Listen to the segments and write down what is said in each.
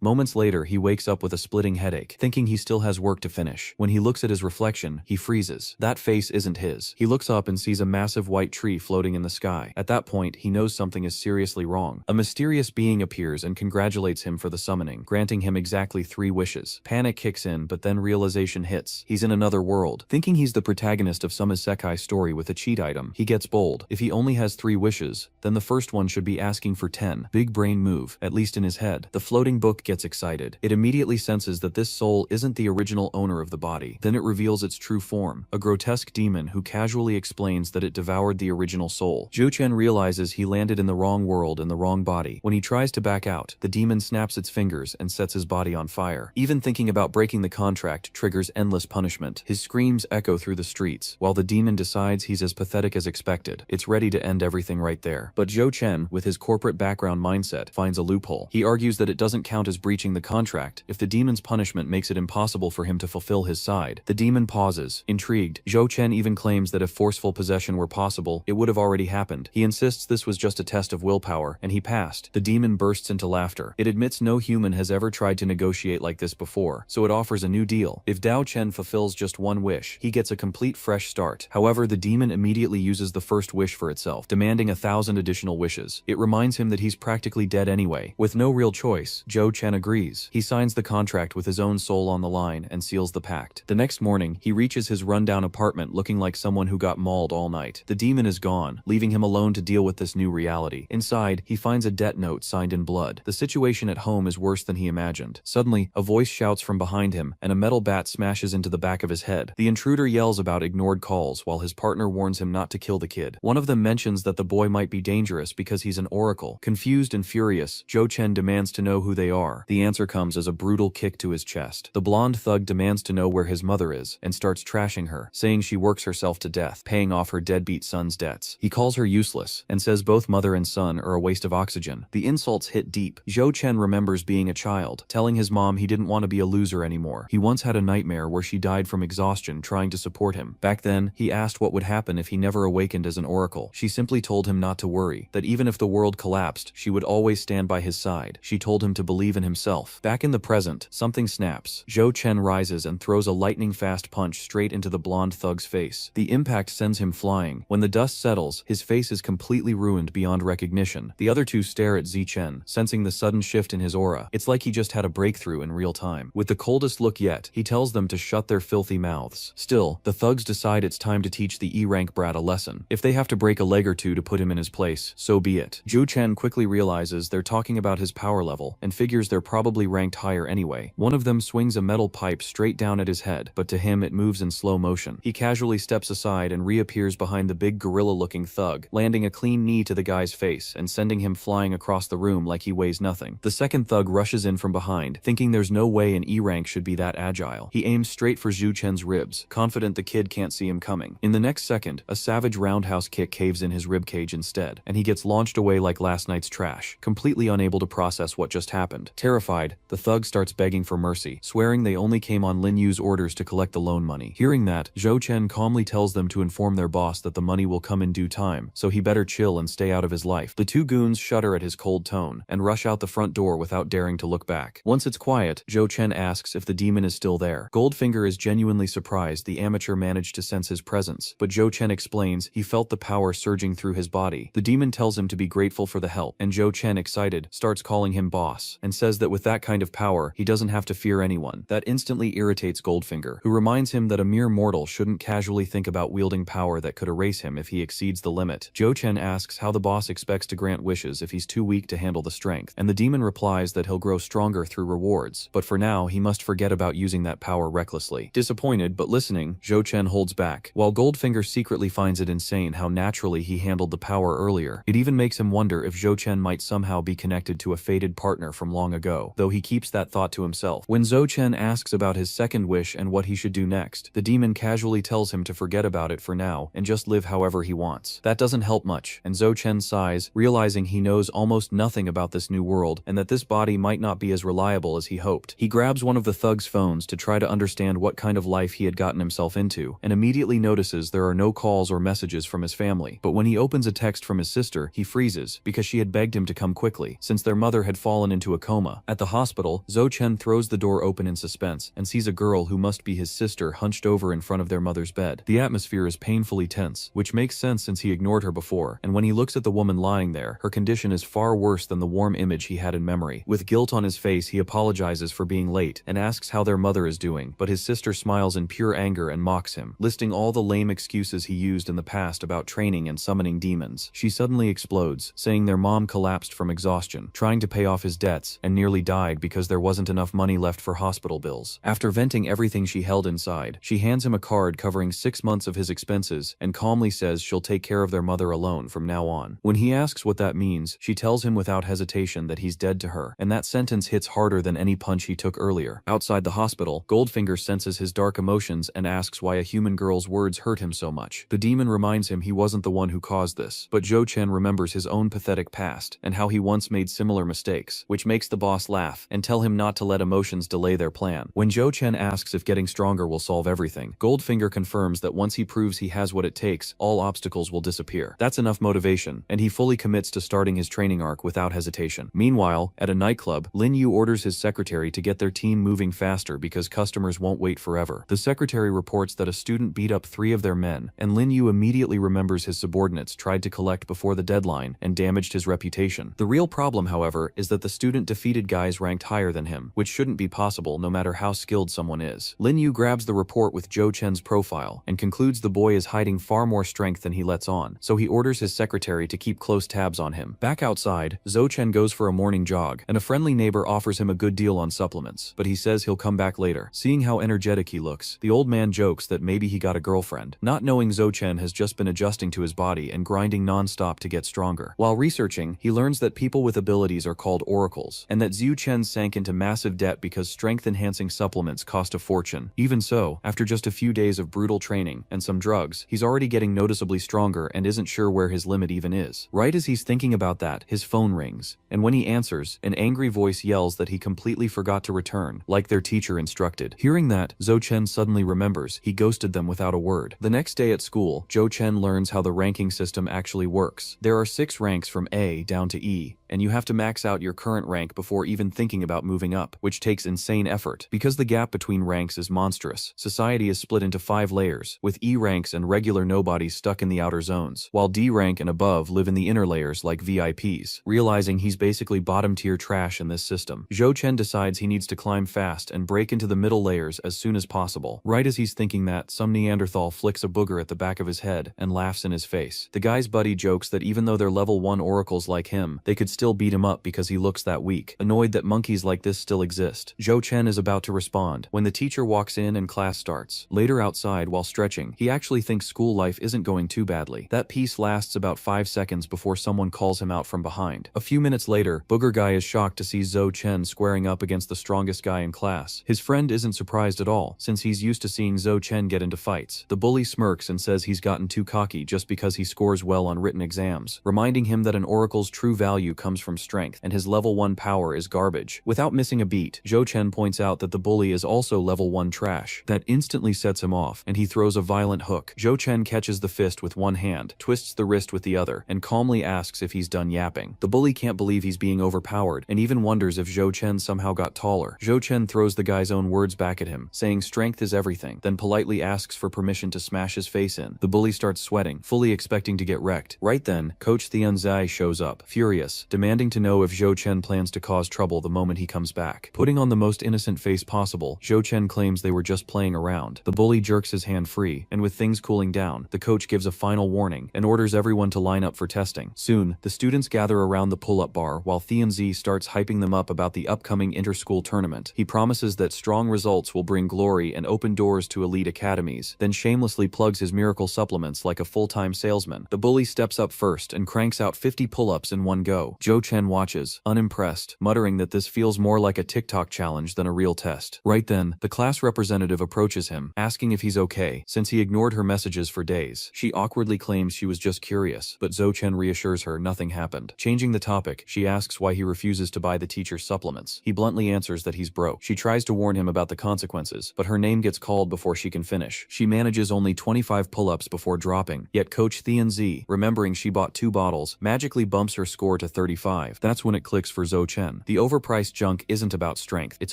Moments later, he wakes up with a splitting headache, thinking he still has work to finish. When he looks at his reflection, he freezes. That face isn't his. He looks up and sees a massive white tree floating in the sky. At that point, he knows something is seriously wrong. A mysterious being appears and congratulates him for the summoning, granting him exactly 3 wishes. Panic kicks in, but then realization hits. He's in another world. Thinking he's the protagonist of some isekai story with a cheat item, he gets bold. If he only has 3 wishes, then the first one should be asking for 10. Big brain move, at least in his head. The floating book gets excited. It immediately senses that this soul isn't the original owner of the body. Then it reveals its true form, a grotesque demon who casually explains that it devoured the original soul. Jochen realizes he landed in the wrong world in the wrong body. When he tries to back out, the demon snaps its fingers and sets his body on fire. Even thinking about breaking the contract triggers endless punishment. His screams echo through the streets, while the demon decides he's as pathetic as expected. It's ready to end everything right there. But Jochen, with his corporate background mindset, finds a loophole. He argues that it doesn't count as breaching the contract if the demon's punishment makes it impossible for him to fulfill his side. The demon pauses. Intrigued, Jochen even claims that if forceful possession were possible, it would have already happened. He insists this was just a test of willpower, and he passed. The demon bursts into laughter. It admits no human has ever tried to negotiate like this before, so it offers a new deal. If Dao Chen fulfills just 1 wish, he gets a complete fresh start. However, the demon immediately uses the first wish for itself, demanding 1,000 additional wishes. It reminds him that he's practically dead anyway. With no real choice, Zhou Chen agrees. He signs the contract with his own soul on the line and seals the pact. The next morning, he reaches his rundown apartment looking like someone who got mauled all night. The demon is gone, leaving him alone to deal with this new reality. Inside, he finds a debt note signed in blood. The situation at home is worse than he imagined. Suddenly, a voice shouts from behind him, and a metal bat smashes into the back of his head. The intruder yells about ignored calls, while his partner warns him not to kill the kid. One of them mentions that the boy might be dangerous because he's an oracle. Confused and furious, Zhou Chen demands to know who they are. The answer comes as a brutal kick to his chest. The blonde thug demands to know where his mother is, and starts trashing her, saying she works herself to death, paying off her deadbeat son's debts. He calls her useless, and says both mother and son are a waste of oxygen. The insults hit deep. Zhou Chen remembers being a child, telling his mom he didn't want to be a loser anymore. He once had a nightmare where she died from exhaustion trying to support him. Back then, he asked what would happen if he never awakened as an oracle. She simply told him not to worry, that even if the world collapsed, she would always stand by his side. She told him to believe in himself. Back in the present, something snaps. Zhou Chen rises and throws a lightning-fast punch straight into the blonde thug's face. The impact sends him flying. When the dust settles, his face is completely ruined beyond recognition. The other two stare at Chen, sensing the sudden shift in his aura. It's like he just had a breakthrough in real time. With the coldest look yet, he tells them to shut their filthy mouths. Still, the thugs decide it's time to teach the E-rank brat a lesson. If they have to break a leg or two to put him in his place, so be it. Zhou Chen quickly realizes they're talking about his power level, and figures they're probably ranked higher anyway. One of them swings a metal pipe straight down at his head, but to him it moves in slow motion. He casually steps aside and reappears behind the big gorilla-looking thug, landing a clean knee to the guy's face and sending him flying across the room like he weighs nothing. The second thug rushes in from behind, thinking there's no way an E-rank should be that agile. He aims straight for Zhou Chen's ribs, confident the kid can't see him coming. In the next second, a savage roundhouse kick caves in his ribcage instead, and he gets launched away like last night's trash, completely unable to process what just happened. Terrified, the thug starts begging for mercy, swearing they only came on Lin Yu's orders to collect the loan money. Hearing that, Zhou Chen calmly tells them to inform their boss that the money will come in due time, so he better chill and stay out of his life. The two goons shudder at his cold tone, and rush out the front door without daring to look back. Once it's quiet, Zhou Chen asks if the demon is still there. Goldfinger is genuinely surprised the amateur managed to sense his presence, but Zhou Chen explains he felt the power surging through his body. The demon tells him to be grateful for the help, and Zhou Chen, excited, starts calling him boss, and says that with that kind of power, he doesn't have to fear anyone. That instantly irritates Goldfinger, who reminds him that a mere mortal shouldn't casually think about wielding power that could erase him if he exceeds the limit. Zhou Chen asks how the boss expects to grant wishes if he's too weak to handle the strength, and the demon replies that he'll grow stronger through rewards, but for now he must forget about using that power recklessly. Disappointed but listening, Zhou Chen holds back, while Goldfinger secretly finds it insane how naturally he handled the power earlier. It even makes him wonder if Zhou Chen might somehow be connected to a fated partner from long ago, though he keeps that thought to himself. When Zhou Chen asks about his second wish and what he should do next, the demon casually tells him to forget about it for now and just live however he wants. That doesn't help much, and Zhou Chen sighs, realizing he knows almost nothing about this new world and that this body might not be as reliable as he hoped. He grabs one of the thug's phones to try to understand what kind of life he had gotten himself into, and immediately notices there are no calls or messages from his family. But when he opens a text from his sister, he freezes because she had begged him to come quickly, since their mother had fallen into a coma drama. At the hospital, Zhou Chen throws the door open in suspense and sees a girl who must be his sister hunched over in front of their mother's bed. The atmosphere is painfully tense, which makes sense since he ignored her before, and when he looks at the woman lying there, her condition is far worse than the warm image he had in memory. With guilt on his face, he apologizes for being late and asks how their mother is doing, but his sister smiles in pure anger and mocks him, listing all the lame excuses he used in the past about training and summoning demons. She suddenly explodes, saying their mom collapsed from exhaustion, trying to pay off his debts, and nearly died because there wasn't enough money left for hospital bills. After venting everything she held inside, she hands him a card covering 6 months of his expenses and calmly says she'll take care of their mother alone from now on. When he asks what that means, she tells him without hesitation that he's dead to her, and that sentence hits harder than any punch he took earlier. Outside the hospital, Goldfinger senses his dark emotions and asks why a human girl's words hurt him so much. The demon reminds him he wasn't the one who caused this, but Zhou Chen remembers his own pathetic past and how he once made similar mistakes, which makes the boss laugh and tell him not to let emotions delay their plan. When Zhou Chen asks if getting stronger will solve everything, Goldfinger confirms that once he proves he has what it takes, all obstacles will disappear. That's enough motivation, and he fully commits to starting his training arc without hesitation. Meanwhile, at a nightclub, Lin Yu orders his secretary to get their team moving faster because customers won't wait forever. The secretary reports that a student beat up 3 of their men, and Lin Yu immediately remembers his subordinates tried to collect before the deadline and damaged his reputation. The real problem, however, is that the student defeated guys ranked higher than him, which shouldn't be possible no matter how skilled someone is. Lin Yu grabs the report with Zhou Chen's profile and concludes the boy is hiding far more strength than he lets on, so he orders his secretary to keep close tabs on him. Back outside, Zhou Chen goes for a morning jog, and a friendly neighbor offers him a good deal on supplements, but he says he'll come back later. Seeing how energetic he looks, the old man jokes that maybe he got a girlfriend, not knowing Zhou Chen has just been adjusting to his body and grinding non-stop to get stronger. While researching, he learns that people with abilities are called oracles, and that Zhou Chen sank into massive debt because strength-enhancing supplements cost a fortune. Even so, after just a few days of brutal training and some drugs, he's already getting noticeably stronger and isn't sure where his limit even is. Right as he's thinking about that, his phone rings, and when he answers, an angry voice yells that he completely forgot to return, like their teacher instructed. Hearing that, Zhou Chen suddenly remembers he ghosted them without a word. The next day at school, Zhou Chen learns how the ranking system actually works. There are 6 ranks from A down to E, and you have to max out your current rank before even thinking about moving up, which takes insane effort. Because the gap between ranks is monstrous, society is split into 5 layers, with E ranks and regular nobodies stuck in the outer zones, while D rank and above live in the inner layers like VIPs. Realizing he's basically bottom-tier trash in this system, Zhou Chen decides he needs to climb fast and break into the middle layers as soon as possible. Right as he's thinking that, some Neanderthal flicks a booger at the back of his head and laughs in his face. The guy's buddy jokes that even though they're level 1 oracles like him, they could still beat him up because he looks that weak. Annoyed that monkeys like this still exist, Zhou Chen is about to respond when the teacher walks in and class starts. Later outside, while stretching, he actually thinks school life isn't going too badly. That piece lasts about 5 seconds before someone calls him out from behind. A few minutes later, Booger Guy is shocked to see Zhou Chen squaring up against the strongest guy in class. His friend isn't surprised at all, since he's used to seeing Zhou Chen get into fights. The bully smirks and says he's gotten too cocky just because he scores well on written exams, reminding him that an oracle's true value comes from strength, and his level 1 power is garbage. Without missing a beat, Zhou Chen points out that the bully is also level 1 trash. That instantly sets him off, and he throws a violent hook. Zhou Chen catches the fist with one hand, twists the wrist with the other, and calmly asks if he's done yapping. The bully can't believe he's being overpowered, and even wonders if Zhou Chen somehow got taller. Zhou Chen throws the guy's own words back at him, saying strength is everything, then politely asks for permission to smash his face in. The bully starts sweating, fully expecting to get wrecked. Right then, Coach Thian Zai shows up, furious, demanding to know if Zhou Chen plans to cause trouble the moment he comes back. Putting on the most innocent face possible, Zhou Chen claims they were just playing around. The bully jerks his hand free, and with things cooling down, the coach gives a final warning and orders everyone to line up for testing. Soon, the students gather around the pull-up bar while Thian Zi starts hyping them up about the upcoming inter-school tournament. He promises that strong results will bring glory and open doors to elite academies, then shamelessly plugs his miracle supplements like a full-time salesman. The bully steps up first and cranks out 50 pull-ups in one go. Zhou Chen watches, unimpressed, muttering that this feels more like a TikTok challenge than a real test. Right then, the class representative approaches him, asking if he's okay, since he ignored her messages for days. She awkwardly claims she was just curious, but Zhou Chen reassures her nothing happened. Changing the topic, she asks why he refuses to buy the teacher's supplements. He bluntly answers that he's broke. She tries to warn him about the consequences, but her name gets called before she can finish. She manages only 25 pull-ups before dropping, yet Coach Thian Zi, remembering she bought 2 bottles, magically bumps her score to 30. 35. That's when it clicks for Zhou Chen. The overpriced junk isn't about strength, it's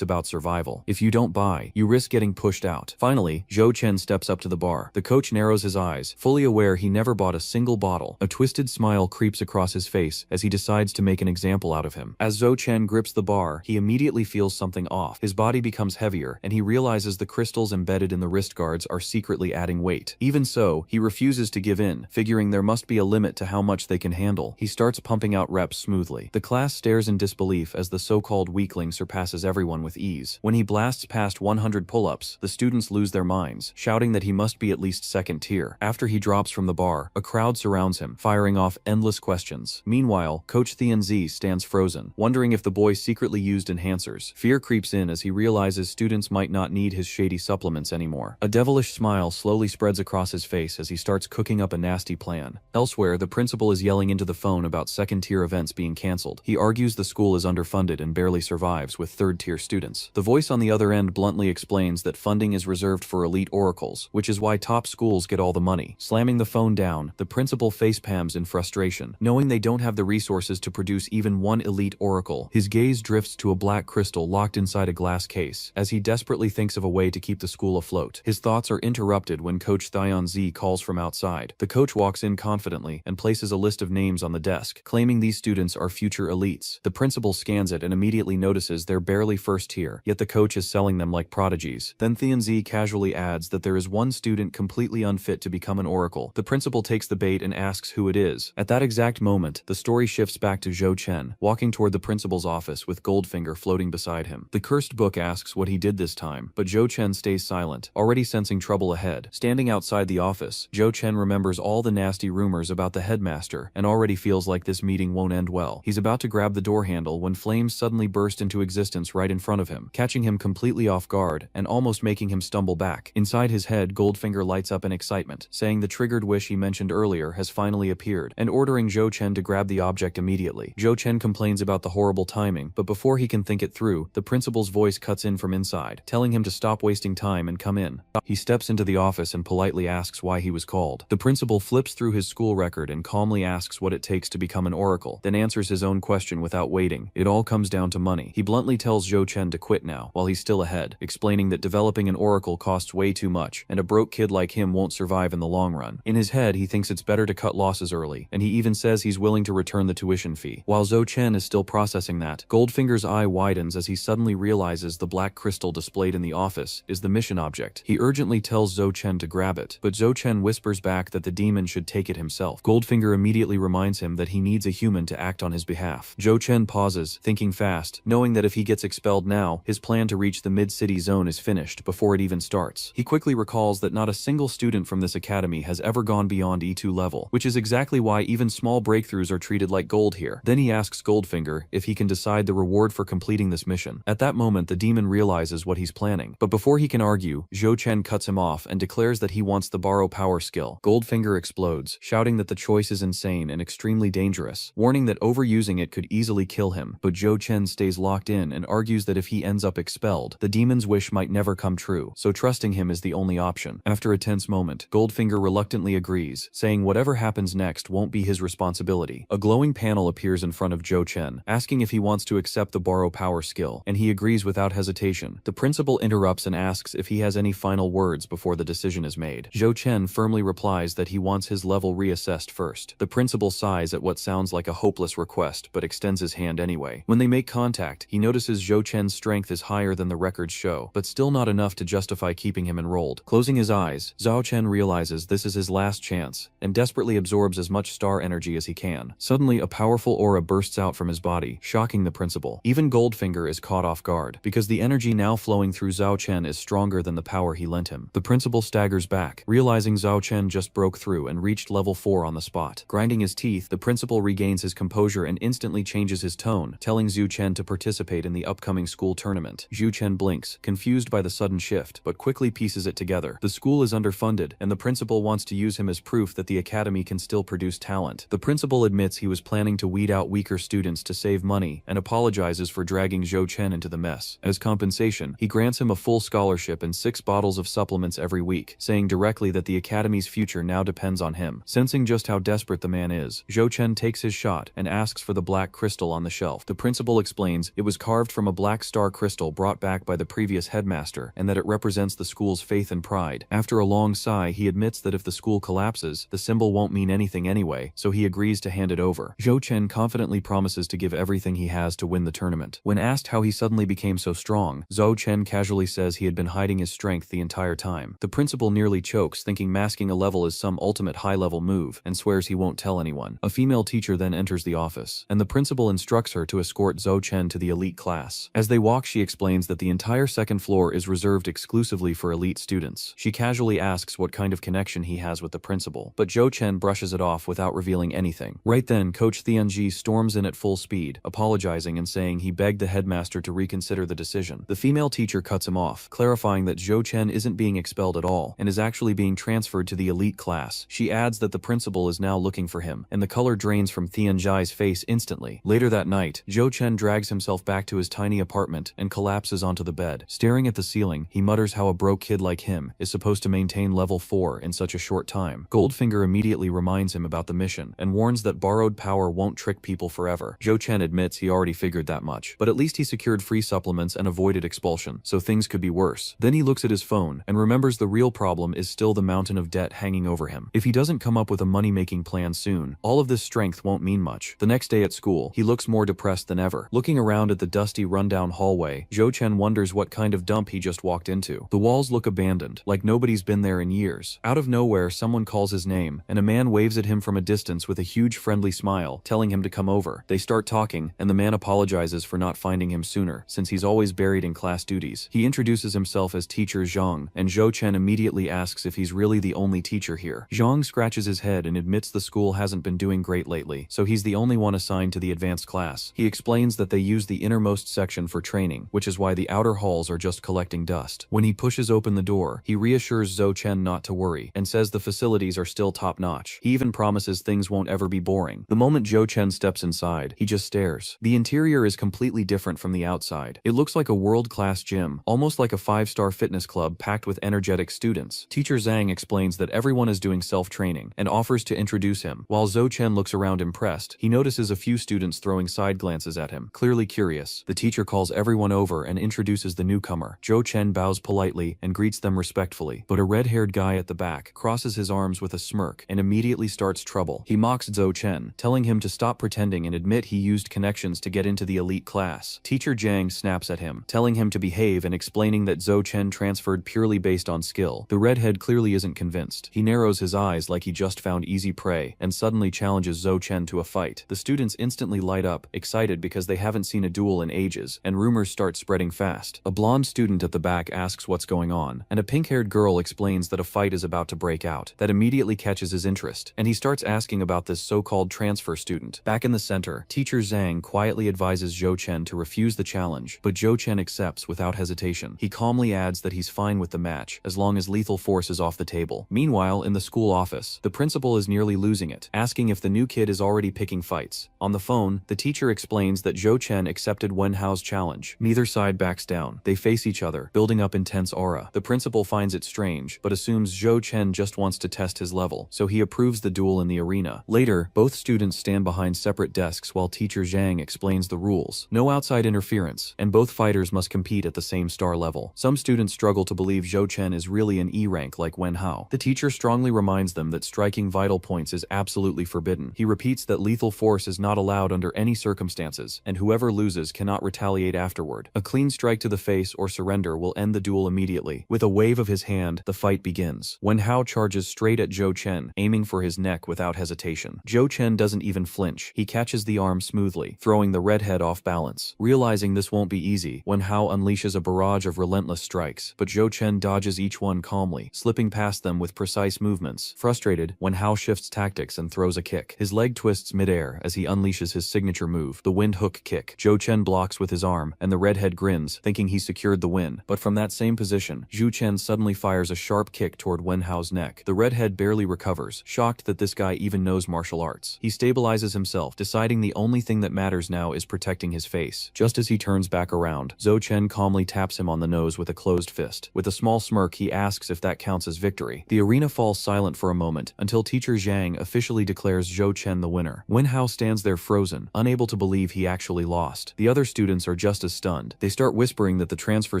about survival. If you don't buy, you risk getting pushed out. Finally, Zhou Chen steps up to the bar. The coach narrows his eyes, fully aware he never bought a single bottle. A twisted smile creeps across his face as he decides to make an example out of him. As Zhou Chen grips the bar, he immediately feels something off. His body becomes heavier, and he realizes the crystals embedded in the wrist guards are secretly adding weight. Even so, he refuses to give in, figuring there must be a limit to how much they can handle. He starts pumping out reps smoothly. The class stares in disbelief as the so-called weakling surpasses everyone with ease. When he blasts past 100 pull-ups, the students lose their minds, shouting that he must be at least second tier. After he drops from the bar, a crowd surrounds him, firing off endless questions. Meanwhile, Coach Tianzi stands frozen, wondering if the boy secretly used enhancers. Fear creeps in as he realizes students might not need his shady supplements anymore. A devilish smile slowly spreads across his face as he starts cooking up a nasty plan. Elsewhere, the principal is yelling into the phone about second-tier events being cancelled. He argues the school is underfunded and barely survives with third-tier students. The voice on the other end bluntly explains that funding is reserved for elite oracles, which is why top schools get all the money. Slamming the phone down, the principal facepalms in frustration. Knowing they don't have the resources to produce even one elite oracle, his gaze drifts to a black crystal locked inside a glass case, as he desperately thinks of a way to keep the school afloat. His thoughts are interrupted when Coach Tianzi calls from outside. The coach walks in confidently and places a list of names on the desk, claiming these students are future elites. The principal scans it and immediately notices they're barely first tier, yet the coach is selling them like prodigies. Then Tianzi casually adds that there is one student completely unfit to become an oracle. The principal takes the bait and asks who it is. At that exact moment, the story shifts back to Zhou Chen, walking toward the principal's office with Goldfinger floating beside him. The cursed book asks what he did this time, but Zhou Chen stays silent, already sensing trouble ahead. Standing outside the office, Zhou Chen remembers all the nasty rumors about the headmaster and already feels like this meeting won't end well. He's about to grab the door handle when flames suddenly burst into existence right in front of him, catching him completely off guard and almost making him stumble back. Inside his head, Goldfinger lights up in excitement, saying the triggered wish he mentioned earlier has finally appeared, and ordering Zhou Chen to grab the object immediately. Zhou Chen complains about the horrible timing, but before he can think it through, the principal's voice cuts in from inside, telling him to stop wasting time and come in. He steps into the office and politely asks why he was called. The principal flips through his school record and calmly asks what it takes to become an oracle, then answers his own question without waiting. It all comes down to money. He bluntly tells Zhou Chen to quit now, while he's still ahead, explaining that developing an oracle costs way too much, and a broke kid like him won't survive in the long run. In his head, he thinks it's better to cut losses early, and he even says he's willing to return the tuition fee. While Zhou Chen is still processing that, Goldfinger's eye widens as he suddenly realizes the black crystal displayed in the office is the mission object. He urgently tells Zhou Chen to grab it, but Zhou Chen whispers back that the demon should take it himself. Goldfinger immediately reminds him that he needs a human to act on his behalf. Zhou Chen pauses, thinking fast, knowing that if he gets expelled now, his plan to reach the mid-city zone is finished before it even starts. He quickly recalls that not a single student from this academy has ever gone beyond E2 level, which is exactly why even small breakthroughs are treated like gold here. Then he asks Goldfinger if he can decide the reward for completing this mission. At that moment, the demon realizes what he's planning, but before he can argue, Zhou Chen cuts him off and declares that he wants the borrow power skill. Goldfinger explodes, shouting that the choice is insane and extremely dangerous, warning that overusing it could easily kill him, but Zhou Chen stays locked in and argues that if he ends up expelled, the demon's wish might never come true, so trusting him is the only option. After a tense moment, Goldfinger reluctantly agrees, saying whatever happens next won't be his responsibility. A glowing panel appears in front of Zhou Chen, asking if he wants to accept the borrow power skill, and he agrees without hesitation. The principal interrupts and asks if he has any final words before the decision is made. Zhou Chen firmly replies that he wants his level reassessed first. The principal sighs at what sounds like a hopeless request, but extends his hand anyway. When they make contact, he notices Zhou Chen's strength is higher than the records show, but still not enough to justify keeping him enrolled. Closing his eyes, Zhou Chen realizes this is his last chance, and desperately absorbs as much star energy as he can. Suddenly, a powerful aura bursts out from his body, shocking the principal. Even Goldfinger is caught off guard, because the energy now flowing through Zhou Chen is stronger than the power he lent him. The principal staggers back, realizing Zhou Chen just broke through and reached level 4 on the spot. Grinding his teeth, the principal regains his composure and instantly changes his tone, telling Zhou Chen to participate in the upcoming school tournament. Zhou Chen blinks, confused by the sudden shift, but quickly pieces it together. The school is underfunded, and the principal wants to use him as proof that the academy can still produce talent. The principal admits he was planning to weed out weaker students to save money, and apologizes for dragging Zhou Chen into the mess. As compensation, he grants him a full scholarship and 6 bottles of supplements every week, saying directly that the academy's future now depends on him. Sensing just how desperate the man is, Zhou Chen takes his shot and and asks for the black crystal on the shelf. The principal explains it was carved from a black star crystal brought back by the previous headmaster and that it represents the school's faith and pride. After a long sigh, he admits that if the school collapses, the symbol won't mean anything anyway, so he agrees to hand it over. Zhou Chen confidently promises to give everything he has to win the tournament. When asked how he suddenly became so strong, Zhou Chen casually says he had been hiding his strength the entire time. The principal nearly chokes, thinking masking a level is some ultimate high-level move, and swears he won't tell anyone. A female teacher then enters the office, and the principal instructs her to escort Zhou Chen to the elite class. As they walk, she explains that the entire second floor is reserved exclusively for elite students. She casually asks what kind of connection he has with the principal, but Zhou Chen brushes it off without revealing anything. Right then, Coach Tianji storms in at full speed, apologizing and saying he begged the headmaster to reconsider the decision. The female teacher cuts him off, clarifying that Zhou Chen isn't being expelled at all, and is actually being transferred to the elite class. She adds that the principal is now looking for him, and the color drains from Tianji's face instantly. Later that night, Zhou Chen drags himself back to his tiny apartment and collapses onto the bed. Staring at the ceiling, he mutters how a broke kid like him is supposed to maintain level 4 in such a short time. Goldfinger immediately reminds him about the mission, and warns that borrowed power won't trick people forever. Zhou Chen admits he already figured that much, but at least he secured free supplements and avoided expulsion, so things could be worse. Then he looks at his phone, and remembers the real problem is still the mountain of debt hanging over him. If he doesn't come up with a money-making plan soon, all of this strength won't mean much. The next day at school, he looks more depressed than ever. Looking around at the dusty, rundown hallway, Zhou Chen wonders what kind of dump he just walked into. The walls look abandoned, like nobody's been there in years. Out of nowhere, someone calls his name, and a man waves at him from a distance with a huge friendly smile, telling him to come over. They start talking, and the man apologizes for not finding him sooner, since he's always buried in class duties. He introduces himself as Teacher Zhang, and Zhou Chen immediately asks if he's really the only teacher here. Zhang scratches his head and admits the school hasn't been doing great lately, so he's the only one assigned to the advanced class. He explains that they use the innermost section for training, which is why the outer halls are just collecting dust. When he pushes open the door, he reassures Zhou Chen not to worry, and says the facilities are still top-notch. He even promises things won't ever be boring. The moment Zhou Chen steps inside, he just stares. The interior is completely different from the outside. It looks like a world-class gym, almost like a 5-star fitness club packed with energetic students. Teacher Zhang explains that everyone is doing self-training, and offers to introduce him. While Zhou Chen looks around impressed, he notices a few students throwing side glances at him, clearly curious. The teacher calls everyone over and introduces the newcomer. Zhou Chen bows politely and greets them respectfully, but a red-haired guy at the back crosses his arms with a smirk and immediately starts trouble. He mocks Zhou Chen, telling him to stop pretending and admit he used connections to get into the elite class. Teacher Zhang snaps at him, telling him to behave and explaining that Zhou Chen transferred purely based on skill. The redhead clearly isn't convinced. He narrows his eyes like he just found easy prey and suddenly challenges Zhou Chen to a fight. The students instantly light up, excited because they haven't seen a duel in ages, and rumors start spreading fast. A blonde student at the back asks what's going on, and a pink-haired girl explains that a fight is about to break out. That immediately catches his interest, and he starts asking about this so-called transfer student. Back in the center, Teacher Zhang quietly advises Zhou Chen to refuse the challenge, but Zhou Chen accepts without hesitation. He calmly adds that he's fine with the match, as long as lethal force is off the table. Meanwhile, in the school office, the principal is nearly losing it, asking if the new kid is already picking fights. On the phone, the teacher explains that Zhou Chen accepted Wen Hao's challenge. Neither side backs down. They face each other, building up intense aura. The principal finds it strange, but assumes Zhou Chen just wants to test his level, so he approves the duel in the arena. Later, both students stand behind separate desks while Teacher Zhang explains the rules. No outside interference, and both fighters must compete at the same star level. Some students struggle to believe Zhou Chen is really an E rank like Wen Hao. The teacher strongly reminds them that striking vital points is absolutely forbidden. He repeats that lethal force is not allowed under any circumstances, and whoever loses cannot retaliate afterward. A clean strike to the face or surrender will end the duel immediately. With a wave of his hand, the fight begins. Wen Hao charges straight at Zhou Chen, aiming for his neck without hesitation. Zhou Chen doesn't even flinch. He catches the arm smoothly, throwing the redhead off balance. Realizing this won't be easy, Wen Hao unleashes a barrage of relentless strikes, but Zhou Chen dodges each one calmly, slipping past them with precise movements. Frustrated, Wen Hao shifts tactics and throws a kick. His leg twists midair as he unleashes his signature move, the wind hook kick. Zhou Chen blocks with his arm, and the redhead grins, thinking he secured the win. But from that same position, Zhou Chen suddenly fires a sharp kick toward Wen Hao's neck. The redhead barely recovers, shocked that this guy even knows martial arts. He stabilizes himself, deciding the only thing that matters now is protecting his face. Just as he turns back around, Zhou Chen calmly taps him on the nose with a closed fist. With a small smirk, he asks if that counts as victory. The arena falls silent for a moment, until Teacher Zhang officially declares Zhou Chen the winner. Wen Hao Wenhao stands there frozen, unable to believe he actually lost. The other students are just as stunned. They start whispering that the transfer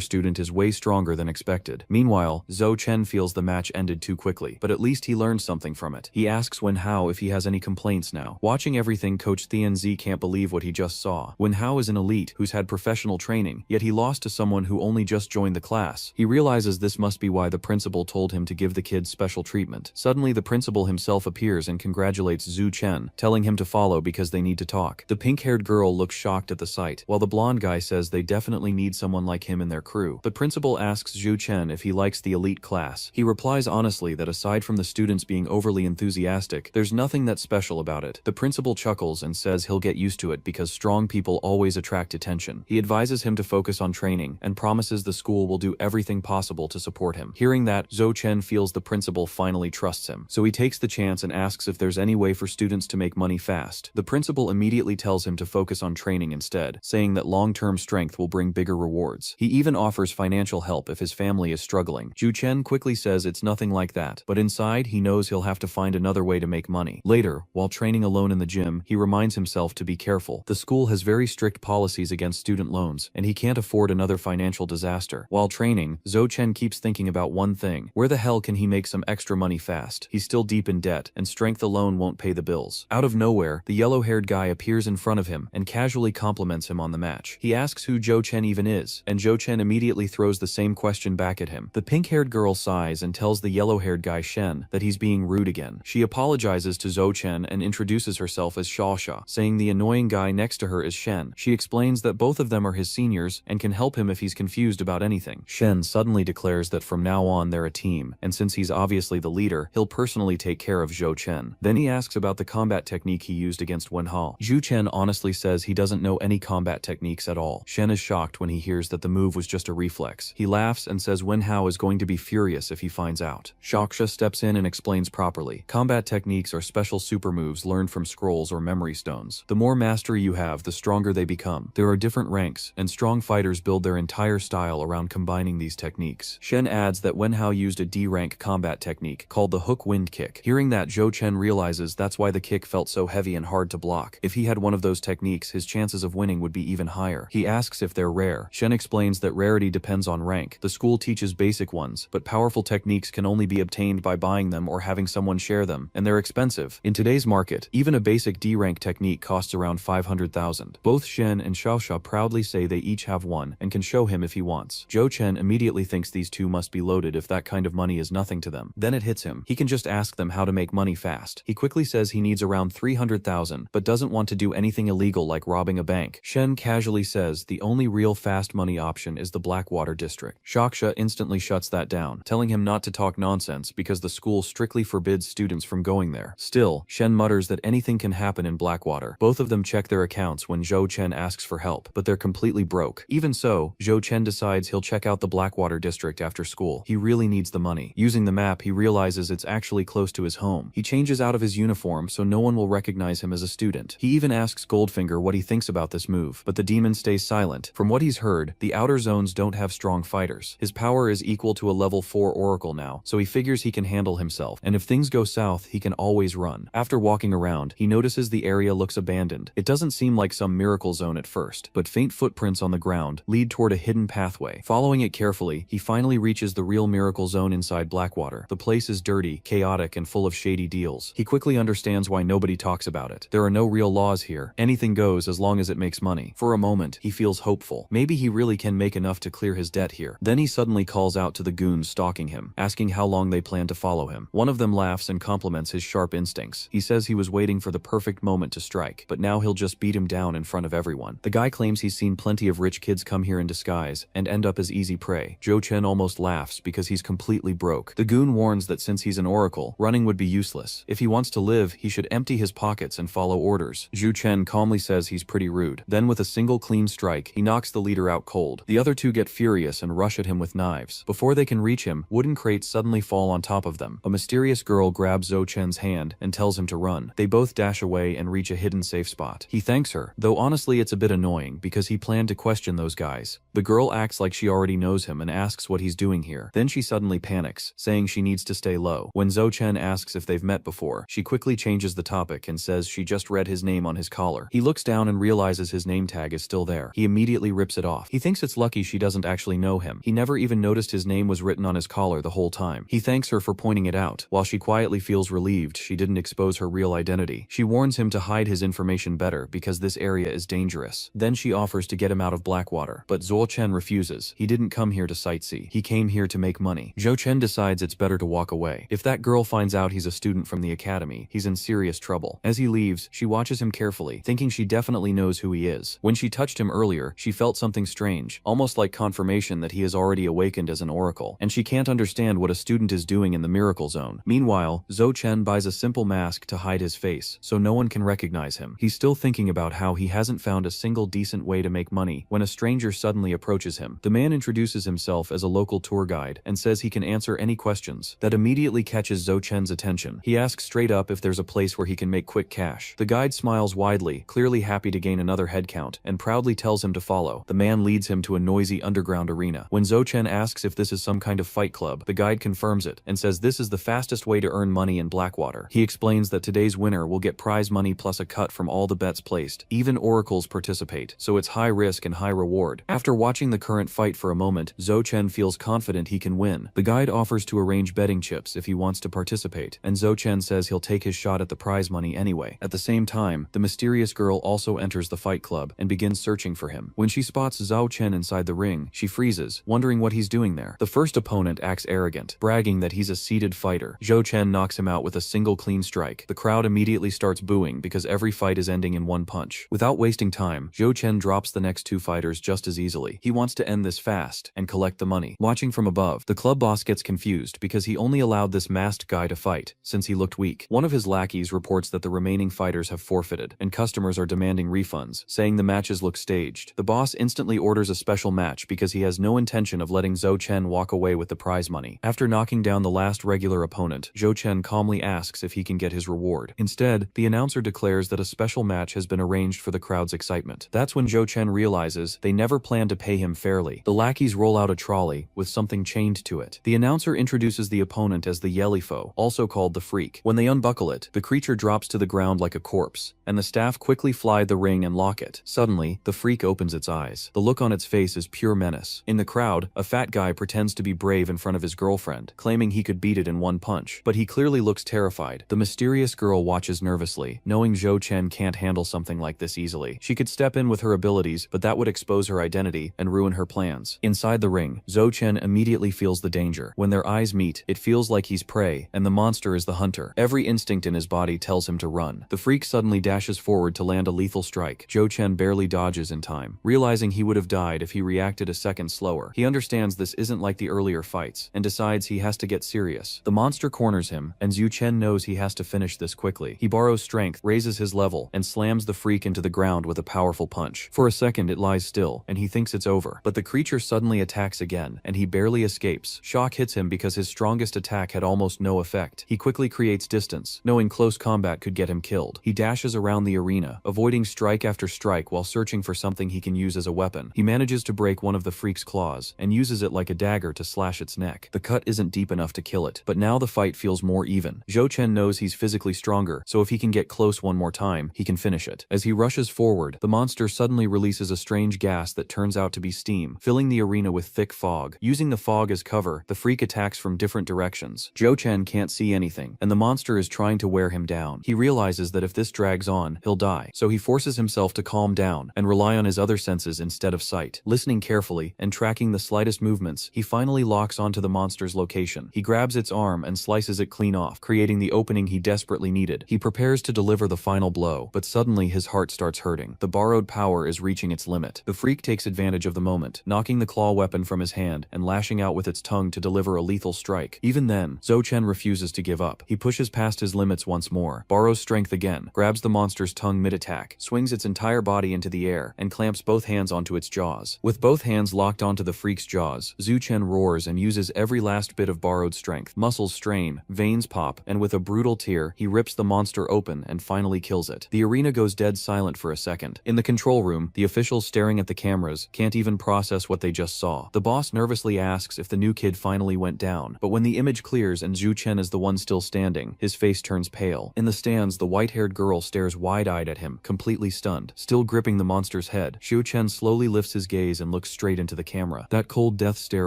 student is way stronger than expected. Meanwhile, Zhou Chen feels the match ended too quickly, but at least he learned something from it. He asks Wenhao if he has any complaints now. Watching everything, Coach Tianzi can't believe what he just saw. Wenhao is an elite who's had professional training, yet he lost to someone who only just joined the class. He realizes this must be why the principal told him to give the kids special treatment. Suddenly, the principal himself appears and congratulates Zhou Chen, telling him to follow because they need to talk. The pink-haired girl looks shocked at the sight, while the blonde guy says they definitely need someone like him in their crew. The principal asks Zhou Chen if he likes the elite class. He replies honestly that aside from the students being overly enthusiastic, there's nothing that's special about it. The principal chuckles and says he'll get used to it because strong people always attract attention. He advises him to focus on training and promises the school will do everything possible to support him. Hearing that, Zhou Chen feels the principal finally trusts him, so he takes the chance and asks if there's any way for students to make money fast. The principal immediately tells him to focus on training instead, saying that long-term strength will bring bigger rewards. He even offers financial help if his family is struggling. Zhou Chen quickly says it's nothing like that, but inside he knows he'll have to find another way to make money. Later, while training alone in the gym, he reminds himself to be careful. The school has very strict policies against student loans, and he can't afford another financial disaster. While training, Zhou Chen keeps thinking about one thing: where the hell can he make some extra money fast? He's still deep in debt, and strength alone won't pay the bills. Out of nowhere, the yellow-haired guy appears in front of him and casually compliments him on the match. He asks who Zhou Chen even is, and Zhou Chen immediately throws the same question back at him. The pink-haired girl sighs and tells the yellow-haired guy Shen that he's being rude again. She apologizes to Zhou Chen and introduces herself as Shaosha, saying the annoying guy next to her is Shen. She explains that both of them are his seniors and can help him if he's confused about anything. Shen suddenly declares that from now on they're a team, and since he's obviously the leader, he'll personally take care of Zhou Chen. Then he asks about the combat technique he used against Wenhao. Zhou Chen honestly says he doesn't know any combat techniques at all. Shen is shocked when he hears that the move was just a reflex. He laughs and says Wenhao is going to be furious if he finds out. Shaksha steps in and explains properly. Combat techniques are special super moves learned from scrolls or memory stones. The more mastery you have, the stronger they become. There are different ranks, and strong fighters build their entire style around combining these techniques. Shen adds that Wenhao used a D-rank combat technique called the hook wind kick. Hearing that, Zhou Chen realizes that's why the kick felt so heavy and hard to block. If he had one of those techniques, his chances of winning would be even higher. He asks if they're rare. Shen explains that rarity depends on rank. The school teaches basic ones, but powerful techniques can only be obtained by buying them or having someone share them, and they're expensive. In today's market, even a basic D-rank technique costs around 500,000. Both Shen and Shaosha proudly say they each have one and can show him if he wants. Zhou Chen immediately thinks these two must be loaded if that kind of money is nothing to them. Then it hits him. He can just ask them how to make money fast. He quickly says he needs around 300,000, but doesn't want to do anything illegal like robbing a bank. Shen casually says the only real fast money option is the Blackwater district. Shaksha instantly shuts that down, telling him not to talk nonsense because the school strictly forbids students from going there. Still, Shen mutters that anything can happen in Blackwater. Both of them check their accounts when Zhou Chen asks for help, but they're completely broke. Even so, Zhou Chen decides he'll check out the Blackwater district after school. He really needs the money. Using the map, he realizes it's actually close to his home. He changes out of his uniform so no one will recognize him as a student. He even asks Goldfinger what he thinks about this move, but the demon stays silent. From what he's heard, the outer zones don't have strong fighters. His power is equal to a level 4 oracle now, so he figures he can handle himself, and if things go south, he can always run. After walking around, he notices the area looks abandoned. It doesn't seem like some miracle zone at first, but faint footprints on the ground lead toward a hidden pathway. Following it carefully, he finally reaches the real miracle zone inside Blackwater. The place is dirty, chaotic, and full of shady deals. He quickly understands why nobody talks about it. There are no real laws here. Anything goes as long as it makes money. For a moment, he feels hopeful. Maybe he really can make enough to clear his debt here. Then he suddenly calls out to the goons stalking him, asking how long they plan to follow him. One of them laughs and compliments his sharp instincts. He says he was waiting for the perfect moment to strike, but now he'll just beat him down in front of everyone. The guy claims he's seen plenty of rich kids come here in disguise and end up as easy prey. Zhou Chen almost laughs because he's completely broke. The goon warns that since he's an oracle, running would be useless. If he wants to live, he should empty his pockets and follow orders. Zhou Chen calmly says he's pretty rude. Then with a single clean strike, he knocks the leader out cold. The other two get furious and rush at him with knives. Before they can reach him, wooden crates suddenly fall on top of them. A mysterious girl grabs Zhou Chen's hand and tells him to run. They both dash away and reach a hidden safe spot. He thanks her, though honestly it's a bit annoying because he planned to question those guys. The girl acts like she already knows him and asks what he's doing here. Then she suddenly panics, saying she needs to stay low. When Zhou Chen asks if they've met before, she quickly changes the topic and says she just read his name on his collar. He looks down and realizes his name tag is still there. He immediately rips it off. He thinks it's lucky she doesn't actually know him. He never even noticed his name was written on his collar the whole time. He thanks her for pointing it out. While she quietly feels relieved she didn't expose her real identity, she warns him to hide his information better because this area is dangerous. Then she offers to get him out of Blackwater, but Zhou Chen refuses. He didn't come here to sightsee. He came here to make money. Zhou Chen decides it's better to walk away. If that girl finds out he's a student from the academy, he's in serious trouble. As he leaves, she watches him carefully, thinking she definitely knows who he is. When she touched him earlier, she felt something strange, almost like confirmation that he has already awakened as an oracle, and she can't understand what a student is doing in the miracle zone. Meanwhile, Zhou Chen buys a simple mask to hide his face, so no one can recognize him. He's still thinking about how he hasn't found a single decent way to make money when a stranger suddenly approaches him. The man introduces himself as a local tour guide and says he can answer any questions. That immediately catches Zhou Chen's attention. He asks straight up if there's a place where he can make quick cash. The guide smiles widely, clearly happy to gain another headcount, and proudly tells him to follow. The man leads him to a noisy underground arena. When Zhou Chen asks if this is some kind of fight club, the guide confirms it and says this is the fastest way to earn money in Blackwater. He explains that today's winner will get prize money plus a cut from all the bets placed. Even oracles participate, so it's high risk and high reward. After watching the current fight for a moment, Zhou Chen feels confident he can win. The guide offers to arrange betting chips if he wants to participate, and Zhou Chen says he'll take his shot at the prize money anyway. At the same time, the mysterious girl also enters the fight club and begins searching for him. When she spots Zhou Chen inside the ring, she freezes, wondering what he's doing there. The first opponent acts arrogant, bragging that he's a seated fighter. Zhou Chen knocks him out with a single clean strike. The crowd immediately starts booing because every fight is ending in one punch. Without wasting time, Zhou Chen drops the next two fighters just as easily. He wants to end this fast and collect the money. Watching from above, the club boss gets confused because he only allowed this masked guy to fight, since he looked weak. One of his lackeys reports that the remaining fighters have forfeited, and customers are demanding refunds, saying the matches look staged. The boss instantly orders a special match because he has no intention of letting Zhou Chen walk away with the prize money. After knocking down the last regular opponent, Zhou Chen calmly asks if he can get his reward. Instead, the announcer declares that a special match has been arranged for the crowd's excitement. That's when Zhou Chen realizes they never planned to pay him fairly. The lackeys roll out a trolley with something chained to it. The announcer introduces the opponent as the Yahello, also called the Freak. When they unbuckle it, the creature drops to the ground like a corpse, and the staff quickly fly the ring and lock it. Suddenly, the Freak opens its eyes. The look on its face is pure menace. In the crowd, a fat guy pretends to be brave in front of his girlfriend, claiming he could beat it in one punch, but he clearly looks terrified. The mysterious girl watches nervously, knowing Zhou Chen can't handle something like this easily. She could step in with her abilities, but that would expose her identity and ruin her plans. Inside the ring, Zhou Chen immediately feels the danger. When their eyes meet, it feels like he's prey, and the monster is the hunter. Every instinct in his body tells him to run. The Freak suddenly dashes forward to land a lethal strike. Zhou Chen barely dodges in time, realizing he would have died if he reacted a second slower. He understands this isn't like the earlier fights, and decides he has to get serious. The monster corners him, and Zhou Chen knows he has to finish this quickly. He borrows strength, raises his level, and slams the Freak into the ground with a powerful punch. For a second it lies still, and he thinks it's over, but the creature suddenly attacks again, and he barely escapes. Shock hits him because his strongest attack had almost no effect. He quickly creates distance, knowing close combat could get him killed. He dashes around the arena, avoiding strike after strike while searching for something he can use as a weapon. He manages to break one of the Freak's claws, and uses it like a dagger to slash its neck. The cut isn't deep enough to kill it, but now the fight feels more even. Zhou Chen knows he's physically stronger, so if he can get close one more time, he can finish it. As he rushes forward, the monster suddenly releases a strange gas that turns out to be steam, filling the arena with thick fog. Using the fog as cover, the Freak attacks from different directions. Zhou Chen can't see anything, and the monster is trying to wear him down. He realizes that if this drags on, he'll die, so he forces himself to calm down and rely on his other senses instead of sight. Listening carefully and tracking the slightest movements, he finally locks onto the monster's location. He grabs its arm and slices it clean off, creating the opening he desperately needed. He prepares to deliver the final blow, but suddenly his heart starts hurting. The borrowed power is reaching its limit. The Freak takes advantage of the moment, knocking the claw weapon from his hand and lashing out with its tongue to deliver a lethal strike. Even then, Zhou Chen refuses to give up. He pushes past his limits once more, borrows strength again, grabs the monster's tongue mid-attack, swings its entire body into the air, and clamps both hands onto its jaws. With both hands locked onto the Freak's jaws, Zhou Chen roars and uses every last bit of borrowed strength. Muscles strain, veins pop, and with a brutal tear, he rips the monster open and finally kills it. The arena goes dead silent for a second. In the control room, the officials staring at the cameras can't even process what they just saw. The boss nervously asks if the new kid finally went down, but when the image clears and Zhou Chen is the one still standing, his face turns pale. In the stands, the white-haired girl stares wide-eyed at him, completely stunned. Still gripping the monster's head, Zhou Chen slowly lifts his gaze and looks straight into the camera. That cold death stare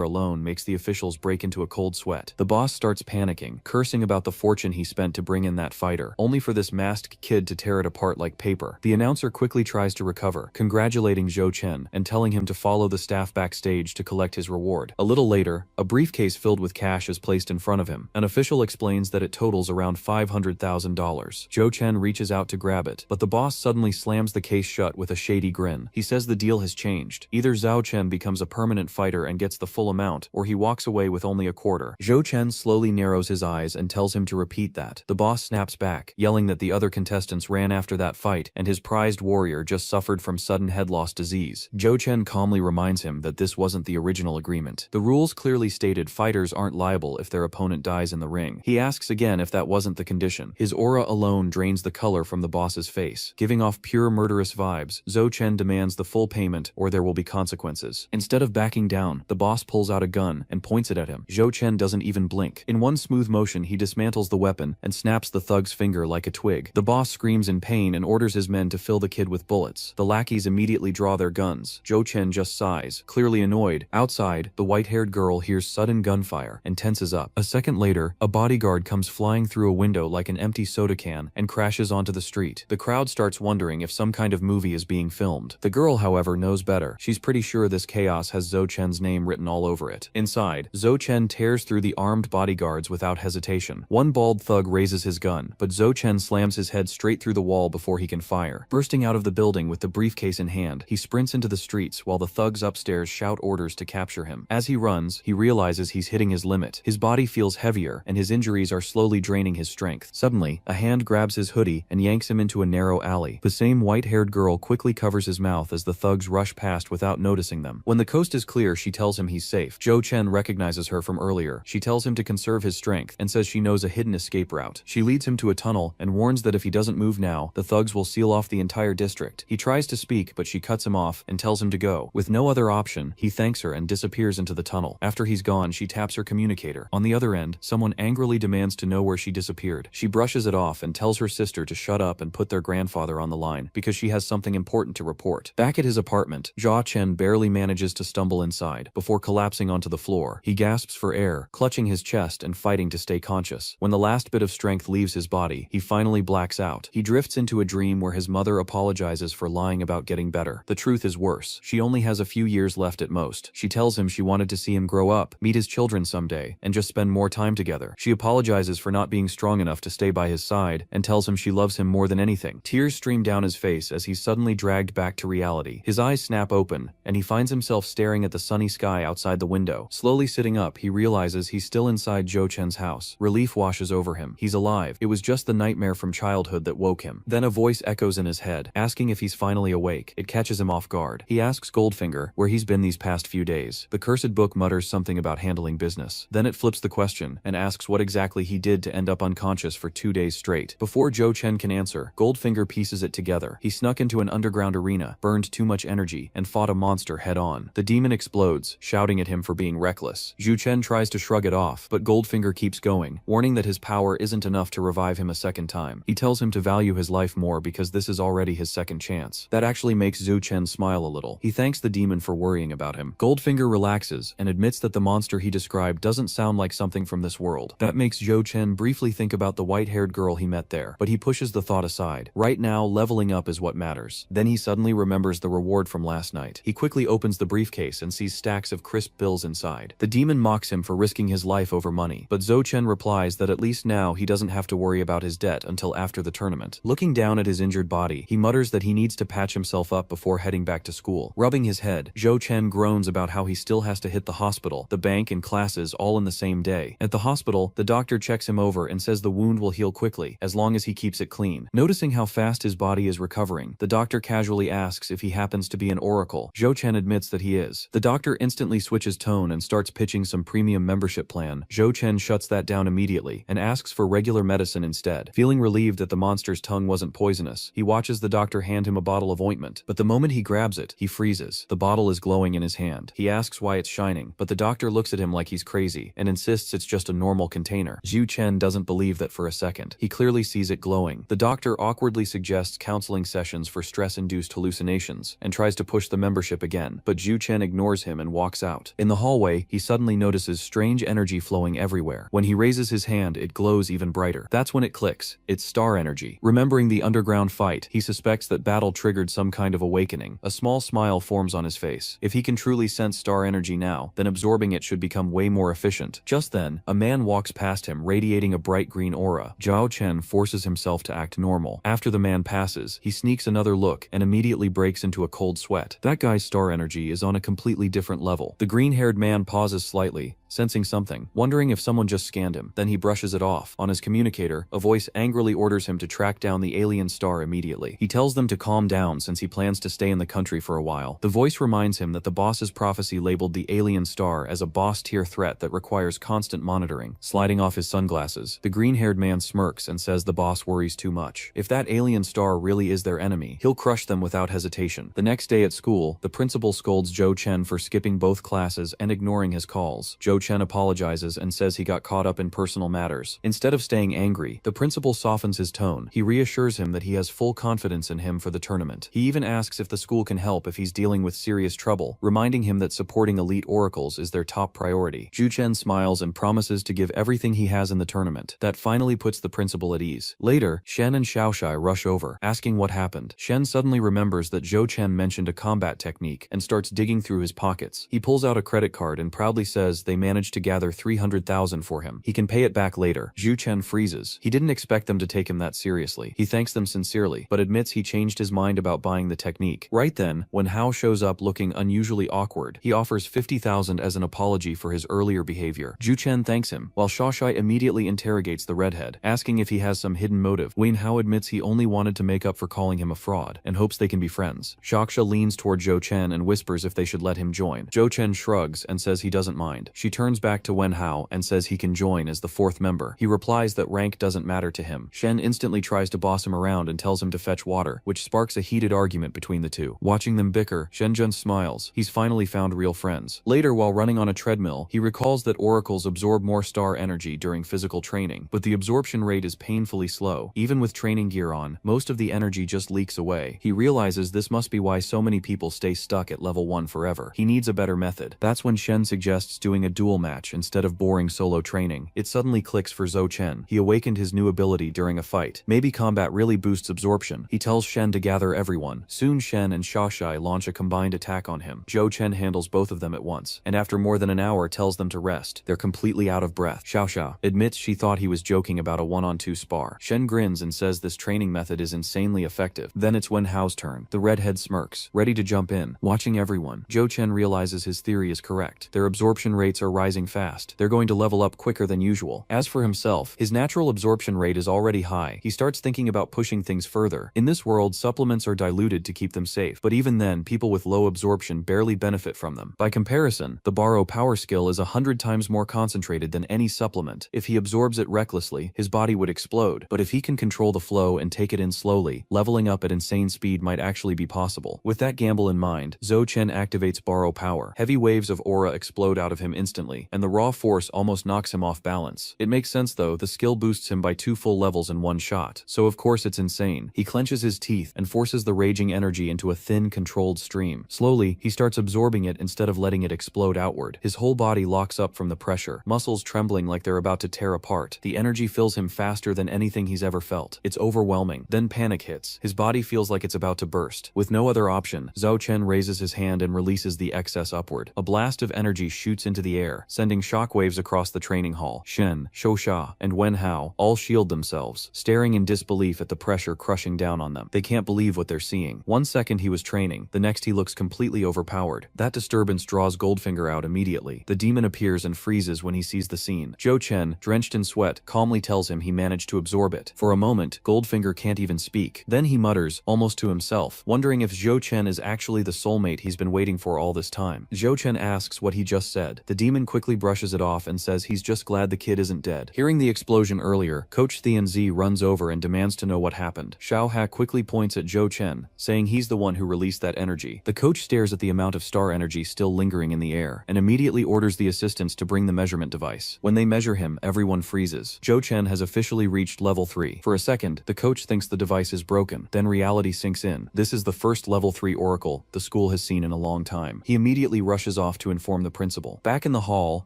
alone makes the officials break into a cold sweat. The boss starts panicking, cursing about the fortune he spent to bring in that fighter, only for this masked kid to tear it apart like paper. The announcer quickly tries to recover, congratulating Zhou Chen and telling him to follow the staff backstage to collect his reward. A little later, a briefcase filled with cash is placed in front of him. An official explains that it totals around $500,000. Zhou Chen reaches out to grab it, but the boss suddenly slams the case shut with a shady grin. He says the deal has changed. Either Zhou Chen becomes a permanent fighter and gets the full amount, or he walks away with only a quarter. Zhou Chen slowly narrows his eyes and tells him to repeat that. The boss snaps back, yelling that the other contestants ran after that fight, and his prized warrior just suffered from sudden head loss disease. Zhou Chen calmly reminds him that this wasn't the original agreement. The rules clearly stated fighters aren't liable if their opponent dies in the ring. He asks again if that wasn't the condition. His aura alone drains the color from the boss's face. Giving off pure murderous vibes, Zhou Chen demands the full payment or there will be consequences. Instead of backing down, the boss pulls out a gun and points it at him. Zhou Chen doesn't even blink. In one smooth motion, he dismantles the weapon and snaps the thug's finger like a twig. The boss screams in pain and orders his men to fill the kid with bullets. The lackeys immediately draw their guns. Zhou Chen just sighs, clearly annoyed. Outside, the white-haired girl hears sudden gunfire and tenses up. A second later, a bodyguard comes flying through a window like an empty soda can and crashes onto the street. The crowd starts wondering if some kind of movie is being filmed. The girl, however, knows better. She's pretty sure this chaos has Zhou Chen's name written all over it. Inside, Zhou Chen tears through the armed bodyguards without hesitation. One bald thug raises his gun, but Zhou Chen slams his head straight through the wall before he can fire. Bursting out of the building with the briefcase in hand, he sprints into the streets while the thugs upstairs shout orders to capture him. As he runs, he realizes he's hitting his limit. His body feels heavier, and his injuries are slowly draining his strength. Suddenly, a hand grabs his hoodie and yanks him into a narrow alley. The same white-haired girl quickly covers his mouth as the thugs rush past without noticing them. When the coast is clear, she tells him he's safe. Zhou Chen recognizes her from earlier. She tells him to conserve his strength and says she knows a hidden escape route. She leads him to a tunnel and warns that if he doesn't move now, the thugs will seal off the entire district. He tries to speak, but she cuts him off and tells him to go. With no other option, he thanks her and disappears into the tunnel. After he's gone, she taps her communicator. On the other end, someone angrily demands to know where she disappeared. She brushes it off and tells her sister to shut up and put their grandfather on the line because she has something important to report. Back at his apartment, Zhou Chen barely manages to stumble inside before collapsing onto the floor. He gasps for air, clutching his chest and fighting to stay conscious. When the last bit of strength leaves his body, he finally blacks out. He drifts into a dream where his mother apologizes for lying about getting better. The truth is worse. She only has a few years left at most. She tells him she wanted to see him grow up, meet his children someday, and just spend more time together. She apologizes for not being strong enough to stay by his side and tells him she loves him more than anything. Tears stream down his face as he's suddenly dragged back to reality. His eyes snap open, and he finds himself staring at the sunny sky outside the window. Slowly sitting up, he realizes he's still inside Zhou Chen's house. Relief washes over him. He's alive. It was just the nightmare from childhood that woke him. Then a voice echoes in his head, asking if he's finally awake. It catches him off guard. He asks Goldfinger where he's been these past few days. The cursed book mutters something about handling business. Then it flips the question and asks what exactly he did to end up unconscious for 2 days straight. Before Zhou Chen can answer, Goldfinger pieces it together. He snuck into an underground arena, burned too much energy, and fought a monster head-on. The demon explodes, shouting at him for being reckless. Zhou Chen tries to shrug it off, but Goldfinger keeps going, warning that his power isn't enough to revive him a second time. He tells him to value his life more because this is already his second chance. That actually makes Zhou Chen smile a little. He thanks the demon for worrying about him. Goldfinger relaxes and admits that the monster he described doesn't sound like something from this world. That makes Zhou Chen briefly think about the white-haired girl he met there, but he pushes the thought aside. Right now, leveling up is what matters. Then he suddenly remembers the reward from last night. He quickly opens the briefcase and sees stacks of crisp bills inside. The demon mocks him for risking his life over money, but Zhou Chen replies that at least now he doesn't have to worry about his debt until after the tournament. Looking down at his injured body, he mutters that he needs to patch himself up before heading back to school. Rubbing his head, Zhou Chen groans about how he still has to hit the hospital, the bank, and classes all in the same day. At the hospital, the doctor checks him over and says the wound will heal quickly, as long as he keeps it clean. Noticing how fast his body is recovering, the doctor casually asks if he happens to be an oracle. Zhou Chen admits that he is. The doctor instantly switches tone and starts pitching some premium membership plan. Zhou Chen shuts that down immediately and asks for regular medicine instead. Feeling relieved that the monster's tongue wasn't poisonous, he watches the doctor hand him a bottle of ointment, but the moment he grabs it, he freezes. The bottle is glowing in his hand. He asks why it's shining, but the doctor looks at him like he's crazy and insists it's just a normal container. Zhou Chen doesn't believe that for a second. He clearly sees it glowing. The doctor awkwardly suggests counseling sessions for stress-induced hallucinations and tries to push the membership again, but Zhu Chen ignores him and walks out. In the hallway, he suddenly notices strange energy flowing everywhere. When he raises his hand, it glows even brighter. That's when it clicks. It's star energy. Remembering the underground fight, he suspects that battle triggered some kind of awakening. A small smile forms on his face. If he can truly sense star energy now, then absorbing it should become way more efficient. Just then, a man walks past him, radiating a bright green aura. Zhao Chen forces himself to act normal. After the man passes, he sneaks another look and immediately breaks into a cold sweat. That guy's star energy is on a completely different level. The green-haired man pauses slightly, sensing something, wondering if someone just scanned him. Then he brushes it off. On his communicator, a voice angrily orders him to track down the alien star immediately. He tells them to calm down since he plans to stay in the country for a while. The voice reminds him that the boss's prophecy labeled the alien star as a boss-tier threat that requires constant monitoring. Sliding off his sunglasses, the green-haired man smirks and says the boss worries too much. If that alien star really is their enemy, he'll crush them without hesitation. The next day at school, the principal scolds Zhou Chen for skipping both classes and ignoring his calls. Zhou Chen apologizes and says he got caught up in personal matters. Instead of staying angry, the principal softens his tone. He reassures him that he has full confidence in him for the tournament. He even asks if the school can help if he's dealing with serious trouble, reminding him that supporting elite oracles is their top priority. Zhu Chen smiles and promises to give everything he has in the tournament. That finally puts the principal at ease. Later, Shen and Xiaoshai rush over, asking what happened. Shen suddenly remembers that Zhou Chen mentioned a combat technique and starts digging through his pockets. He pulls out a credit card and proudly says they managed to gather 300,000 for him. He can pay it back later. Zhu Chen freezes. He didn't expect them to take him that seriously. He thanks them sincerely, but admits he changed his mind about buying the technique. Right then, when Hao shows up looking unusually awkward, he offers 50,000 as an apology for his earlier behavior. Zhu Chen thanks him, while Xiaoshai immediately interrogates the redhead, asking if he has some hidden motive. Wayne Hao admits he only wanted to make up for calling him a fraud, and hopes they can be friends. Xiaoxia leans toward Zhou Chen and whispers if they should let him join. Zhou Chen shrugs and says he doesn't mind. She turns back to Wen Hao and says he can join as the fourth member. He replies that rank doesn't matter to him. Shen instantly tries to boss him around and tells him to fetch water, which sparks a heated argument between the two. Watching them bicker, Shenjun smiles. He's finally found real friends. Later, while running on a treadmill, he recalls that oracles absorb more star energy during physical training, but the absorption rate is painfully slow. Even with training gear on, most of the energy just leaks away. He realizes this must be why so many people stay stuck at level 1 forever. He needs a better method. That's when Shen suggests doing a duel match instead of boring solo training. It suddenly clicks for Zhou Chen. He awakened his new ability during a fight. Maybe combat really boosts absorption. He tells Shen to gather everyone. Soon Shen and Xiaoshai launch a combined attack on him. Zhou Chen handles both of them at once, and after more than an hour tells them to rest. They're completely out of breath. Xiaoxia admits she thought he was joking about a 1-on-2 spar. Shen grins and says this training method is insanely effective. Then it's Wen Hao's turn. The redhead smirks, ready to jump in. Watching everyone, Zhou Chen realizes his theory is correct. Their absorption rates are rising fast. They're going to level up quicker than usual. As for himself, his natural absorption rate is already high. He starts thinking about pushing things further. In this world, supplements are diluted to keep them safe, but even then, people with low absorption barely benefit from them. By comparison, the borrow power skill is 100 times more concentrated than any supplement. If he absorbs it recklessly, his body would explode, but if he can control the flow and take it in slowly, leveling up at insane speed might actually be possible. With that gamble in mind, Zhou Chen activates borrow power. Heavy waves of aura explode out of him instantly, and the raw force almost knocks him off balance. It makes sense though, the skill boosts him by 2 full levels in one shot, so of course it's insane. He clenches his teeth and forces the raging energy into a thin, controlled stream. Slowly, he starts absorbing it instead of letting it explode outward. His whole body locks up from the pressure, muscles trembling like they're about to tear apart. The energy fills him faster than anything he's ever felt. It's overwhelming. Then panic hits. His body feels like it's about to burst. With no other option, Zhou Chen raises his hand and releases the excess upward. A blast of energy shoots into the air, sending shockwaves across the training hall. Shen, Xiaoxia, and Wen Hao all shield themselves, staring in disbelief at the pressure crushing down on them. They can't believe what they're seeing. One second he was training, the next he looks completely overpowered. That disturbance draws Goldfinger out immediately. The demon appears and freezes when he sees the scene. Zhou Chen, drenched in sweat, calmly tells him he managed to absorb it. For a moment, Goldfinger can't even speak. Then he mutters, almost to himself, wondering if Zhou Chen is actually the soulmate he's been waiting for all this time. Zhou Chen asks what he just said. The demon Demon quickly brushes it off and says he's just glad the kid isn't dead. Hearing the explosion earlier, Coach Thean Z runs over and demands to know what happened. Xiao Ha quickly points at Zhou Chen, saying he's the one who released that energy. The coach stares at the amount of star energy still lingering in the air, and immediately orders the assistants to bring the measurement device. When they measure him, everyone freezes. Zhou Chen has officially reached level 3. For a second, the coach thinks the device is broken, then reality sinks in. This is the first level 3 oracle the school has seen in a long time. He immediately rushes off to inform the principal. Back in the hall,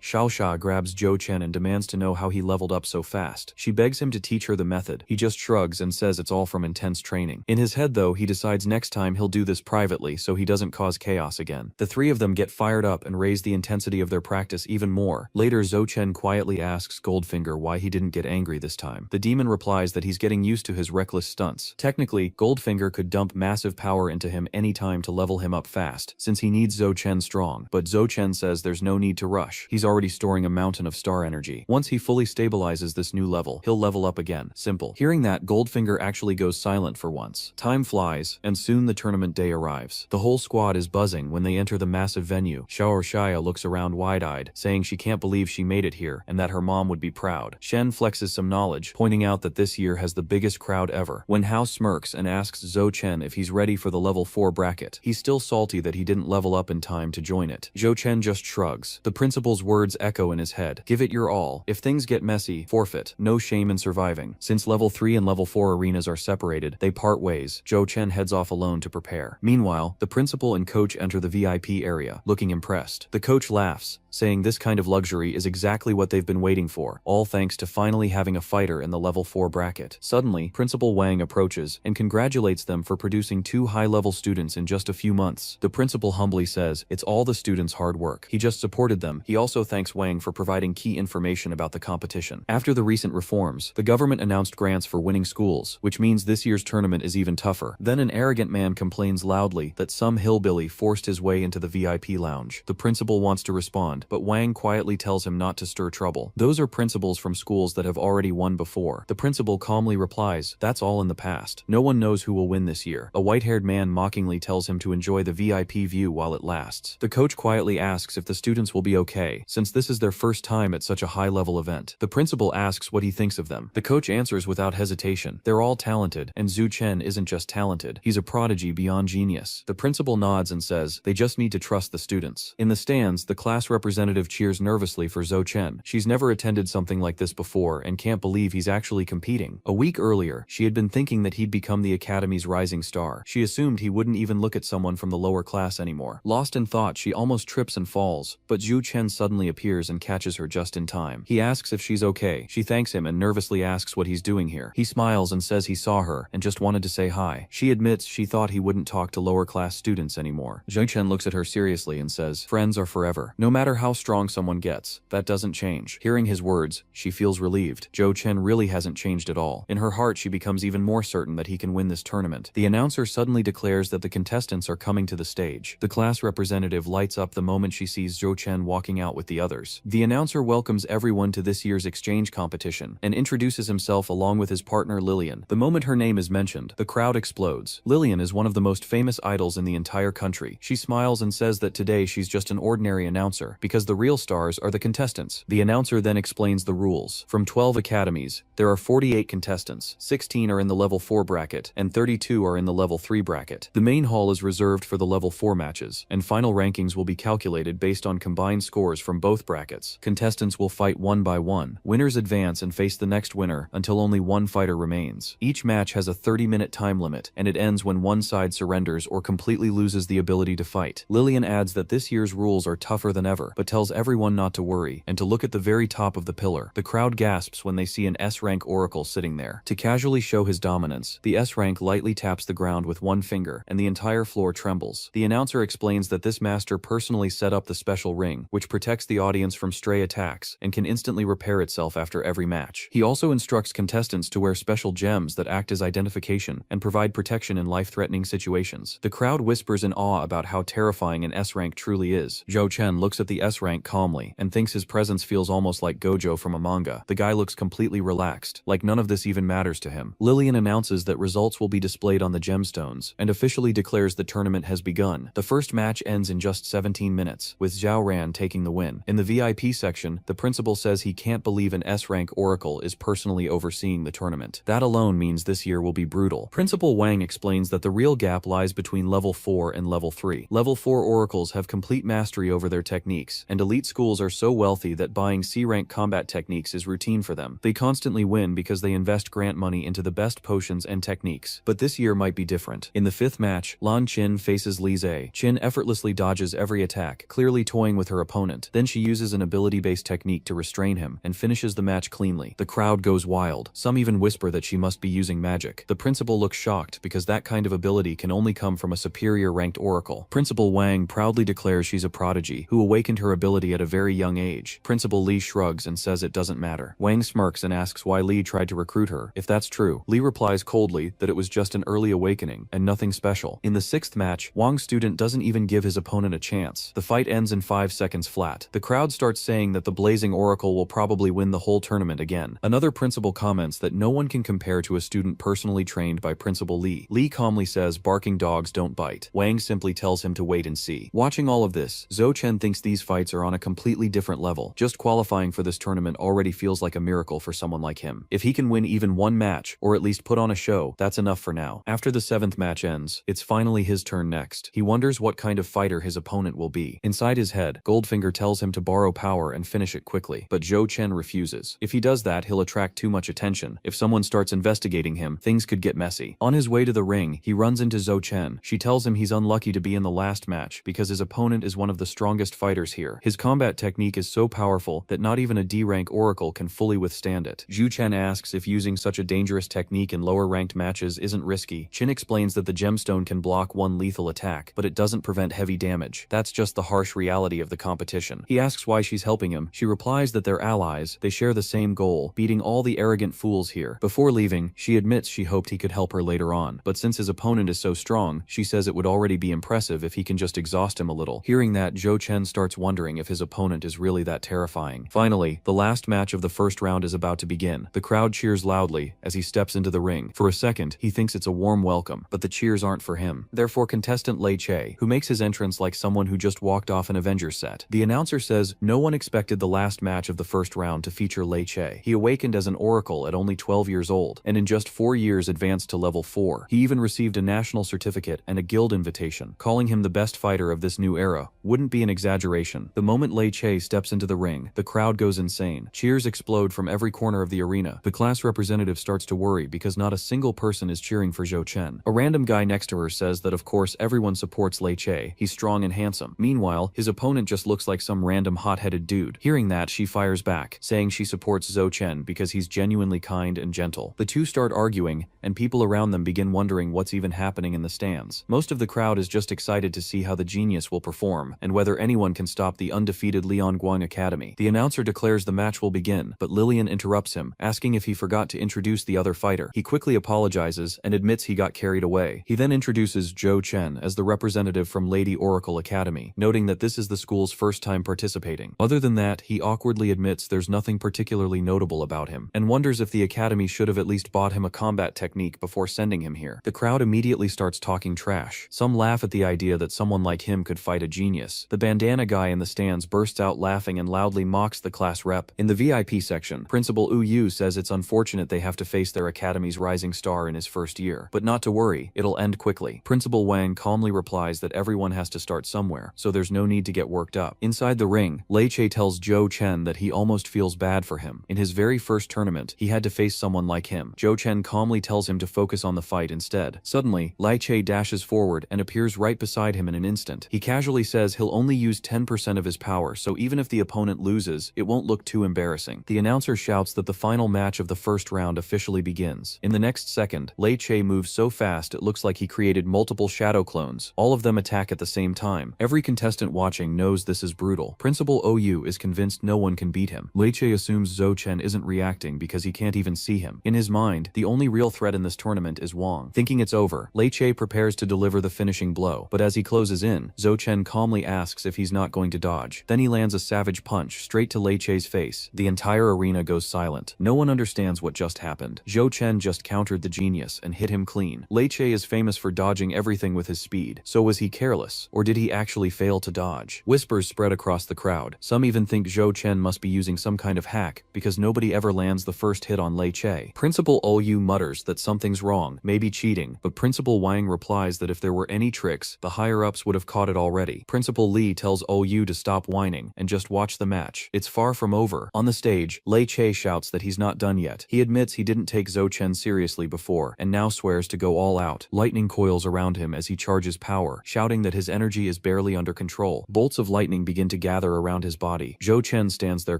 Xiao Sha grabs Zhou Chen and demands to know how he leveled up so fast. She begs him to teach her the method. He just shrugs and says it's all from intense training. In his head though, he decides next time he'll do this privately so he doesn't cause chaos again. The three of them get fired up and raise the intensity of their practice even more. Later, Zhou Chen quietly asks Goldfinger why he didn't get angry this time. The demon replies that he's getting used to his reckless stunts. Technically, Goldfinger could dump massive power into him anytime to level him up fast, since he needs Zhou Chen strong, but Zhou Chen says there's no need to rush. He's already storing a mountain of star energy. Once he fully stabilizes this new level, he'll level up again. Simple. Hearing that, Goldfinger actually goes silent for once. Time flies, and soon the tournament day arrives. The whole squad is buzzing when they enter the massive venue. Xiao Shia looks around wide-eyed, saying she can't believe she made it here, and that her mom would be proud. Shen flexes some knowledge, pointing out that this year has the biggest crowd ever. When Hao smirks and asks Zhou Chen if he's ready for the level 4 bracket, he's still salty that he didn't level up in time to join it. Zhou Chen just shrugs. The principal's words echo in his head. Give it your all. If things get messy, forfeit. No shame in surviving. Since level 3 and level 4 arenas are separated, they part ways. Zhou Chen heads off alone to prepare. Meanwhile, the principal and coach enter the VIP area, looking impressed. The coach laughs, saying this kind of luxury is exactly what they've been waiting for, all thanks to finally having a fighter in the level 4 bracket. Suddenly, Principal Wang approaches and congratulates them for producing 2 high-level students in just a few months. The principal humbly says it's all the students' hard work. He just supported them. He also thanks Wang for providing key information about the competition. After the recent reforms, the government announced grants for winning schools, which means this year's tournament is even tougher. Then an arrogant man complains loudly that some hillbilly forced his way into the VIP lounge. The principal wants to respond, but Wang quietly tells him not to stir trouble. Those are principals from schools that have already won before. The principal calmly replies, that's all in the past. No one knows who will win this year. A white-haired man mockingly tells him to enjoy the VIP view while it lasts. The coach quietly asks if the students will be okay, since this is their first time at such a high-level event. The principal asks what he thinks of them. The coach answers without hesitation. They're all talented, and Zhou Chen isn't just talented. He's a prodigy beyond genius. The principal nods and says they just need to trust the students. In the stands, the class representative cheers nervously for Zhou Chen. She's never attended something like this before and can't believe he's actually competing. A week earlier, she had been thinking that he'd become the academy's rising star. She assumed he wouldn't even look at someone from the lower class anymore. Lost in thought, she almost trips and falls, but Zhou Chen suddenly appears and catches her just in time. He asks if she's okay. She thanks him and nervously asks what he's doing here. He smiles and says he saw her and just wanted to say hi. She admits she thought he wouldn't talk to lower class students anymore. Zhou Chen looks at her seriously and says, friends are forever. No matter how strong someone gets, that doesn't change. Hearing his words, she feels relieved. Zhou Chen really hasn't changed at all. In her heart, she becomes even more certain that he can win this tournament. The announcer suddenly declares that the contestants are coming to the stage. The class representative lights up the moment she sees Zhou Chen walking out with the others. The announcer welcomes everyone to this year's exchange competition and introduces himself along with his partner Lillian. The moment her name is mentioned, the crowd explodes. Lillian is one of the most famous idols in the entire country. She smiles and says that today she's just an ordinary announcer because the real stars are the contestants. The announcer then explains the rules. From 12 academies, there are 48 contestants. 16 are in the level 4 bracket and 32 are in the level 3 bracket. The main hall is reserved for the level 4 matches, and final rankings will be calculated based on combined scores from both brackets. Contestants will fight one by one. Winners advance and face the next winner until only one fighter remains. Each match has a 30-minute time limit, and it ends when one side surrenders or completely loses the ability to fight. Lillian adds that this year's rules are tougher than ever, but tells everyone not to worry and to look at the very top of the pillar. The crowd gasps when they see an S-rank oracle sitting there. To casually show his dominance, the S-rank lightly taps the ground with one finger, and the entire floor trembles. The announcer explains that this master personally set up the special ring, which protects the audience from stray attacks and can instantly repair itself after every match. He also instructs contestants to wear special gems that act as identification and provide protection in life-threatening situations. The crowd whispers in awe about how terrifying an S-rank truly is. Zhou Chen looks at the S-rank calmly and thinks his presence feels almost like Gojo from a manga. The guy looks completely relaxed, like none of this even matters to him. Lillian announces that results will be displayed on the gemstones and officially declares the tournament has begun. The first match ends in just 17 minutes, with Zhao Ran taking the win. In the VIP section, the principal says he can't believe an S-rank oracle is personally overseeing the tournament. That alone means this year will be brutal. Principal Wang explains that the real gap lies between level 4 and level 3. Level 4 oracles have complete mastery over their techniques, and elite schools are so wealthy that buying C-rank combat techniques is routine for them. They constantly win because they invest grant money into the best potions and techniques. But this year might be different. In the 5th match, Lan Qin faces Li Zhe. Qin effortlessly dodges every attack, clearly toying with her opponent. Then she uses an ability-based technique to restrain him, and finishes the match cleanly. The crowd goes wild. Some even whisper that she must be using magic. The principal looks shocked because that kind of ability can only come from a superior ranked oracle. Principal Wang proudly declares she's a prodigy who awakened her ability at a very young age. Principal Li shrugs and says it doesn't matter. Wang smirks and asks why Li tried to recruit her. If that's true, Li replies coldly that it was just an early awakening and nothing special. In the 6th match, Wang's student doesn't even give his opponent a chance. The fight ends in 5 seconds flat. The crowd starts saying that the Blazing Oracle will probably win the whole tournament again. Another principal comments that no one can compare to a student personally trained by Principal Li. Li calmly says barking dogs don't bite. Wang simply tells him to wait and see. Watching all of this, Zhou Chen thinks these fights are on a completely different level. Just qualifying for this tournament already feels like a miracle for someone like him. If he can win even one match, or at least put on a show, that's enough for now. After the 7th match ends, it's finally his turn next. He wonders what kind of fighter his opponent will be. Inside his head, Goldfinger tells him to borrow power and finish it quickly, but Zhou Chen refuses. If he does that, he'll attract too much attention. If someone starts investigating him, things could get messy. On his way to the ring, he runs into Zhou Chen. She tells him he's unlucky to be in the last match because his opponent is one of the strongest fighters here. His combat technique is so powerful that not even a D-rank oracle can fully withstand it. Zhou Chen asks if using such a dangerous technique in lower-ranked matches isn't risky. Qin explains that the gemstone can block one lethal attack, but it doesn't prevent heavy damage. That's just the harsh reality of the competition. He asks why she's helping him. She replies that they're allies. They share the same goal, beating all the arrogant fools here. Before leaving, she admits she hoped he could help her later on, but since his opponent is so strong, she says it would already be impressive if he can just exhaust him a little. Hearing that, Zhou Chen starts wondering if his opponent is really that terrifying. Finally, the last match of the first round is about to begin. The crowd cheers loudly as he steps into the ring. For a second, he thinks it's a warm welcome, but the cheers aren't for him. They're for contestant Lei Che, who makes his entrance like someone who just walked off an Avengers set. The announcer says no one expected the last match of the first round to feature Lei Che. He awakened as an oracle at only 12 years old, and in just 4 years advanced to level 4. He even received a national certificate and a guild invitation. Calling him the best fighter of this new era wouldn't be an exaggeration. The moment Lei Che steps into the ring, the crowd goes insane. Cheers explode from every corner of the arena. The class representative starts to worry because not a single person is cheering for Zhou Chen. A random guy next to her says that of course everyone supports Lei Che. He's strong and handsome. Meanwhile, his opponent just looks like some random hot-headed dude. Hearing that, she fires back, saying she supports Zhou Chen because he's genuinely kind and gentle. The two start arguing, and people around them begin wondering what's even happening in the stands. Most of the crowd is just excited to see how the genius will perform, and whether anyone can stop the undefeated Lianguang Academy. The announcer declares the match will begin, but Lillian interrupts him, asking if he forgot to introduce the other fighter. He quickly apologizes and admits he got carried away. He then introduces Zhou Chen as the representative from Lady Oracle Academy, noting that this is the school's first time participating. Other than that, he awkwardly admits there's nothing particularly notable about him, and wonders if the academy should have at least bought him a combat technique before sending him here. The crowd immediately starts talking trash. Some laugh at the idea that someone like him could fight a genius. The bandana guy in the stands bursts out laughing and loudly mocks the class rep. In the VIP section, Principal Wu Yu says it's unfortunate they have to face their academy's rising star in his first year, but not to worry, it'll end quickly. Principal Wang calmly replies that everyone has to start somewhere, so there's no need to get worked up. Inside the ring, Lei Che tells Zhou Chen that he almost feels bad for him. In his very first tournament, he had to face someone like him. Zhou Chen calmly tells him to focus on the fight instead. Suddenly, Lei Che dashes forward and appears right beside him in an instant. He casually says he'll only use 10% of his power, so even if the opponent loses, it won't look too embarrassing. The announcer shouts that the final match of the first round officially begins. In the next second, Lei Che moves so fast it looks like he created multiple shadow clones. All of them attack at the same time. Every contestant watching knows this is brutal. Principal OU is convinced no one can beat him. Lei Che assumes Zhou Chen isn't reacting because he can't even see him. In his mind, the only real threat in this tournament is Wang. Thinking it's over, Lei Che prepares to deliver the finishing blow, but as he closes in, Zhou Chen calmly asks if he's not going to dodge. Then he lands a savage punch straight to Lei Che's face. The entire arena goes silent. No one understands what just happened. Zhou Chen just countered the genius and hit him clean. Lei Che is famous for dodging everything with his speed, so was he careless, or did he actually fail to dodge? Whispers spread across the crowd. Some even think Zhou Chen must be using some kind of hack, because nobody ever lands the first hit on Lei Che. Principal Ou mutters that something's wrong, maybe cheating, but Principal Wang replies that if there were any tricks, the higher-ups would have caught it already. Principal Li tells Ou to stop whining and just watch the match. It's far from over. On the stage, Lei Che shouts that he's not done yet. He admits he didn't take Zhou Chen seriously before, and now swears to go all out. Lightning coils around him as he charges power, shouting that his energy is barely under control. Bolts of lightning begin to gather around his body. Zhou Chen stands there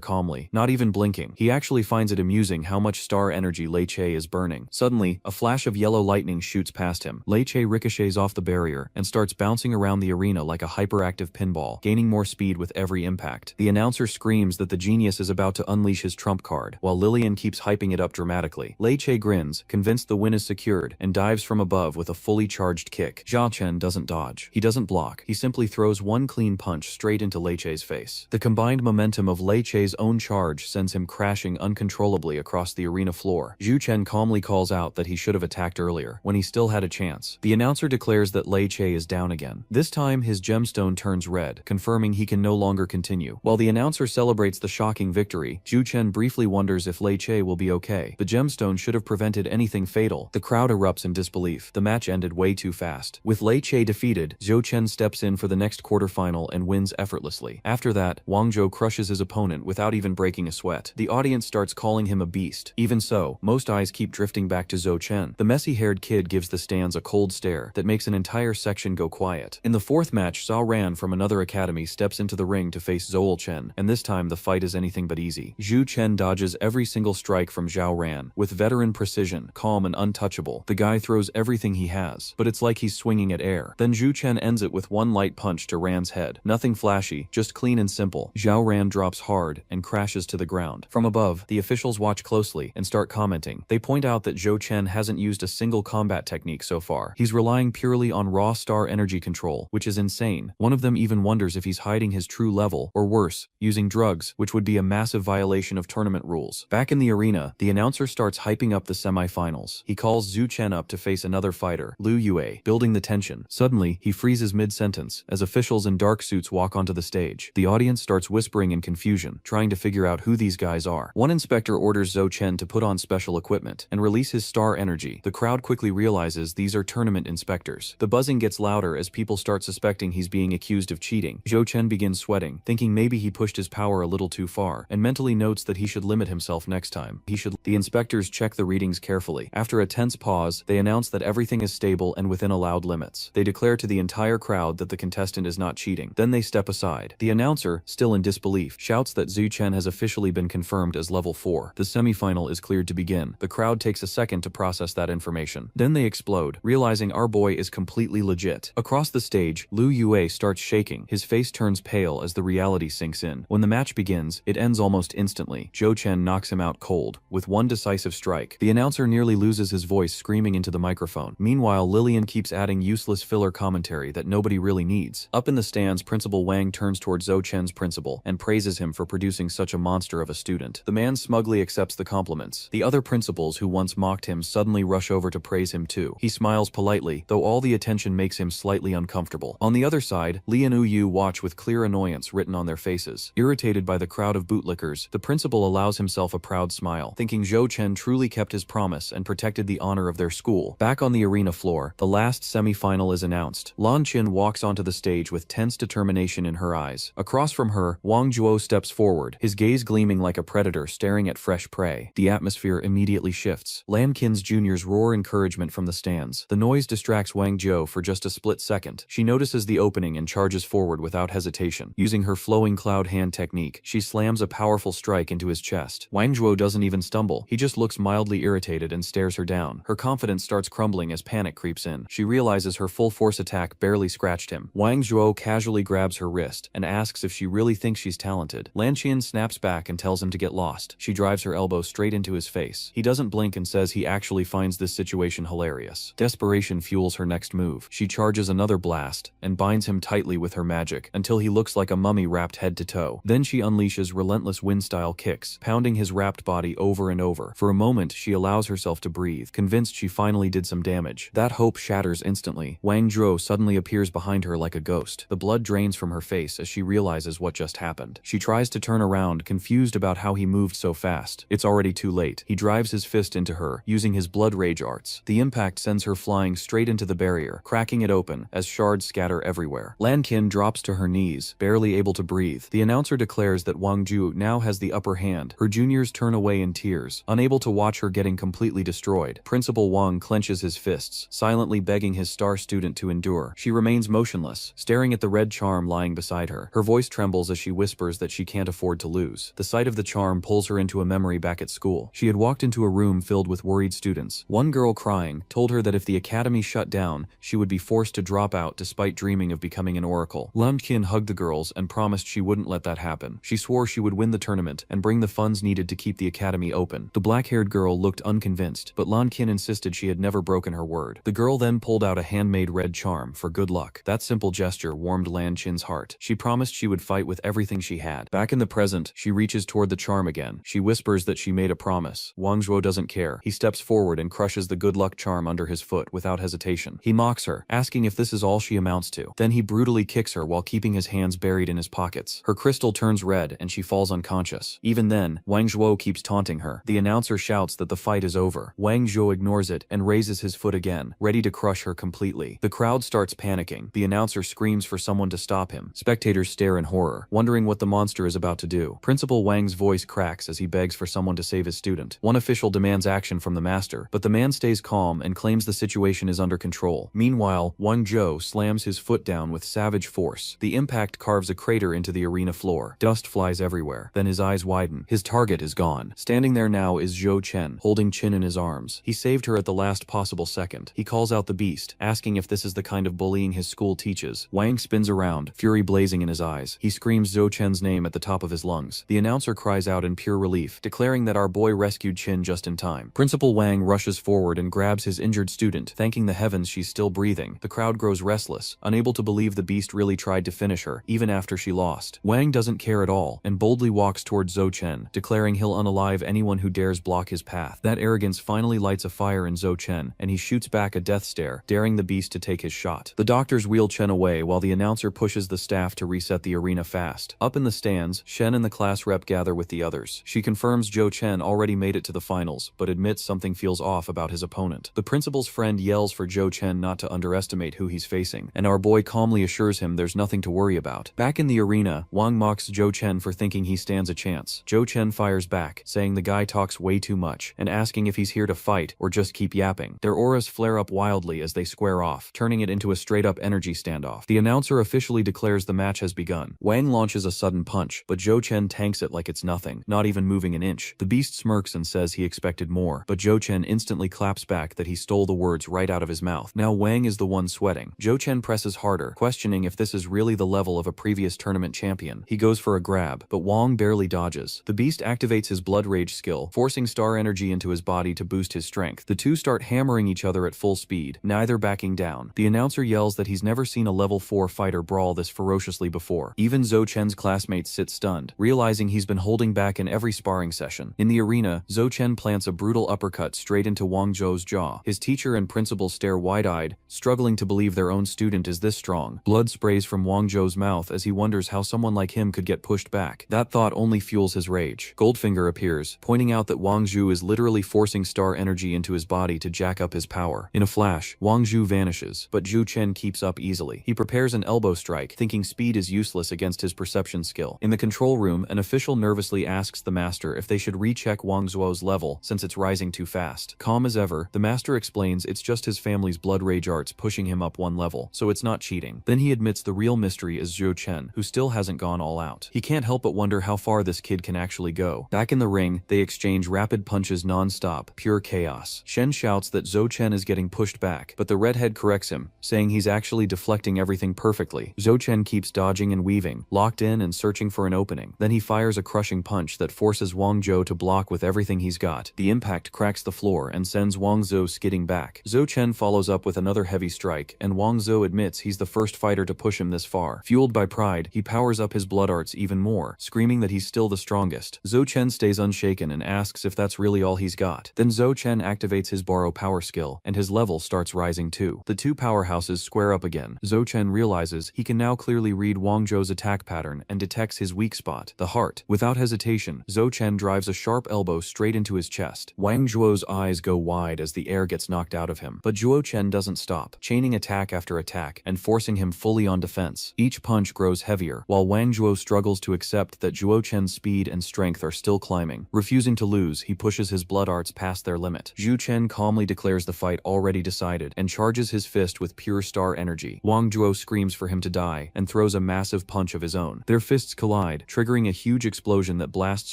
calmly, not even blinking. He actually finds it amusing how much star energy Lei Che is burning. Suddenly, a flash of yellow lightning shoots past him. Lei Che ricochets off the barrier and starts bouncing around the arena like a hyperactive pinball, gaining more speed with every impact. The announcer screams that the genius is about to unleash his trump card, while Lillian keeps hyping it up dramatically. Lei Che grins, convinced the win is secured, and dives from above with a fully charged kick. Zhou Chen doesn't dodge. He doesn't block. He simply throws one clean punch straight into Lei Che's face. The combined momentum of Lei Che's own charge sends him crashing uncontrollably across the arena floor. Zhou Chen calmly calls out that he should have attacked earlier, when he still had a chance. The announcer declares that Lei Che is down again. This time, his gemstone turns red, confirming he can no longer continue. While the announcer celebrates the shocking victory, Zhou Chen briefly wonders if Lei Che will be okay. The gemstone should have prevented anything fatal. The crowd erupts in disbelief. The match ended way too fast. With Lei Che defeated, Zhou Chen steps in for the next quarterfinal and wins effortlessly. After that, Wang Zhou crushes his opponent without even breaking a sweat. The audience starts calling him a beast. Even so, most eyes keep drifting back to Zhou Chen. The messy-haired kid gives the stands a cold stare that makes an entire section go quiet. In the fourth match, Zhao Ran from another academy steps into the ring to face Zhou Chen, and this time the fight is anything but easy. Zhu Chen dodges every single strike from Zhao Ran, with veteran precision, calm and untouchable. The guy throws everything he has, but it's like he's swinging at air. Then Zhu Chen ends it with one light punch to Ran's head. Nothing flashy, just clean and simple. Zhao Ran drops hard and crashes to the ground. From above, the officials watch closely and start commenting. They point out that Zhou Chen hasn't used a single combat technique so far. He's relying purely on raw star energy control, which is insane. One of them even wonders if he's hiding his true level, or worse, using drugs, which would be a massive violation of tournament rules. Back in the arena, the announcer starts hyping up the semi-finals. He calls Zhu Chen up to face another fighter, Liu Yue, building the tension. Suddenly, he freezes mid-sentence as officials in dark suits walk onto the stage. The audience starts whispering in confusion, trying to figure out who these guys are. One inspector orders Zhou Chen to put on special equipment and release his star energy. The crowd quickly realizes these are tournament inspectors. The buzzing gets louder as people start suspecting he's being accused of cheating. Zhou Chen begins sweating, thinking maybe he pushed his power a little too far, and mentally notes that he should limit himself next time. The inspectors check the readings carefully. After a tense pause, they announce that everything is stable and within allowed limits. They declare to the entire crowd that the contestant is not cheating. Then they step aside. The announcer, still in disbelief, shouts that Zhu Chen has officially been confirmed as level 4. The semifinal is cleared to begin. The crowd takes a second to process that information. Then they explode, realizing our boy is completely legit. Across the stage, Liu Yue starts shaking. His face turns pale as the reality sinks in. When the match begins, it ends almost instantly. Zhou Chen knocks him out cold, with one decisive strike. The announcer nearly loses his voice screaming into the microphone. Meanwhile, Lillian keeps adding useless filler commentary that nobody really needs. Up in the stands, Principal Wang turns towards Zhou Chen's principal and praises him for producing such a monster of a student. The man smugly accepts the compliments. The other principals who once mocked him suddenly rush over to praise him too. He smiles politely, though all the attention makes him slightly uncomfortable. On the other side, Li and Yu watch with clear annoyance written on their faces. Irritated by the crowd of bootlickers, the principal allows himself a proud smile, thinking Zhou Chen truly kept his promise and protected the honor of their school. Back on the arena floor, the last semi-final is announced. Lan Qin walks onto the stage with tense determination in her eyes. Across from her, Wang Zhuo steps forward, his gaze gleaming like a predator staring at fresh prey. The atmosphere immediately shifts. Lan Qin's juniors roar encouragement from the stands. The noise distracts Wang Zhuo for just a split second. She notices the opening and charges forward without hesitation. Using her flowing cloud hand technique, she slams a powerful strike into his chest. Wang Zhuo doesn't even stumble. He just looks mildly irritated and stares her down. Her confidence starts crumbling as panic creeps in. She realizes her full force attack barely scratched him. Wang Zhuo casually grabs her wrist and asks if she really thinks she's talented. Lan Qian snaps back and tells him to get lost. She drives her elbow straight into his face. He doesn't blink and says he actually finds this situation hilarious. Desperation fuels her next move. She charges another blast and binds him tightly with her magic until he looks like a mummy wrapped head to toe. Then she unleashes relentless wind-style kicks, pounding his wrapped body over and over. For a moment, she allows herself to breathe, convinced she finally did some damage. That hope shatters instantly. Wang Zhuo suddenly appears behind her like a ghost. The blood drains from her face, face as she realizes what just happened. She tries to turn around, confused about how he moved so fast. It's already too late. He drives his fist into her, using his blood rage arts. The impact sends her flying straight into the barrier, cracking it open as shards scatter everywhere. Lan Qin drops to her knees, barely able to breathe. The announcer declares that Wang Ju now has the upper hand. Her juniors turn away in tears, unable to watch her getting completely destroyed. Principal Wang clenches his fists, silently begging his star student to endure. She remains motionless, staring at the red charm lying beside her. Her voice trembles as she whispers that she can't afford to lose. The sight of the charm pulls her into a memory back at school. She had walked into a room filled with worried students. One girl, crying, told her that if the academy shut down, she would be forced to drop out despite dreaming of becoming an oracle. Lan Qin hugged the girls and promised she wouldn't let that happen. She swore she would win the tournament and bring the funds needed to keep the academy open. The black-haired girl looked unconvinced, but Lan Qin insisted she had never broken her word. The girl then pulled out a handmade red charm for good luck. That simple gesture warmed Lan Qin's heart. She promised she would fight with everything she had. Back in the present, she reaches toward the charm again. She whispers that she made a promise. Wang Zhuo doesn't care. He steps forward and crushes the good luck charm under his foot without hesitation. He mocks her, asking if this is all she amounts to. Then he brutally kicks her while keeping his hands buried in his pockets. Her crystal turns red and she falls unconscious. Even then, Wang Zhuo keeps taunting her. The announcer shouts that the fight is over. Wang Zhuo ignores it and raises his foot again, ready to crush her completely. The crowd starts panicking. The announcer screams for someone to stop him. Spectators stare in horror, wondering what the monster is about to do. Principal Wang's voice cracks as he begs for someone to save his student. One official demands action from the master, but the man stays calm and claims the situation is under control. Meanwhile, Wang Zhou slams his foot down with savage force. The impact carves a crater into the arena floor. Dust flies everywhere. Then his eyes widen. His target is gone. Standing there now is Zhou Chen, holding Qin in his arms. He saved her at the last possible second. He calls out the beast, asking if this is the kind of bullying his school teaches. Wang spins around, fury blazing in his eyes. He screams Zhou Chen's name at the top of his lungs. The announcer cries out in pure relief, declaring that our boy rescued Qin just in time. Principal Wang rushes forward and grabs his injured student, thanking the heavens she's still breathing. The crowd grows restless, unable to believe the beast really tried to finish her, even after she lost. Wang doesn't care at all, and boldly walks towards Zhou Chen, declaring he'll unalive anyone who dares block his path. That arrogance finally lights a fire in Zhou Chen, and he shoots back a death stare, daring the beast to take his shot. The doctors wheel Chen away while the announcer pushes the staff to reset the arena fast. Up in the stands, Shen and the class rep gather with the others. She confirms Zhou Chen already made it to the finals, but admits something feels off about his opponent. The principal's friend yells for Zhou Chen not to underestimate who he's facing, and our boy calmly assures him there's nothing to worry about. Back in the arena, Wang mocks Zhou Chen for thinking he stands a chance. Zhou Chen fires back, saying the guy talks way too much, and asking if he's here to fight or just keep yapping. Their auras flare up wildly as they square off, turning it into a straight-up energy standoff. The announcer officially declares the match has begun. Wang launches a sudden punch, but Zhou Chen tanks it like it's nothing, not even moving an inch. The beast smirks and says he expected more, but Zhou Chen instantly claps back that he stole the words right out of his mouth. Now Wang is the one sweating. Zhou Chen presses harder, questioning if this is really the level of a previous tournament champion. He goes for a grab, but Wang barely dodges. The beast activates his blood rage skill, forcing star energy into his body to boost his strength. The two start hammering each other at full speed, neither backing down. The announcer yells that he's never seen a level 4 fighter brawl this ferociously before. Even Zhou Chen's classmates sit stunned, realizing he's been holding back in every sparring session. In the arena, Zhou Chen plants a brutal uppercut straight into Wang Zhou's jaw. His teacher and principal stare wide-eyed, struggling to believe their own student is this strong. Blood sprays from Wang Zhou's mouth as he wonders how someone like him could get pushed back. That thought only fuels his rage. Goldfinger appears, pointing out that Wang Zhou is literally forcing star energy into his body to jack up his power. In a flash, Wang Zhou vanishes, but Zhou Chen keeps up easily. He prepares an elbow strike, thinking speed is useless against his perception skill. In the control room, an official nervously asks the master if they should recheck Wang Zhuo's level since it's rising too fast. Calm as ever, the master explains it's just his family's blood rage arts pushing him up one level, so it's not cheating. Then he admits the real mystery is Zhou Chen, who still hasn't gone all out. He can't help but wonder how far this kid can actually go. Back in the ring, they exchange rapid punches non-stop, pure chaos. Shen shouts that Zhou Chen is getting pushed back, but the redhead corrects him, saying he's actually deflecting everything perfectly. Zhou Chen keeps dodging and weaving, locked in and searching for an opening. Then he fires a crushing punch that forces Wang Zhou to block with everything he's got. The impact cracks the floor and sends Wang Zhou skidding back. Zhou Chen follows up with another heavy strike, and Wang Zhou admits he's the first fighter to push him this far. Fueled by pride, he powers up his blood arts even more, screaming that he's still the strongest. Zhou Chen stays unshaken and asks if that's really all he's got. Then Zhou Chen activates his borrow power skill, and his level starts rising too. The two powerhouses square up again. Zhou Chen realizes he can now clearly read read Wang Zhou's attack pattern and detects his weak spot, the heart. Without hesitation, Zhou Chen drives a sharp elbow straight into his chest. Wang Zhou's eyes go wide as the air gets knocked out of him, but Zhou Chen doesn't stop, chaining attack after attack and forcing him fully on defense. Each punch grows heavier, while Wang Zhou struggles to accept that Zhou Chen's speed and strength are still climbing. Refusing to lose, he pushes his blood arts past their limit. Zhou Chen calmly declares the fight already decided and charges his fist with pure star energy. Wang Zhou screams for him to die and throws a massive punch of his own. Their fists collide, triggering a huge explosion that blasts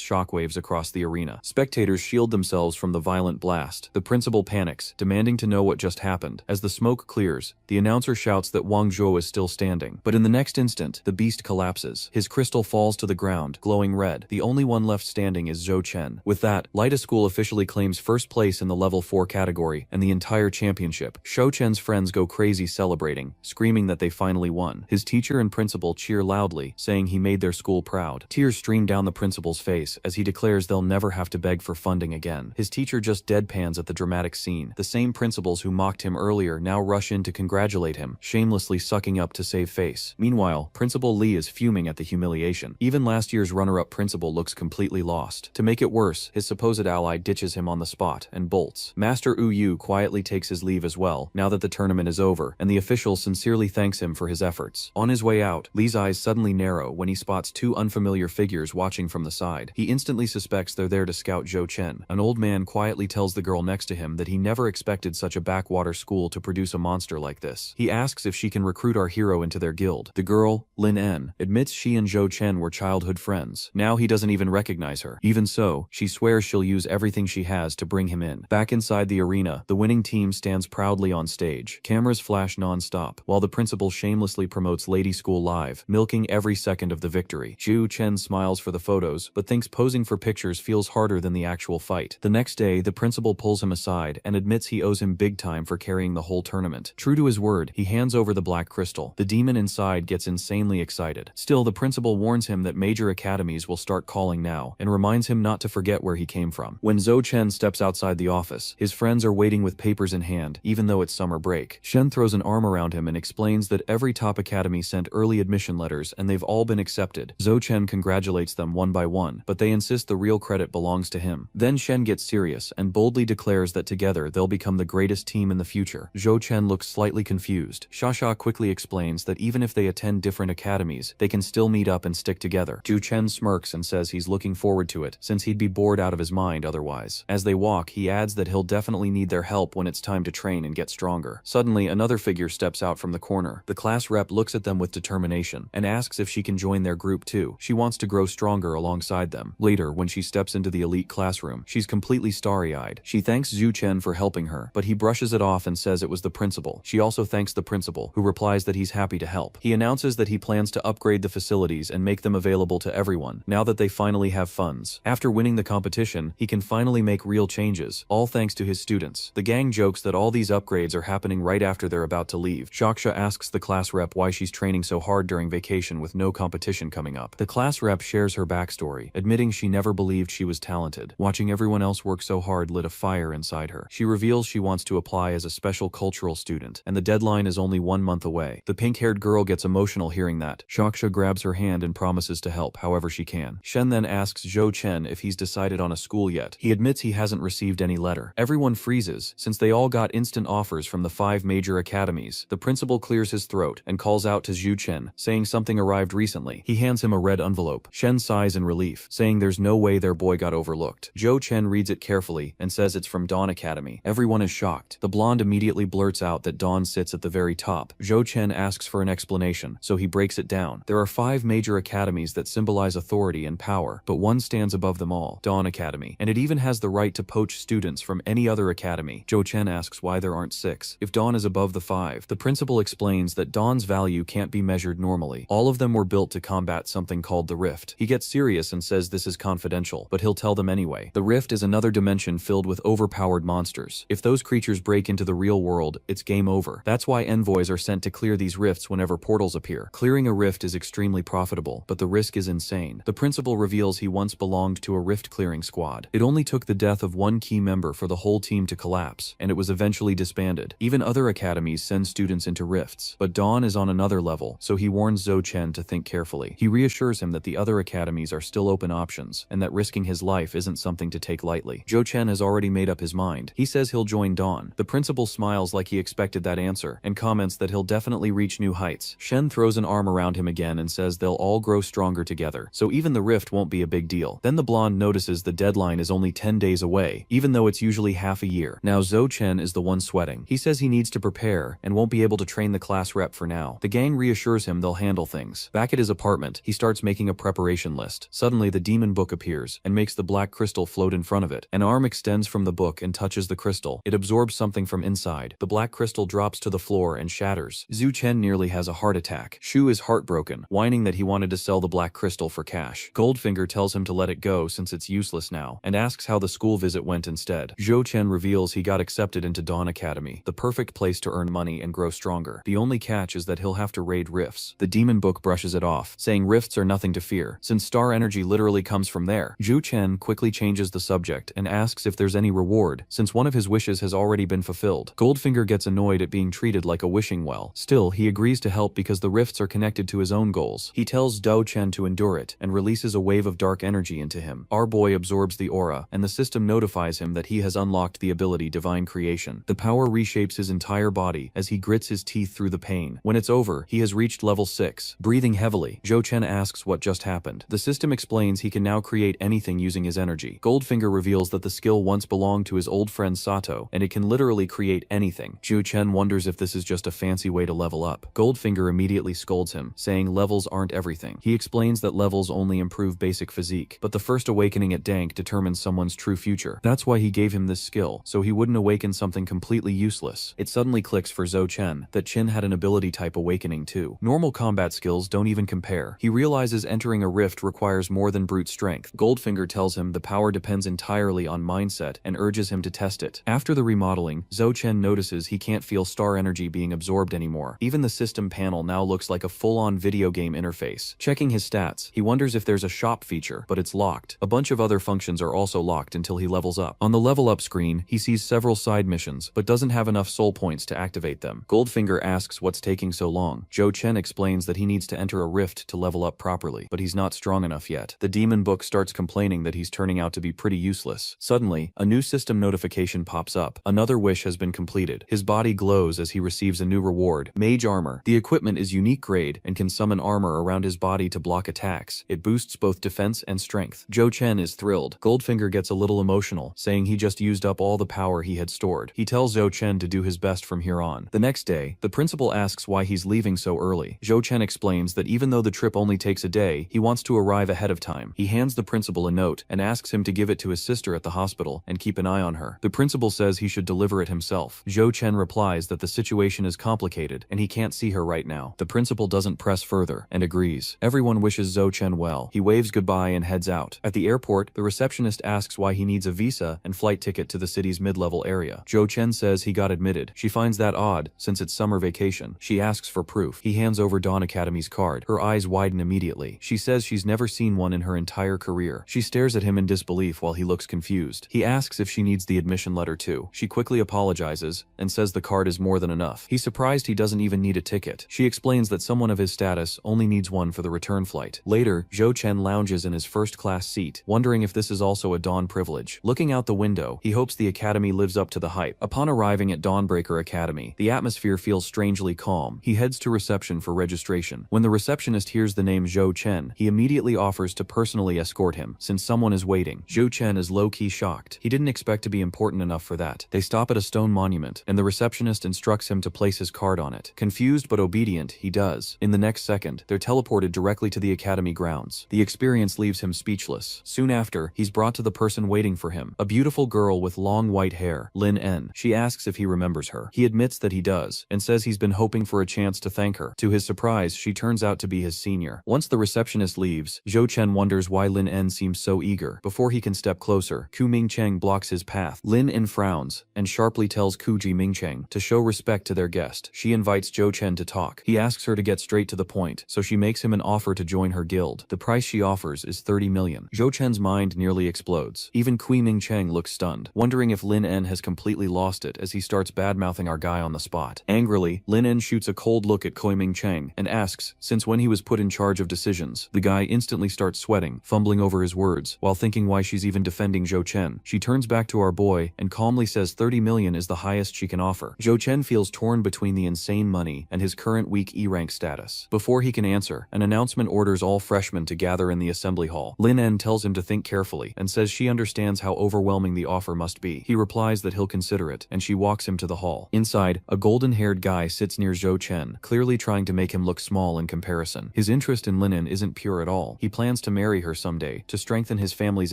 shockwaves across the arena. Spectators shield themselves from the violent blast. The principal panics, demanding to know what just happened. As the smoke clears, the announcer shouts that Wang Zhou is still standing. But in the next instant, the beast collapses. His crystal falls to the ground, glowing red. The only one left standing is Zhou Chen. With that, Lita School officially claims first place in the level 4 category and the entire championship. Zhou Chen's friends go crazy celebrating, screaming that they finally won. His teacher and principal cheer loudly, saying he made their school proud. Tears stream down the principal's face as he declares they'll never have to beg for funding again. His teacher just deadpans at the dramatic scene. The same principals who mocked him earlier now rush in to congratulate him, shamelessly sucking up to save face. Meanwhile, Principal Li is fuming at the humiliation. Even last year's runner-up principal looks completely lost. To make it worse, his supposed ally ditches him on the spot and bolts. Master Wu Yu quietly takes his leave as well, now that the tournament is over, and the official sincerely thanks him for his efforts. On his way out, Li's eyes suddenly narrow when he spots two unfamiliar figures watching from the side. He instantly suspects they're there to scout Zhou Chen. An old man quietly tells the girl next to him that he never expected such a backwater school to produce a monster like this. He asks if she can recruit our hero into their guild. The girl, Lin En, admits she and Zhou Chen were childhood friends. Now he doesn't even recognize her. Even so, she swears she'll use everything she has to bring him in. Back inside the arena, the winning team stands proudly on stage. Cameras flash non-stop, while the principal shamelessly promotes Lady School Live, milking every second of the victory. Zhou Chen smiles for the photos, but thinks posing for pictures feels harder than the actual fight. The next day, the principal pulls him aside and admits he owes him big time for carrying the whole tournament. True to his word, he hands over the black crystal. The demon inside gets insanely excited. Still, the principal warns him that major academies will start calling now, and reminds him not to forget where he came from. When Zhou Chen steps outside the office, his friends are waiting with papers in hand, even though it's summer break. Shen throws an arm around him and explains that every top academy sent early admission letters and they've all been accepted. Zhou Chen congratulates them one by one, but they insist the real credit belongs to him. Then Shen gets serious and boldly declares that together they'll become the greatest team in the future. Zhou Chen looks slightly confused. Xia quickly explains that even if they attend different academies, they can still meet up and stick together. Zhu Chen smirks and says he's looking forward to it, since he'd be bored out of his mind otherwise. As they walk, he adds that he'll definitely need their help when it's time to train and get stronger. Suddenly, another figure steps out from the corner. The class rep looks at them with determination and asks if she can join their group too. She wants to grow stronger alongside them. Later, when she steps into the elite classroom, she's completely starry-eyed. She thanks Zhu Chen for helping her, but he brushes it off and says it was the principal. She also thanks the principal, who replies that he's happy to help. He announces that he plans to upgrade the facilities and make them available to everyone, now that they finally have funds. After winning the competition, he can finally make real changes, all thanks to his students. The gang jokes that all these upgrades are happening right after they're about to leave. Shaksha asks the class rep why she's training so hard during vacation with no competition coming up. The class rep shares her backstory, admitting she never believed she was talented. Watching everyone else work so hard lit a fire inside her. She reveals she wants to apply as a special cultural student, and the deadline is only 1 month away. The pink-haired girl gets emotional hearing that. Shaksha grabs her hand and promises to help however she can. Shen then asks Zhou Chen if he's decided on a school yet. He admits he hasn't received any letter. Everyone freezes, since they all got instant offers from the 5 major academies. The principal clears his throat and calls out to Zhou Chen, saying something arrived recently. He hands him a red envelope. Shen sighs in relief, saying there's no way their boy got overlooked. Zhou Chen reads it carefully and says it's from Dawn Academy. Everyone is shocked. The blonde immediately blurts out that Dawn sits at the very top. Zhou Chen asks for an explanation, so he breaks it down. There are 5 major academies that symbolize authority and power, but one stands above them all, Dawn Academy, and it even has the right to poach students from any other academy. Zhou Chen asks why there aren't 6, if Dawn is above the 5. The principal explains that Dawn's value can't be measured normally. All of them were built to combat something called the Rift. He gets serious and says this is confidential, but he'll tell them anyway. The Rift is another dimension filled with overpowered monsters. If those creatures break into the real world, it's game over. That's why envoys are sent to clear these rifts whenever portals appear. Clearing a rift is extremely profitable, but the risk is insane. The principal reveals he once belonged to a rift clearing squad. It only took the death of one key member for the whole team to collapse, and it was eventually disbanded. Even other academies send students into rifts, but Dawn is on another level, so he he warns Zhou Chen to think carefully. He reassures him that the other academies are still open options, and that risking his life isn't something to take lightly. Zhou Chen has already made up his mind. He says he'll join Dawn. The principal smiles like he expected that answer, and comments that he'll definitely reach new heights. Shen throws an arm around him again and says they'll all grow stronger together, so even the rift won't be a big deal. Then the blonde notices the deadline is only 10 days away, even though it's usually half a year. Now Zhou Chen is the one sweating. He says he needs to prepare, and won't be able to train the class rep for now. The gang reassures him they'll handle things. Back at his apartment, he starts making a preparation list. Suddenly the demon book appears, and makes the black crystal float in front of it. An arm extends from the book and touches the crystal. It absorbs something from inside. The black crystal drops to the floor and shatters. Zhou Chen nearly has a heart attack. Shu is heartbroken, whining that he wanted to sell the black crystal for cash. Goldfinger tells him to let it go since it's useless now, and asks how the school visit went instead. Zhou Chen reveals he got accepted into Dawn Academy, the perfect place to earn money and grow stronger. The only catch is that he'll have to raid rifts. The demon book brushes it off, saying rifts are nothing to fear, since star energy literally comes from there. Zhou Chen quickly changes the subject and asks if there's any reward, since one of his wishes has already been fulfilled. Goldfinger gets annoyed at being treated like a wishing well. Still, he agrees to help because the rifts are connected to his own goals. He tells Zhou Chen to endure it, and releases a wave of dark energy into him. Our boy absorbs the aura, and the system notifies him that he has unlocked the ability Divine Creation. The power reshapes his entire body as he grits his teeth through the pain. When it's over, he has reached level 6. Breathing heavily, Zhou Chen asks what just happened. The system explains he can now create anything using his energy. Goldfinger reveals that the skill once belonged to his old friend Sato, and it can literally create anything. Zhou Chen wonders if this is just a fancy way to level up. Goldfinger immediately scolds him, saying levels aren't everything. He explains that levels only improve basic physique, but the first awakening at Dank determines someone's true future. That's why he gave him this skill, so he wouldn't awaken something completely useless. It suddenly clicks for Zhou Chen that Qin had an ability type awakening too. Normal combat skills don't even compare. He realizes entering a rift requires more than brute strength. Goldfinger tells him the power depends entirely on mindset and urges him to test it. After the remodeling, Zhou Chen notices he can't feel star energy being absorbed anymore. Even the system panel now looks like a full-on video game interface. Checking his stats, he wonders if there's a shop feature, but it's locked. A bunch of other functions are also locked until he levels up. On the level up screen, he sees several side missions, but doesn't have enough soul points to activate them. Goldfinger asks what's taking so long. Zhou Chen explains that he needs to enter a rift to level up properly, but he's not strong enough yet. The demon book starts complaining that he's turning out to be pretty useless. Suddenly, a new system notification pops up. Another wish has been completed. His body glows as he receives a new reward, Mage Armor. The equipment is unique grade and can summon armor around his body to block attacks. It boosts both defense and strength. Zhou Chen is thrilled. Goldfinger gets a little emotional, saying he just used up all the power he had stored. He tells Zhou Chen to do his best from here on. The next day, the principal asks why he's leaving so early. Zhou Chen explains that even though the trip only takes a day, he wants to arrive ahead of time. He hands the principal a note and asks him to give it to his sister at the hospital and keep an eye on her. The principal says he should deliver it himself. Zhou Chen replies that the situation is complicated and he can't see her right now. The principal doesn't press further and agrees. Everyone wishes Zhou Chen well. He waves goodbye and heads out. At the airport, the receptionist asks why he needs a visa and flight ticket to the city's mid-level area. Zhou Chen says he got admitted. She finds that odd, since it's summer vacation. She asks for proof. He hands over Dawn Academy's card. Her eyes widen immediately. She says she's never seen one in her entire career. She stares at him in disbelief while he looks confused. He asks if she needs the admission letter too. She quickly apologizes and says the card is more than enough. He's surprised he doesn't even need a ticket. She explains that someone of his status only needs one for the return flight. Later, Zhou Chen lounges in his first-class seat, wondering if this is also a Dawn privilege. Looking out the window, he hopes the academy lives up to the hype. Upon arriving at Dawnbreaker Academy, the atmosphere feels strangely calm. He heads to reception for registration. When the receptionist hears the name Zhou Chen, he immediately offers to personally escort him, since someone is waiting. Zhou Chen is low-key shocked. He didn't expect to be important enough for that. They stop at a stone monument, and the receptionist instructs him to place his card on it. Confused but obedient, he does. In the next second, they're teleported directly to the academy grounds. The experience leaves him speechless. Soon after, he's brought to the person waiting for him, a beautiful girl with long white hair, Lin En. She asks if he remembers her. He admits that he does, and says he's been hoping for a chance to thank her. To his surprise, she turns out to be his senior. Once the receptionist leaves, Zhou Chen wonders why Lin En seems so eager. Before he can step closer, Ku Mingcheng blocks his path. Lin En frowns, and sharply tells Ku Ji Mingcheng to show respect to their guest. She invites Zhou Chen to talk. He asks her to get straight to the point, so she makes him an offer to join her guild. The price she offers is 30 million. Zhou Chen's mind nearly explodes. Even Kui Mingcheng looks stunned, wondering if Lin En has completely lost it as he starts bad-mouthing our guy on the spot. Angrily, Lin En shoots a cold look at Kui Mingcheng Wang, and asks, since when he was put in charge of decisions. The guy instantly starts sweating, fumbling over his words, while thinking why she's even defending Zhou Chen. She turns back to our boy, and calmly says 30 million is the highest she can offer. Zhou Chen feels torn between the insane money and his current weak E-rank status. Before he can answer, an announcement orders all freshmen to gather in the assembly hall. Lin En tells him to think carefully, and says she understands how overwhelming the offer must be. He replies that he'll consider it, and she walks him to the hall. Inside, a golden-haired guy sits near Zhou Chen, clearly trying to make him look small in comparison. His interest in Lin En isn't pure at all. He plans to marry her someday, to strengthen his family's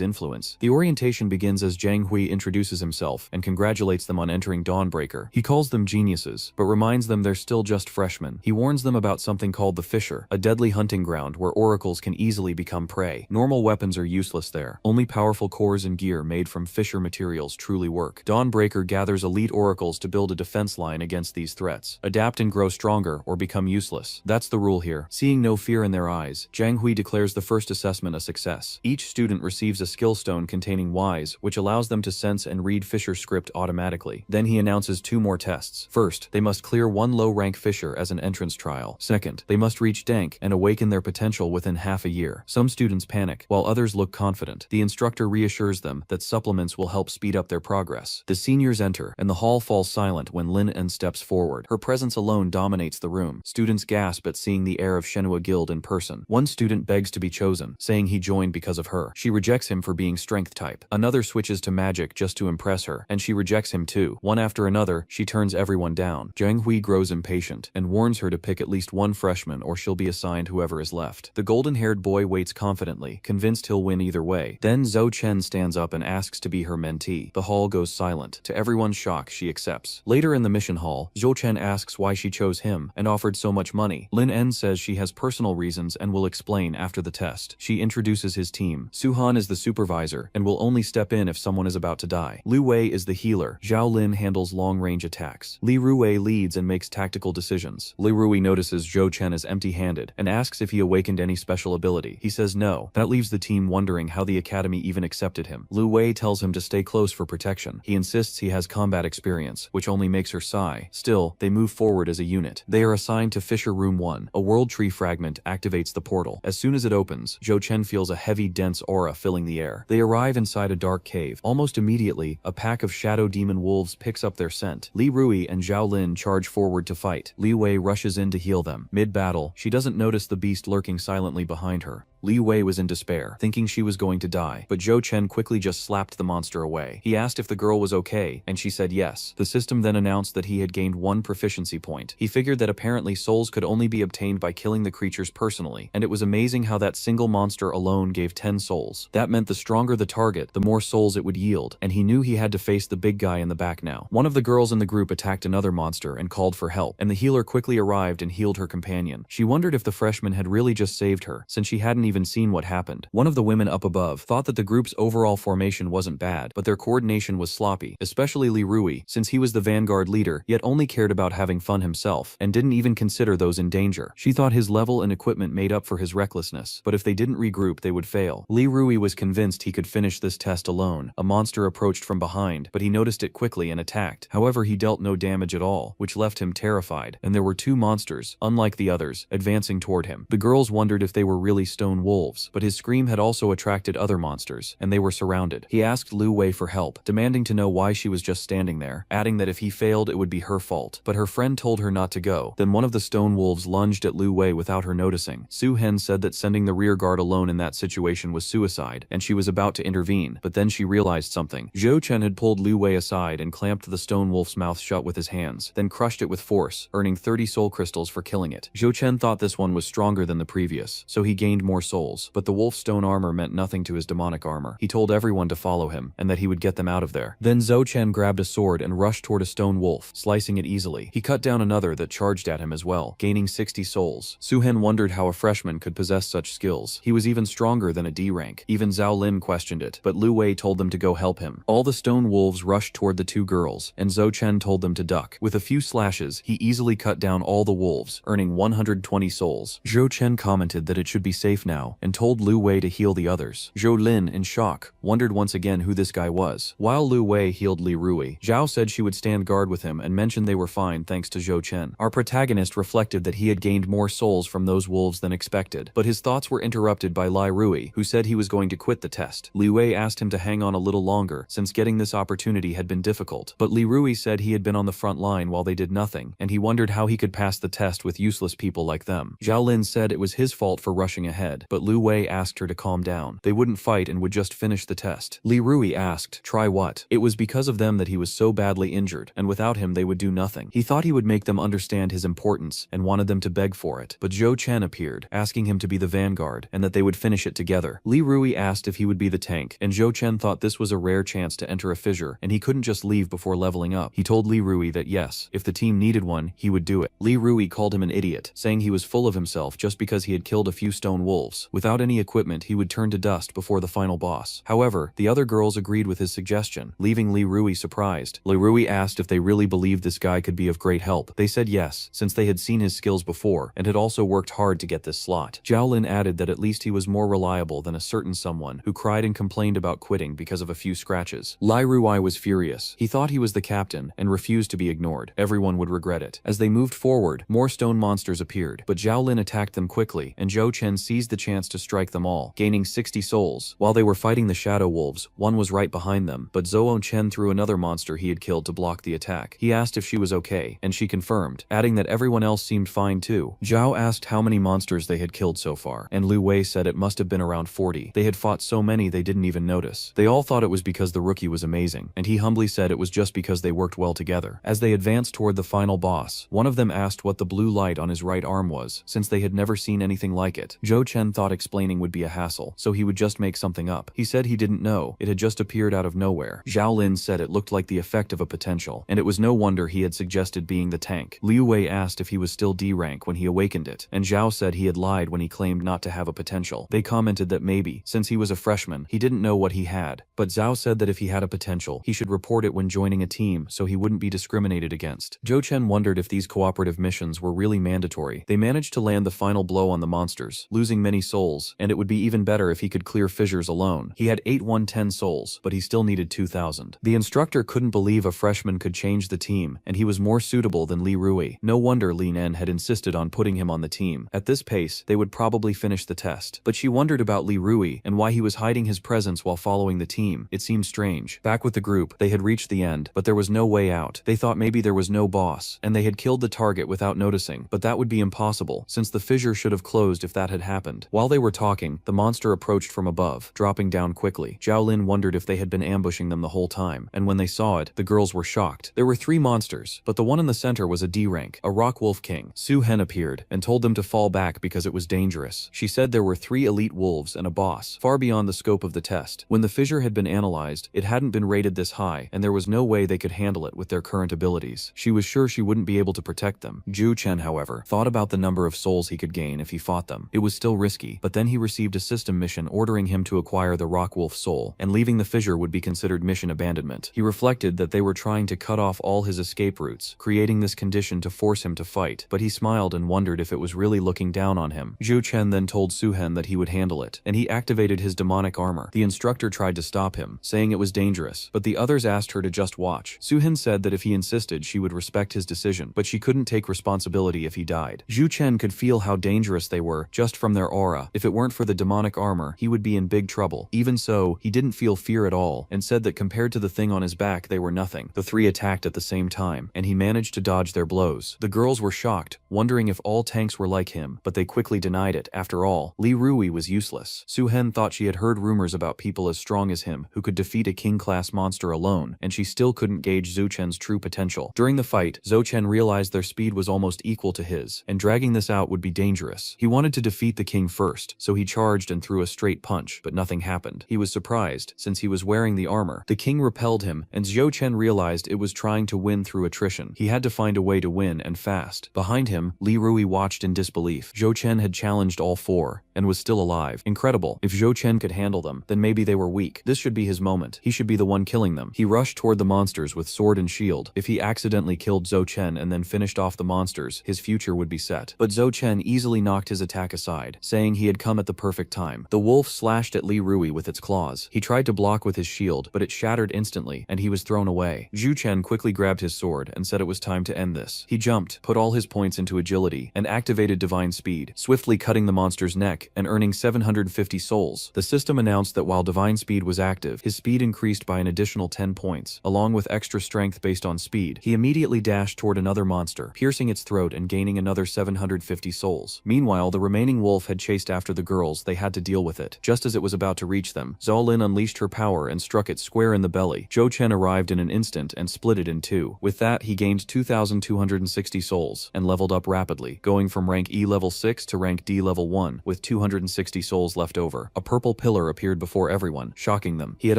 influence. The orientation begins as Zhang Hui introduces himself and congratulates them on entering Dawnbreaker. He calls them geniuses, but reminds them they're still just freshmen. He warns them about something called the Fissure, a deadly hunting ground where oracles can easily become prey. Normal weapons are useless there. Only powerful cores and gear made from Fissure materials truly work. Dawnbreaker gathers elite oracles to build a defense line against these threats. Adapt and grow stronger or become useless. That's the rule here. Seeing no fear in their eyes, Zhang Hui declares the first assessment a success. Each student receives a skill stone containing Wise, which allows them to sense and read Fissure script automatically. Then he announces 2 more tests. First, they must clear 1 low-rank Fissure as an entrance trial. Second, they must reach Dank and awaken their potential within half a year. Some students panic, while others look confident. The instructor reassures them that supplements will help speed up their progress. The seniors enter, and the hall falls silent when Lin En steps forward. Her presence alone dominates the room. Students gasp at seeing the heir of Shenhua Guild in person. One student begs to be chosen, saying he joined because of her. She rejects him for being strength type. Another switches to magic just to impress her, and she rejects him too. One after another, she turns everyone down. Zhang Hui grows impatient and warns her to pick at least 1 freshman or she'll be assigned whoever is left. The golden-haired boy waits confidently, convinced he'll win either way. Then Zhou Chen stands up and asks to be her mentee. The hall goes silent. To everyone's shock, she accepts. Later in the mission hall, Zhou Chen asks why she chose him and offered so much money. Lin En says she has personal reasons and will explain after the test. She introduces his team. Suhan is the supervisor and will only step in if someone is about to die. Lu Wei is the healer. Zhao Lin handles long-range attacks. Li Ruwei leads and makes tactical decisions. Li Rui notices Zhou Chen is empty-handed and asks if he awakened any special ability. He says no. That leaves the team wondering how the academy even accepted him. Lu Wei tells him to stay close for protection. He insists he has combat experience, which only makes her sigh. Still, they move forward as a unit. They are assigned to Fissure Room 1. A world tree fragment activates the portal. As soon as it opens, Zhou Chen feels a heavy, dense aura filling the air. They arrive inside a dark cave. Almost immediately, a pack of shadow demon wolves picks up their scent. Li Rui and Zhao Lin charge forward to fight. Li Wei rushes in to heal them. Mid-battle, she doesn't notice the beast lurking silently behind her. Li Wei was in despair, thinking she was going to die, but Zhou Chen quickly just slapped the monster away. He asked if the girl was okay, and she said yes. The system then announced that he had gained 1 proficiency point. He figured that apparently souls could only be obtained by killing the creatures personally, and it was amazing how that single monster alone gave 10 souls. That meant the stronger the target, the more souls it would yield, and he knew he had to face the big guy in the back now. One of the girls in the group attacked another monster and called for help, and the healer quickly arrived and healed her companion. She wondered if the freshman had really just saved her, since she hadn't even seen what happened. One of the women up above thought that the group's overall formation wasn't bad, but their coordination was sloppy, especially Li Rui, since he was the vanguard leader, yet only cared about having fun himself, and didn't even consider those in danger. She thought his level and equipment made up for his recklessness, but if they didn't regroup they would fail. Li Rui was convinced he could finish this test alone. A monster approached from behind, but he noticed it quickly and attacked. However, he dealt no damage at all, which left him terrified, and there were 2 monsters, unlike the others, advancing toward him. The girls wondered if they were really stone wolves, but his scream had also attracted other monsters, and they were surrounded. He asked Lu Wei for help, demanding to know why she was just standing there, adding that if he failed it would be her fault. But her friend told her not to go. Then one of the stone wolves lunged at Lu Wei without her noticing. Su Hen said that sending the rear guard alone in that situation was suicide, and she was about to intervene, but then she realized something. Zhou Chen had pulled Lu Wei aside and clamped the stone wolf's mouth shut with his hands, then crushed it with force, earning 30 soul crystals for killing it. Zhou Chen thought this one was stronger than the previous, so he gained more souls, but the wolf's stone armor meant nothing to his demonic armor. He told everyone to follow him, and that he would get them out of there. Then Zhou Chen grabbed a sword and rushed toward a stone wolf, slicing it easily. He cut down another that charged at him as well, gaining 60 souls. Su Hen wondered how a freshman could possess such skills. He was even stronger than a D rank. Even Zhao Lin questioned it, but Lu Wei told them to go help him. All the stone wolves rushed toward the 2 girls, and Zhou Chen told them to duck. With a few slashes, he easily cut down all the wolves, earning 120 souls. Zhou Chen commented that it should be safe now, now, and told Lu Wei to heal the others. Zhou Lin, in shock, wondered once again who this guy was. While Lu Wei healed Li Rui, Zhao said she would stand guard with him and mentioned they were fine thanks to Zhou Chen. Our protagonist reflected that he had gained more souls from those wolves than expected, but his thoughts were interrupted by Li Rui, who said he was going to quit the test. Li Wei asked him to hang on a little longer, since getting this opportunity had been difficult, but Li Rui said he had been on the front line while they did nothing, and he wondered how he could pass the test with useless people like them. Zhao Lin said it was his fault for rushing ahead, but Lu Wei asked her to calm down. They wouldn't fight and would just finish the test. Li Rui asked, "Try what?" It was because of them that he was so badly injured, and without him they would do nothing. He thought he would make them understand his importance and wanted them to beg for it, but Zhou Chen appeared, asking him to be the vanguard and that they would finish it together. Li Rui asked if he would be the tank, and Zhou Chen thought this was a rare chance to enter a fissure, and he couldn't just leave before leveling up. He told Li Rui that yes, if the team needed one, he would do it. Li Rui called him an idiot, saying he was full of himself just because he had killed a few stone wolves. Without any equipment, he would turn to dust before the final boss. However, the other girls agreed with his suggestion, leaving Li Rui surprised. Li Rui asked if they really believed this guy could be of great help. They said yes, since they had seen his skills before, and had also worked hard to get this slot. Zhao Lin added that at least he was more reliable than a certain someone who cried and complained about quitting because of a few scratches. Li Rui was furious. He thought he was the captain and refused to be ignored. Everyone would regret it. As they moved forward, more stone monsters appeared, but Zhao Lin attacked them quickly, and Zhou Chen seized the chance to strike them all, gaining 60 souls. While they were fighting the shadow wolves, one was right behind them, but Zhou Chen threw another monster he had killed to block the attack. He asked if she was okay, and she confirmed, adding that everyone else seemed fine too. Zhao asked how many monsters they had killed so far, and Lu Wei said it must have been around 40. They had fought so many they didn't even notice. They all thought it was because the rookie was amazing, and he humbly said it was just because they worked well together. As they advanced toward the final boss, one of them asked what the blue light on his right arm was, since they had never seen anything like it. Zhou Chen thought explaining would be a hassle, so he would just make something up. He said he didn't know, it had just appeared out of nowhere. Zhao Lin said it looked like the effect of a potential, and it was no wonder he had suggested being the tank. Liu Wei asked if he was still D rank when he awakened it, and Zhao said he had lied when he claimed not to have a potential. They commented that maybe, since he was a freshman, he didn't know what he had, but Zhao said that if he had a potential, he should report it when joining a team so he wouldn't be discriminated against. Zhou Chen wondered if these cooperative missions were really mandatory. They managed to land the final blow on the monsters, losing many souls, and it would be even better if he could clear fissures alone. He had 810 souls, but he still needed 2,000. The instructor couldn't believe a freshman could change the team, and he was more suitable than Li Rui. No wonder Li Nen had insisted on putting him on the team. At this pace, they would probably finish the test. But she wondered about Li Rui and why he was hiding his presence while following the team. It seemed strange. Back with the group, they had reached the end, but there was no way out. They thought maybe there was no boss, and they had killed the target without noticing, but that would be impossible, since the fissure should have closed if that had happened. While they were talking, the monster approached from above, dropping down quickly. Zhao Lin wondered if they had been ambushing them the whole time, and when they saw it, the girls were shocked. There were 3 monsters, but the one in the center was a D rank, a rock wolf king. Su Hen appeared, and told them to fall back because it was dangerous. She said there were 3 elite wolves and a boss, far beyond the scope of the test. When the fissure had been analyzed, it hadn't been rated this high, and there was no way they could handle it with their current abilities. She was sure she wouldn't be able to protect them. Zhu Chen, however, thought about the number of souls he could gain if he fought them. It was still risky, but then he received a system mission ordering him to acquire the rock wolf soul, and leaving the fissure would be considered mission abandonment. He reflected that they were trying to cut off all his escape routes, creating this condition to force him to fight, but he smiled and wondered if it was really looking down on him. Zhu Chen then told Su Hen that he would handle it, and he activated his demonic armor. The instructor tried to stop him, saying it was dangerous, but the others asked her to just watch. Su Hen said that if he insisted, she would respect his decision, but she couldn't take responsibility if he died. Zhu Chen could feel how dangerous they were just from their aura. If it weren't for the demonic armor, he would be in big trouble. Even so, he didn't feel fear at all, and said that compared to the thing on his back, they were nothing. The 3 attacked at the same time, and he managed to dodge their blows. The girls were shocked, wondering if all tanks were like him, but they quickly denied it. After all, Li Rui was useless. Su Hen thought she had heard rumors about people as strong as him who could defeat a king-class monster alone, and she still couldn't gauge Zhou Chen's true potential. During the fight, Zhou Chen realized their speed was almost equal to his, and dragging this out would be dangerous. He wanted to defeat the king first, so he charged and threw a straight punch, but nothing happened. He was surprised, since he was wearing the armor. The king repelled him, and Zhou Chen realized it was trying to win through attrition. He had to find a way to win, and fast. Behind him, Li Rui watched in disbelief. Zhou Chen had challenged all 4, and was still alive. Incredible. If Zhou Chen could handle them, then maybe they were weak. This should be his moment. He should be the one killing them. He rushed toward the monsters with sword and shield. If he accidentally killed Zhou Chen and then finished off the monsters, his future would be set. But Zhou Chen easily knocked his attack aside, saying saying he had come at the perfect time. The wolf slashed at Li Rui with its claws. He tried to block with his shield, but it shattered instantly, and he was thrown away. Zhu Chen quickly grabbed his sword and said it was time to end this. He jumped, put all his points into agility, and activated divine speed, swiftly cutting the monster's neck and earning 750 souls. The system announced that while divine speed was active, his speed increased by an additional 10 points, along with extra strength based on speed. He immediately dashed toward another monster, piercing its throat and gaining another 750 souls. Meanwhile, the remaining wolf had chased after the girls. They had to deal with it. Just as it was about to reach them, Zhao Lin unleashed her power and struck it square in the belly. Zhou Chen arrived in an instant and split it in two. With that, he gained 2,260 souls and leveled up rapidly, going from rank E level 6 to rank D level 1 with 260 souls left over. A purple pillar appeared before everyone, shocking them. He had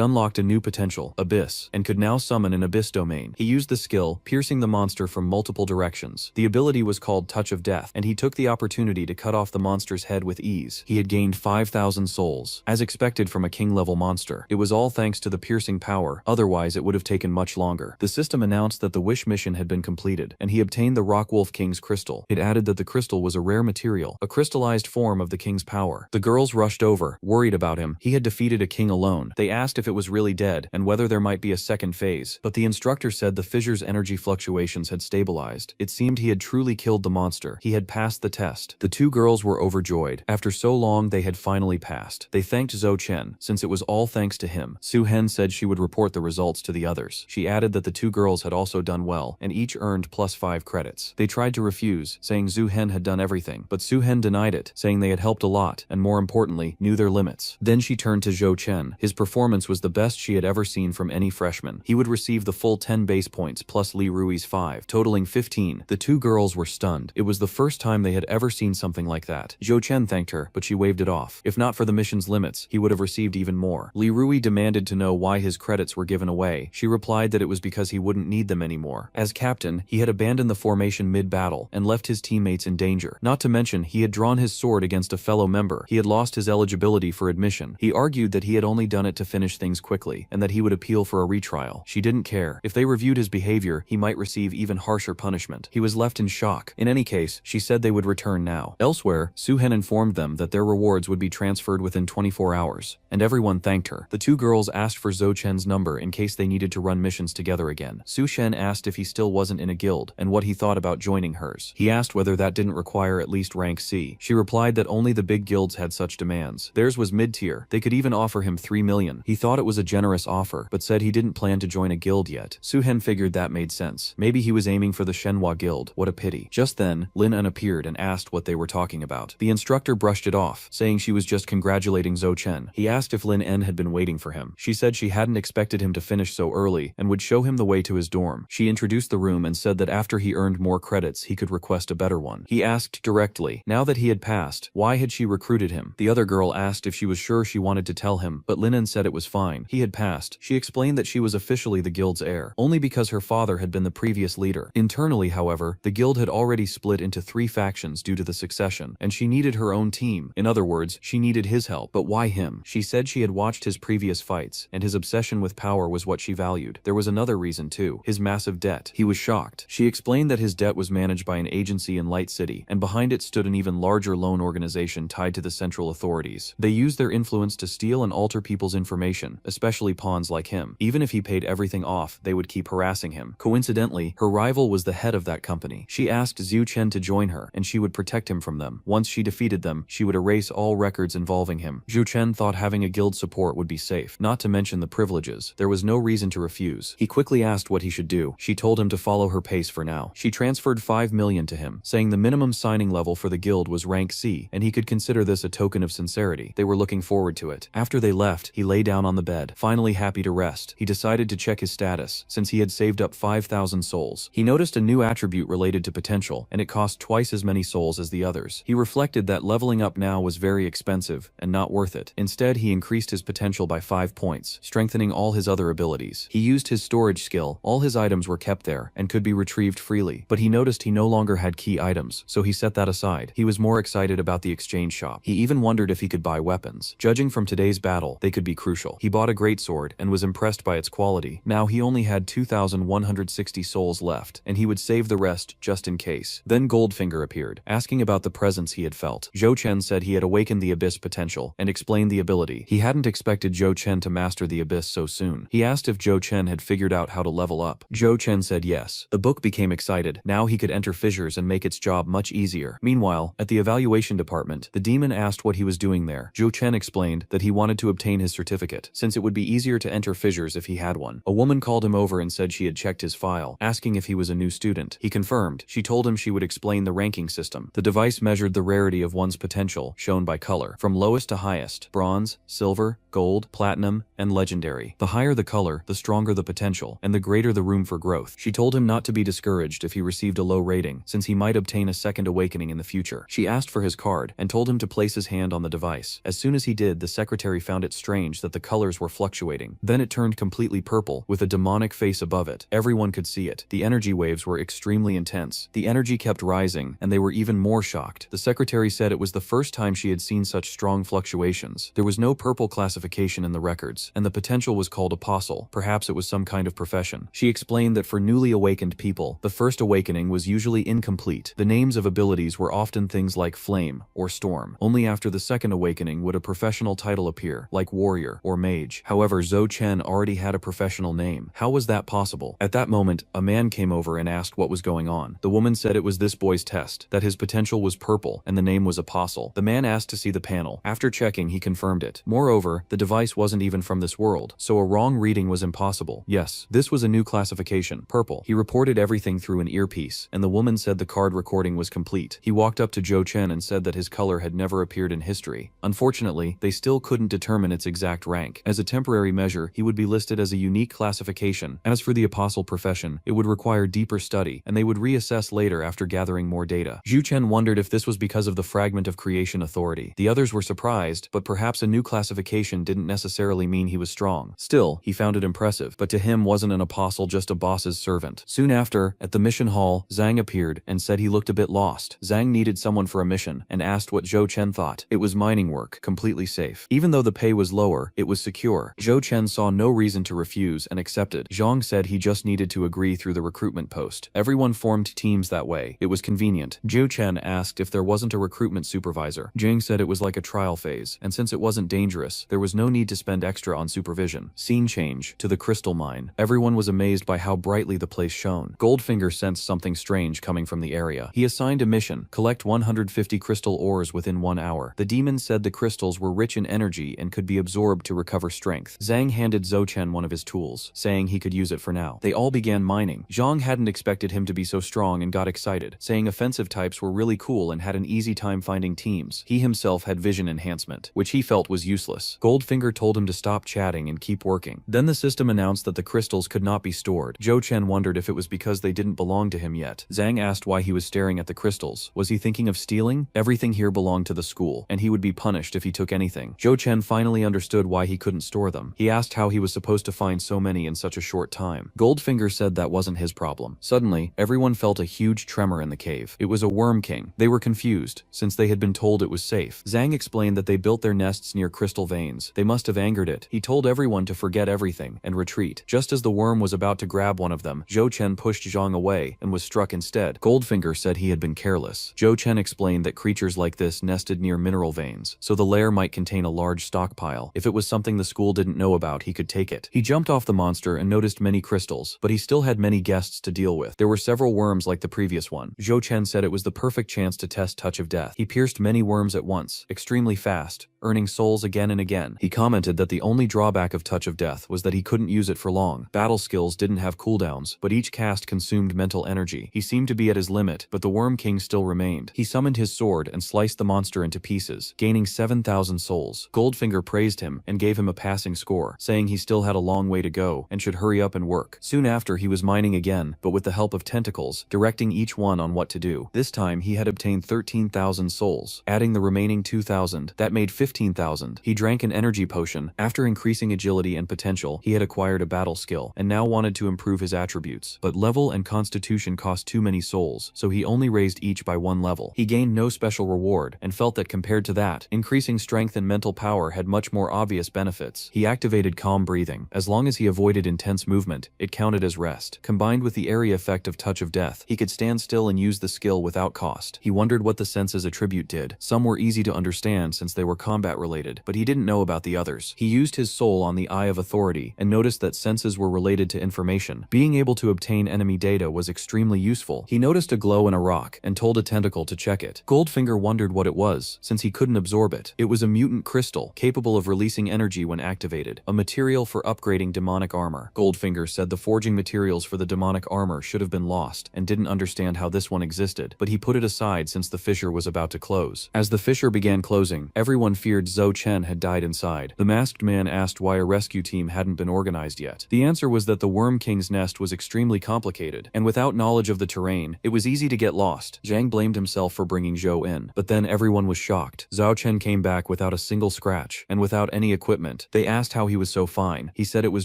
unlocked a new potential, Abyss, and could now summon an Abyss domain. He used the skill, piercing the monster from multiple directions. The ability was called Touch of Death, and he took the opportunity to cut off the monster's head with ease. He had gained 5,000 souls. As expected from a king-level monster, it was all thanks to the piercing power, otherwise it would have taken much longer. The system announced that the wish mission had been completed, and he obtained the Rock Wolf King's crystal. It added that the crystal was a rare material, a crystallized form of the king's power. The girls rushed over, worried about him. He had defeated a king alone. They asked if it was really dead, and whether there might be a second phase, but the instructor said the fissure's energy fluctuations had stabilized. It seemed he had truly killed the monster. He had passed the test. The two girls were overjoyed. After so long, they had finally passed. They thanked Zhou Chen, since it was all thanks to him. Su Hen said she would report the results to the others. She added that the two girls had also done well, and each earned +5 credits. They tried to refuse, saying Zhu Hen had done everything, but Su Hen denied it, saying they had helped a lot, and more importantly, knew their limits. Then she turned to Zhou Chen. His performance was the best she had ever seen from any freshman. He would receive the full 10 base points plus Li Rui's 5, totaling 15. The two girls were stunned. It was the first time they had ever seen something like that. Zhou Chen thanked her, but she waved it off. If not for the mission's limits, he would have received even more. Li Rui demanded to know why his credits were given away. She replied that it was because he wouldn't need them anymore. As captain, he had abandoned the formation mid-battle and left his teammates in danger. Not to mention, he had drawn his sword against a fellow member. He had lost his eligibility for admission. He argued that he had only done it to finish things quickly, and that he would appeal for a retrial. She didn't care. If they reviewed his behavior, he might receive even harsher punishment. He was left in shock. In any case, she said they would return now. Elsewhere, Su Hen informed them that their rewards would be transferred within 24 hours, and everyone thanked her. The two girls asked for Zhou Chen's number in case they needed to run missions together again. Su Shen asked if he still wasn't in a guild, and what he thought about joining hers. He asked whether that didn't require at least rank C. She replied that only the big guilds had such demands. Theirs was mid-tier. They could even offer him 3 million. He thought it was a generous offer, but said he didn't plan to join a guild yet. Su Hen figured that made sense. Maybe he was aiming for the Shenhua guild. What a pity. Just then, Lin En appeared and asked what they were talking about. The instructor brushed it off, saying she was just congratulating Zhou Chen. He asked if Lin En had been waiting for him. She said she hadn't expected him to finish so early and would show him the way to his dorm. She introduced the room and said that after he earned more credits, he could request a better one. He asked directly, now that he had passed, why had she recruited him? The other girl asked if she was sure she wanted to tell him, but Lin En said it was fine. He had passed. She explained that she was officially the guild's heir, only because her father had been the previous leader. Internally, however, the guild had already split into 3 factions due to the succession, and she needed her own team. In other words, she needed his help. But why him? She said she had watched his previous fights, and his obsession with power was what she valued. There was another reason too, his massive debt. He was shocked. She explained that his debt was managed by an agency in Light City, and behind it stood an even larger loan organization tied to the central authorities. They used their influence to steal and alter people's information, especially pawns like him. Even if he paid everything off, they would keep harassing him. Coincidentally, her rival was the head of that company. She asked Zhu Chen to join her, and she would protect him from them. Once she defeated them, she would erase all records involving him. Zhu Chen thought having a guild support would be safe, not to mention the privileges. There was no reason to refuse. He quickly asked what he should do. She told him to follow her pace for now. She transferred 5 million to him, saying the minimum signing level for the guild was rank C, and he could consider this a token of sincerity. They were looking forward to it. After they left, he lay down on the bed, finally happy to rest. He decided to check his status, since he had saved up 5,000 souls. He noticed a new attribute related to potential, and it cost twice as many souls as the others. He reflected that leveling up now was very expensive, and not worth it. Instead, he increased his potential by 5 points, strengthening all his other abilities. He used his storage skill. All his items were kept there, and could be retrieved freely, but he noticed he no longer had key items, so he set that aside. He was more excited about the exchange shop. He even wondered if he could buy weapons. Judging from today's battle, they could be crucial. He bought a greatsword and was impressed by its quality. Now he only had 2,160 souls left, and he would save the rest just in case. Then Goldfinger appeared, asking about the presence he had felt. Zhou Zhou Chen said he had awakened the abyss potential and explained the ability. He hadn't expected Zhou Chen to master the abyss so soon. He asked if Zhou Chen had figured out how to level up. Zhou Chen said yes. The book became excited. Now he could enter fissures and make its job much easier. Meanwhile, at the evaluation department, the demon asked what he was doing there. Zhou Chen explained that he wanted to obtain his certificate, since it would be easier to enter fissures if he had one. A woman called him over and said she had checked his file, asking if he was a new student. He confirmed. She told him she would explain the ranking system. The device measured the rarity of one's potential, shown by color, from lowest to highest: bronze, silver, gold, platinum, and legendary. The higher the color, the stronger the potential, and the greater the room for growth. She told him not to be discouraged if he received a low rating, since he might obtain a second awakening in the future. She asked for his card, and told him to place his hand on the device. As soon as he did, the secretary found it strange that the colors were fluctuating. Then it turned completely purple, with a demonic face above it. Everyone could see it. The energy waves were extremely intense. The energy kept rising, and they were even more shocked. The secretary said it was the first time she had seen such strong fluctuations. There was no purple classification in the records, and the potential was called apostle. Perhaps it was some kind of profession. She explained that for newly awakened people, the first awakening was usually incomplete. The names of abilities were often things like flame or storm. Only after the second awakening would a professional title appear, like warrior or mage. However, Zhou Chen already had a professional name. How was that possible? At that moment, a man came over and asked what was going on. The woman said it was this boy's test, that his potential was purple, and the name was apostle. The man asked to see the panel. After checking, he confirmed it. Moreover, the device wasn't even from this world, so a wrong reading was impossible. Yes, this was a new classification, purple. He reported everything through an earpiece, and the woman said the card recording was complete. He walked up to Zhou Chen and said that his color had never appeared in history. Unfortunately, they still couldn't determine its exact rank. As a temporary measure, he would be listed as a unique classification. As for the apostle profession, it would require deeper study, and they would reassess later after gathering more data. Zhou Chen wondered if this was because of the fragment of creation authority. The others were surprised, but perhaps a new classification didn't necessarily mean he was strong. Still, he found it impressive, but to him wasn't an apostle just a boss's servant. Soon after, at the mission hall, Zhang appeared and said he looked a bit lost. Zhang needed someone for a mission and asked what Zhou Chen thought. It was mining work, completely safe. Even though the pay was lower, it was secure. Zhou Chen saw no reason to refuse and accepted. Zhang said he just needed to agree through the recruitment post. Everyone formed teams that way. It was convenient. Zhou Chen asked if there wasn't a recruitment supervisor. Zhang said it was like a trial phase, and since it wasn't dangerous, there was no need to spend extra on supervision. Scene change to the crystal mine. Everyone was amazed by how brightly the place shone. Goldfinger sensed something strange coming from the area. He assigned a mission: collect 150 crystal ores within 1 hour. The demon said the crystals were rich in energy and could be absorbed to recover strength. Zhang handed Zhou Chen one of his tools, saying he could use it for now. They all began mining. Zhang hadn't expected him to be so strong and got excited, saying offensive types were really cool and had an easy time finding teams. He himself had vision enhancement, which he felt was useless. Goldfinger told him to stop chatting and keep working. Then the system announced that the crystals could not be stored. Zhou Chen wondered if it was because they didn't belong to him yet. Zhang asked why he was staring at the crystals. Was he thinking of stealing? Everything here belonged to the school, and he would be punished if he took anything. Zhou Chen finally understood why he couldn't store them. He asked how he was supposed to find so many in such a short time. Goldfinger said that wasn't his problem. Suddenly, everyone felt a huge tremor in the cave. It was a worm king. They were confused, since they had been told it was safe. Zhang explained that they built their nests near crystal veins. They must have angered it. He told everyone to forget everything and retreat. Just as the worm was about to grab one of them, Zhou Chen pushed Zhang away and was struck instead. Goldfinger said he had been careless. Zhou Chen explained that creatures like this nested near mineral veins, so the lair might contain a large stockpile. If it was something the school didn't know about, he could take it. He jumped off the monster and noticed many crystals, but he still had many guests to deal with. There were several worms like the previous one. Zhou Chen said it was the perfect chance to test Touch of Death. He pierced many worms at once, extremely fast, earning souls again and again. He commented that the only drawback of Touch of Death was that he couldn't use it for long. Battle skills didn't have cooldowns, but each cast consumed mental energy. He seemed to be at his limit, but the Worm King still remained. He summoned his sword and sliced the monster into pieces, gaining 7,000 souls. Goldfinger praised him and gave him a passing score, saying he still had a long way to go and should hurry up and work. Soon after, he was mining again, but with the help of tentacles, directing each one on what to do. This time, he had obtained 13,000 souls. Adding the remaining 2,000, that made 50,000 15,000. He drank an energy potion. After increasing agility and potential, he had acquired a battle skill, and now wanted to improve his attributes. But level and constitution cost too many souls, so he only raised each by 1 level. He gained no special reward, and felt that compared to that, increasing strength and mental power had much more obvious benefits. He activated calm breathing. As long as he avoided intense movement, it counted as rest. Combined with the area effect of Touch of Death, he could stand still and use the skill without cost. He wondered what the senses attribute did. Some were easy to understand since they were combat related, but he didn't know about the others. He used his soul on the Eye of Authority, and noticed that senses were related to information. Being able to obtain enemy data was extremely useful. He noticed a glow in a rock, and told a tentacle to check it. Goldfinger wondered what it was, since he couldn't absorb it. It was a mutant crystal, capable of releasing energy when activated, a material for upgrading demonic armor. Goldfinger said the forging materials for the demonic armor should have been lost, and didn't understand how this one existed, but he put it aside since the fissure was about to close. As the fissure began closing, everyone feared Zhou Chen had died inside. The masked man asked why a rescue team hadn't been organized yet. The answer was that the Worm King's nest was extremely complicated, and without knowledge of the terrain, it was easy to get lost. Zhang blamed himself for bringing Zhou in, but then everyone was shocked. Zhao Chen came back without a single scratch, and without any equipment. They asked how he was so fine. He said it was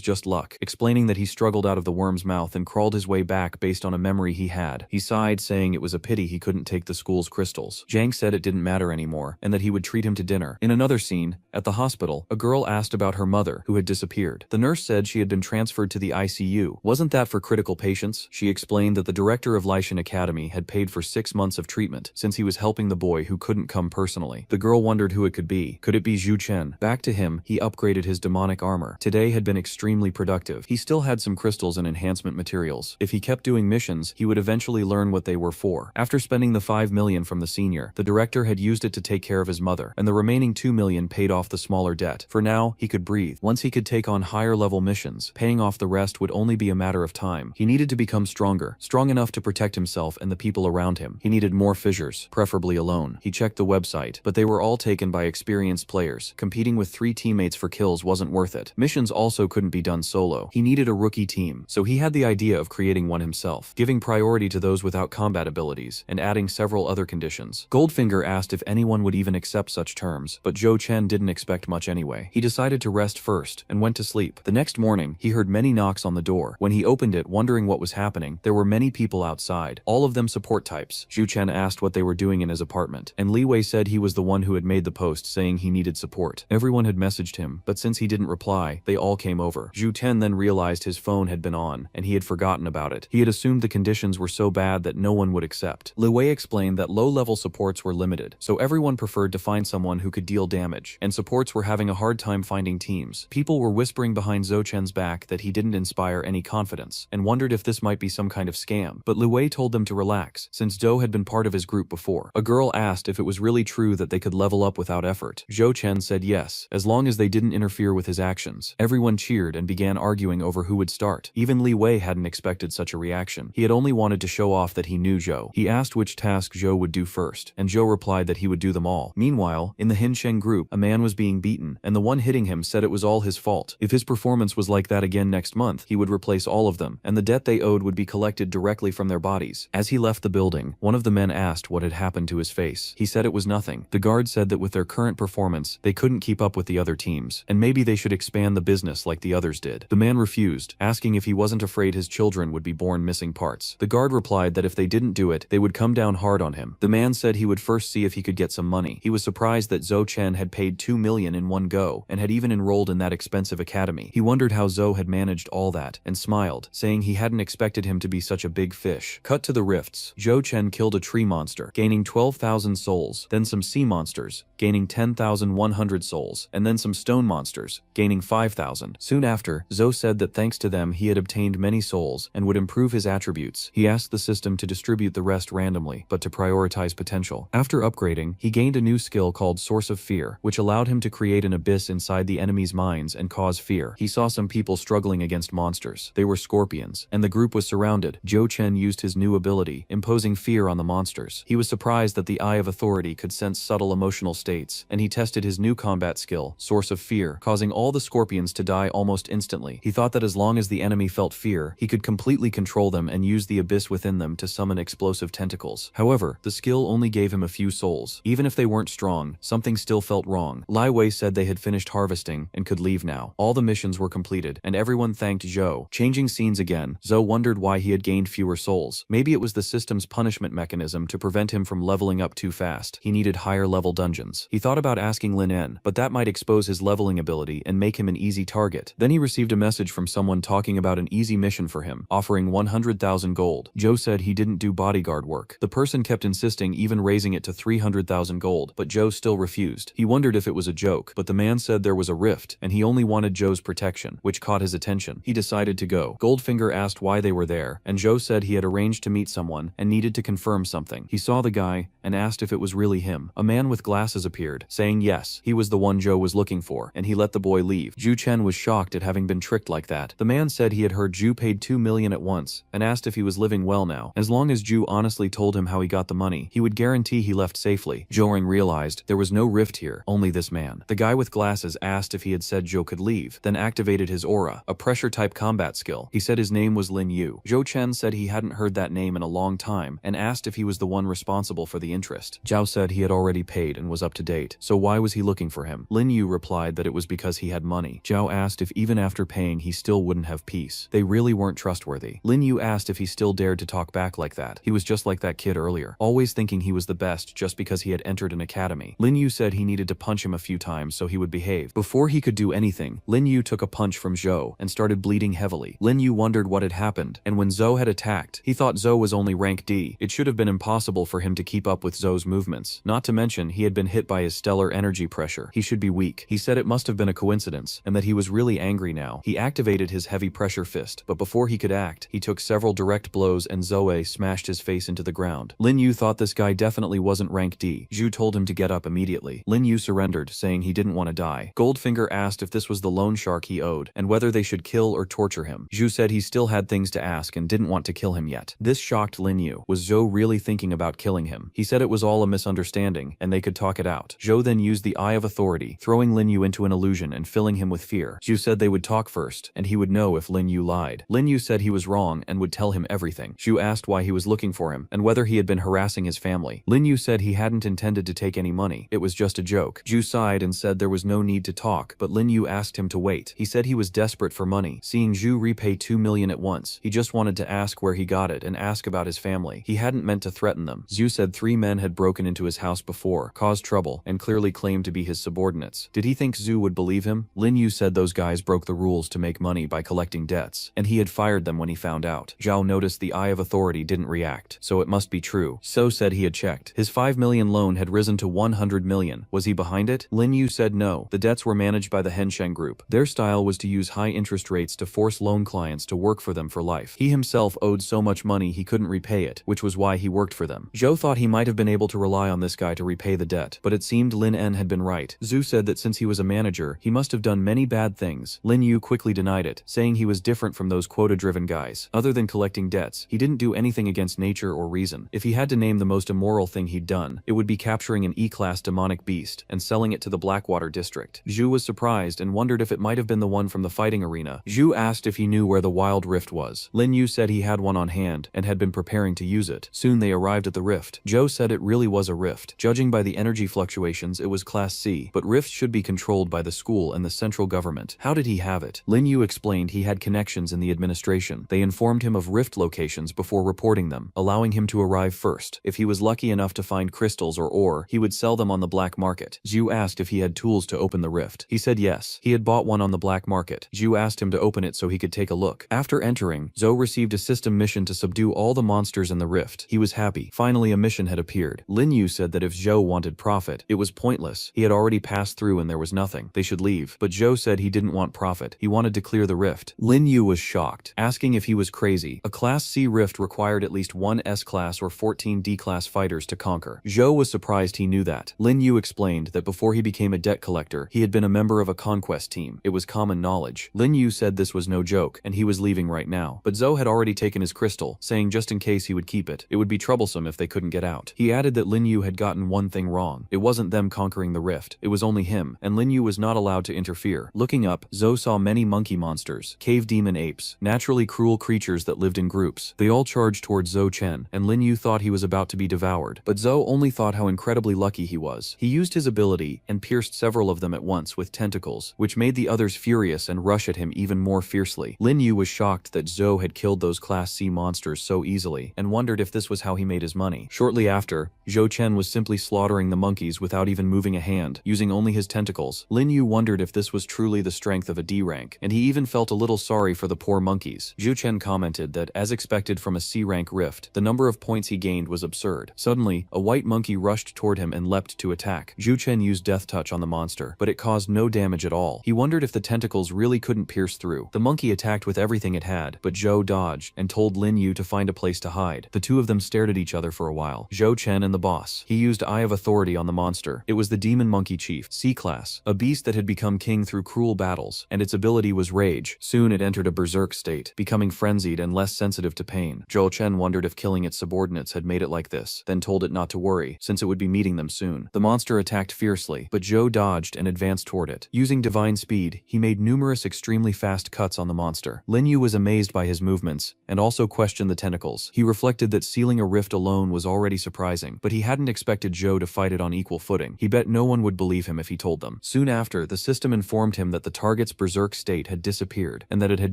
just luck, explaining that he struggled out of the worm's mouth and crawled his way back based on a memory he had. He sighed, saying it was a pity he couldn't take the school's crystals. Zhang said it didn't matter anymore, and that he would treat him to dinner. In another scene, at the hospital, a girl asked about her mother, who had disappeared. The nurse said she had been transferred to the ICU. Wasn't that for critical patients? She explained that the director of Lishan Academy had paid for 6 months of treatment, since he was helping the boy who couldn't come personally. The girl wondered who it could be. Could it be Zhu Chen? Back to him, he upgraded his demonic armor. Today had been extremely productive. He still had some crystals and enhancement materials. If he kept doing missions, he would eventually learn what they were for. After spending the 5 million from the senior, the director had used it to take care of his mother, and the remaining 2 million paid off the smaller debt. For now, he could breathe. Once he could take on higher level missions, paying off the rest would only be a matter of time. He needed to become stronger, strong enough to protect himself and the people around him. He needed more fissures, preferably alone. He checked the website, but they were all taken by experienced players. Competing with 3 teammates for kills wasn't worth it. Missions also couldn't be done solo. He needed a rookie team, so he had the idea of creating one himself, giving priority to those without combat abilities, and adding several other conditions. Goldfinger asked if anyone would even accept such terms, but Zhou Chen didn't expect much anyway. He decided to rest first, and went to sleep. The next morning, he heard many knocks on the door. When he opened it, wondering what was happening, there were many people outside, all of them support types. Zhu Chen asked what they were doing in his apartment, and Li Wei said he was the one who had made the post saying he needed support. Everyone had messaged him, but since he didn't reply, they all came over. Zhu Chen then realized his phone had been on, and he had forgotten about it. He had assumed the conditions were so bad that no one would accept. Li Wei explained that low-level supports were limited, so everyone preferred to find someone who could deal damage, and supports were having a hard time finding teams. People were whispering behind Zhou Chen's back that he didn't inspire any confidence, and wondered if this might be some kind of scam, but Li Wei told them to relax, since Zhou had been part of his group before. A girl asked if it was really true that they could level up without effort. Zhou Chen said yes, as long as they didn't interfere with his actions. Everyone cheered and began arguing over who would start. Even Li Wei hadn't expected such a reaction. He had only wanted to show off that he knew Zhou. He asked which task Zhou would do first, and Zhou replied that he would do them all. Meanwhile, in the Hinsheng group, a man was being beaten, and the one hitting him said it was all his fault. If his performance was like that again next month, he would replace all of them, and the debt they owed would be collected directly from their bodies. As he left the building, one of the men asked what had happened to his face. He said it was nothing. The guard said that with their current performance, they couldn't keep up with the other teams, and maybe they should expand the business like the others did. The man refused, asking if he wasn't afraid his children would be born missing parts. The guard replied that if they didn't do it, they would come down hard on him. The man said he would first see if he could get some money. He was surprised that Zhou Chen had paid 2 million in one go, and had even enrolled in that expensive academy. He wondered how Zhou had managed all that, and smiled, saying he hadn't expected him to be such a big fish. Cut to the rifts. Zhou Chen killed a tree monster, gaining 12,000 souls, then some sea monsters, gaining 10,100 souls, and then some stone monsters, gaining 5,000. Soon after, Zhou said that thanks to them he had obtained many souls, and would improve his attributes. He asked the system to distribute the rest randomly, but to prioritize potential. After upgrading, he gained a new skill called Source of Fear, which allowed him to create an abyss inside the enemy's minds and cause fear. He saw some people struggling against monsters. They were scorpions, and the group was surrounded. Zhou Chen used his new ability, imposing fear on the monsters. He was surprised that the Eye of Authority could sense subtle emotional states, and he tested his new combat skill, Source of Fear, causing all the scorpions to die almost instantly. He thought that as long as the enemy felt fear, he could completely control them and use the abyss within them to summon explosive tentacles. However, the skill only gave him a few souls. Even if they weren't strong, something still still felt wrong. Lai Wei said they had finished harvesting and could leave now. All the missions were completed, and everyone thanked Zhou. Changing scenes again, Zhou wondered why he had gained fewer souls. Maybe it was the system's punishment mechanism to prevent him from leveling up too fast. He needed higher level dungeons. He thought about asking Lin En, but that might expose his leveling ability and make him an easy target. Then he received a message from someone talking about an easy mission for him, offering 100,000 gold. Zhou said he didn't do bodyguard work. The person kept insisting, even raising it to 300,000 gold, but Zhou still refused. He wondered if it was a joke, but the man said there was a rift, and he only wanted Zhou's protection, which caught his attention. He decided to go. Goldfinger asked why they were there, and Zhou said he had arranged to meet someone and needed to confirm something. He saw the guy and asked if it was really him. A man with glasses appeared, saying yes, he was the one Zhou was looking for, and he let the boy leave. Zhu Chen was shocked at having been tricked like that. The man said he had heard Zhu paid 2 million at once, and asked if he was living well now. As long as Zhu honestly told him how he got the money, he would guarantee he left safely. Zhou realized there was no rift here, only this man. The guy with glasses asked if he had said Zhou could leave, then activated his aura, a pressure-type combat skill. He said his name was Lin Yu. Zhou Chen said he hadn't heard that name in a long time, and asked if he was the one responsible for the interest. Zhao said he had already paid and was up to date, so why was he looking for him? Lin Yu replied that it was because he had money. Zhao asked if even after paying he still wouldn't have peace. They really weren't trustworthy. Lin Yu asked if he still dared to talk back like that. He was just like that kid earlier, always thinking he was the best just because he had entered an academy. Lin Yu said he needed to punch him a few times so he would behave. Before he could do anything, Lin Yu took a punch from Zhou and started bleeding heavily. Lin Yu wondered what had happened, and when Zhou had attacked, he thought Zhou was only rank D. It should have been impossible for him to keep up with Zhou's movements. Not to mention, he had been hit by his stellar energy pressure. He should be weak. He said it must have been a coincidence, and that he was really angry now. He activated his heavy pressure fist, but before he could act, he took several direct blows and Zoe smashed his face into the ground. Lin Yu thought this guy definitely wasn't rank D. Zhu told him to get up immediately. Lin Yu surrendered, saying he didn't want to die. Goldfinger asked if this was the loan shark he owed, and whether they should kill or torture him. Zhu said he still had things to ask and didn't want to kill him yet. This shocked Lin Yu. Was Zhou really thinking about killing him? He said it was all a misunderstanding, and they could talk it out. Zhou then used the Eye of Authority, throwing Lin Yu into an illusion and filling him with fear. Zhu said they would talk first, and he would know if Lin Yu lied. Lin Yu said he was wrong and would tell him everything. Zhu asked why he was looking for him, and whether he had been harassing his family. Lin Yu said he hadn't intended to take any money. It was just a joke. Zhu sighed and said there was no need to talk, but Lin Yu asked him to wait. He said he was desperate for money, seeing Zhu repay 2 million at once. He just wanted to ask where he got it and ask about his family. He hadn't meant to threaten them. Zhu said 3 men had broken into his house before, caused trouble, and clearly claimed to be his subordinates. Did he think Zhu would believe him? Lin Yu said those guys broke the rules to make money by collecting debts, and he had fired them when he found out. Zhao noticed the Eye of Authority didn't react, so it must be true. So said he had checked. His 5 million loan had risen to 100 million. Was he behind it? Lin Yu said no. The debts were managed by the Hensheng Group. Their style was to use high interest rates to force loan clients to work for them for life. He himself owed so much money he couldn't repay it, which was why he worked for them. Zhou thought he might have been able to rely on this guy to repay the debt, but it seemed Lin En had been right. Zhu said that since he was a manager, he must have done many bad things. Lin Yu quickly denied it, saying he was different from those quota-driven guys. Other than collecting debts, he didn't do anything against nature or reason. If he had to name the most immoral thing he'd done, it would be capturing an E-class demonic beast and selling it to the Blackwater district. Zhu was surprised and wondered if it might have been the one from the fighting arena. Zhu asked if he knew where the Wild Rift was. Lin Yu said he had one on hand and had been preparing to use it. Soon they arrived at the rift. Zhou said it really was a rift. Judging by the energy fluctuations, it was Class C, but rifts should be controlled by the school and the central government. How did he have it? Lin Yu explained he had connections in the administration. They informed him of rift locations before reporting them, allowing him to arrive first. If he was lucky enough to find crystals or ore, he would sell them on the black market. Zhu asked if he had tools to open the rift. He said yes. He had bought one on the black market. Zhu asked him to open it so he could take a look. After entering, Zhou received a system mission to subdue all the monsters in the rift. He was happy. Finally, a mission had appeared. Lin Yu said that if Zhou wanted profit, it was pointless. He had already passed through and there was nothing. They should leave. But Zhou said he didn't want profit. He wanted to clear the rift. Lin Yu was shocked, asking if he was crazy. A Class C rift required at least 1 S-class or 14 D-class fighters to conquer. Zhou was surprised he knew that. Lin Yu explained that before he became a debt collector, he had been a member of a conquest team. It was common knowledge. Lin Yu said this was no joke, and he was leaving right now. But Zhou had already taken his crystal, saying just in case he would keep it. It would be troublesome if they couldn't get out. He added that Lin Yu had gotten one thing wrong. It wasn't them conquering the rift. It was only him, and Lin Yu was not allowed to interfere. Looking up, Zhou saw many monkey monsters, cave demon apes, naturally cruel creatures that lived in groups. They all charged towards Zhou Chen, and Lin Yu thought he was about to be devoured. But Zhou only thought how incredibly lucky he was. He used used his ability and pierced several of them at once with tentacles, which made the others furious and rush at him even more fiercely. Lin Yu was shocked that Zhou had killed those Class C monsters so easily, and wondered if this was how he made his money. Shortly after, Zhou Chen was simply slaughtering the monkeys without even moving a hand, using only his tentacles. Lin Yu wondered if this was truly the strength of a D rank, and he even felt a little sorry for the poor monkeys. Zhou Chen commented that, as expected from a C rank rift, the number of points he gained was absurd. Suddenly, a white monkey rushed toward him and leapt to attack. Zhou Chen used Death Touch on the monster, but it caused no damage at all. He wondered if the tentacles really couldn't pierce through. The monkey attacked with everything it had, but Zhou dodged and told Lin Yu to find a place to hide. The two of them stared at each other for a while. Zhou Chen and the boss. He used Eye of Authority on the monster. It was the Demon Monkey Chief, C class, a beast that had become king through cruel battles, and its ability was Rage. Soon it entered a berserk state, becoming frenzied and less sensitive to pain. Zhou Chen wondered if killing its subordinates had made it like this, then told it not to worry, since it would be meeting them soon. The monster attacked fiercely, but Zhou dodged and advanced toward it. Using divine speed, he made numerous extremely fast cuts on the monster. Lin Yu was amazed by his movements, and also questioned the tentacles. He reflected that sealing a rift alone was already surprising, but he hadn't expected Zhou to fight it on equal footing. He bet no one would believe him if he told them. Soon after, the system informed him that the target's berserk state had disappeared, and that it had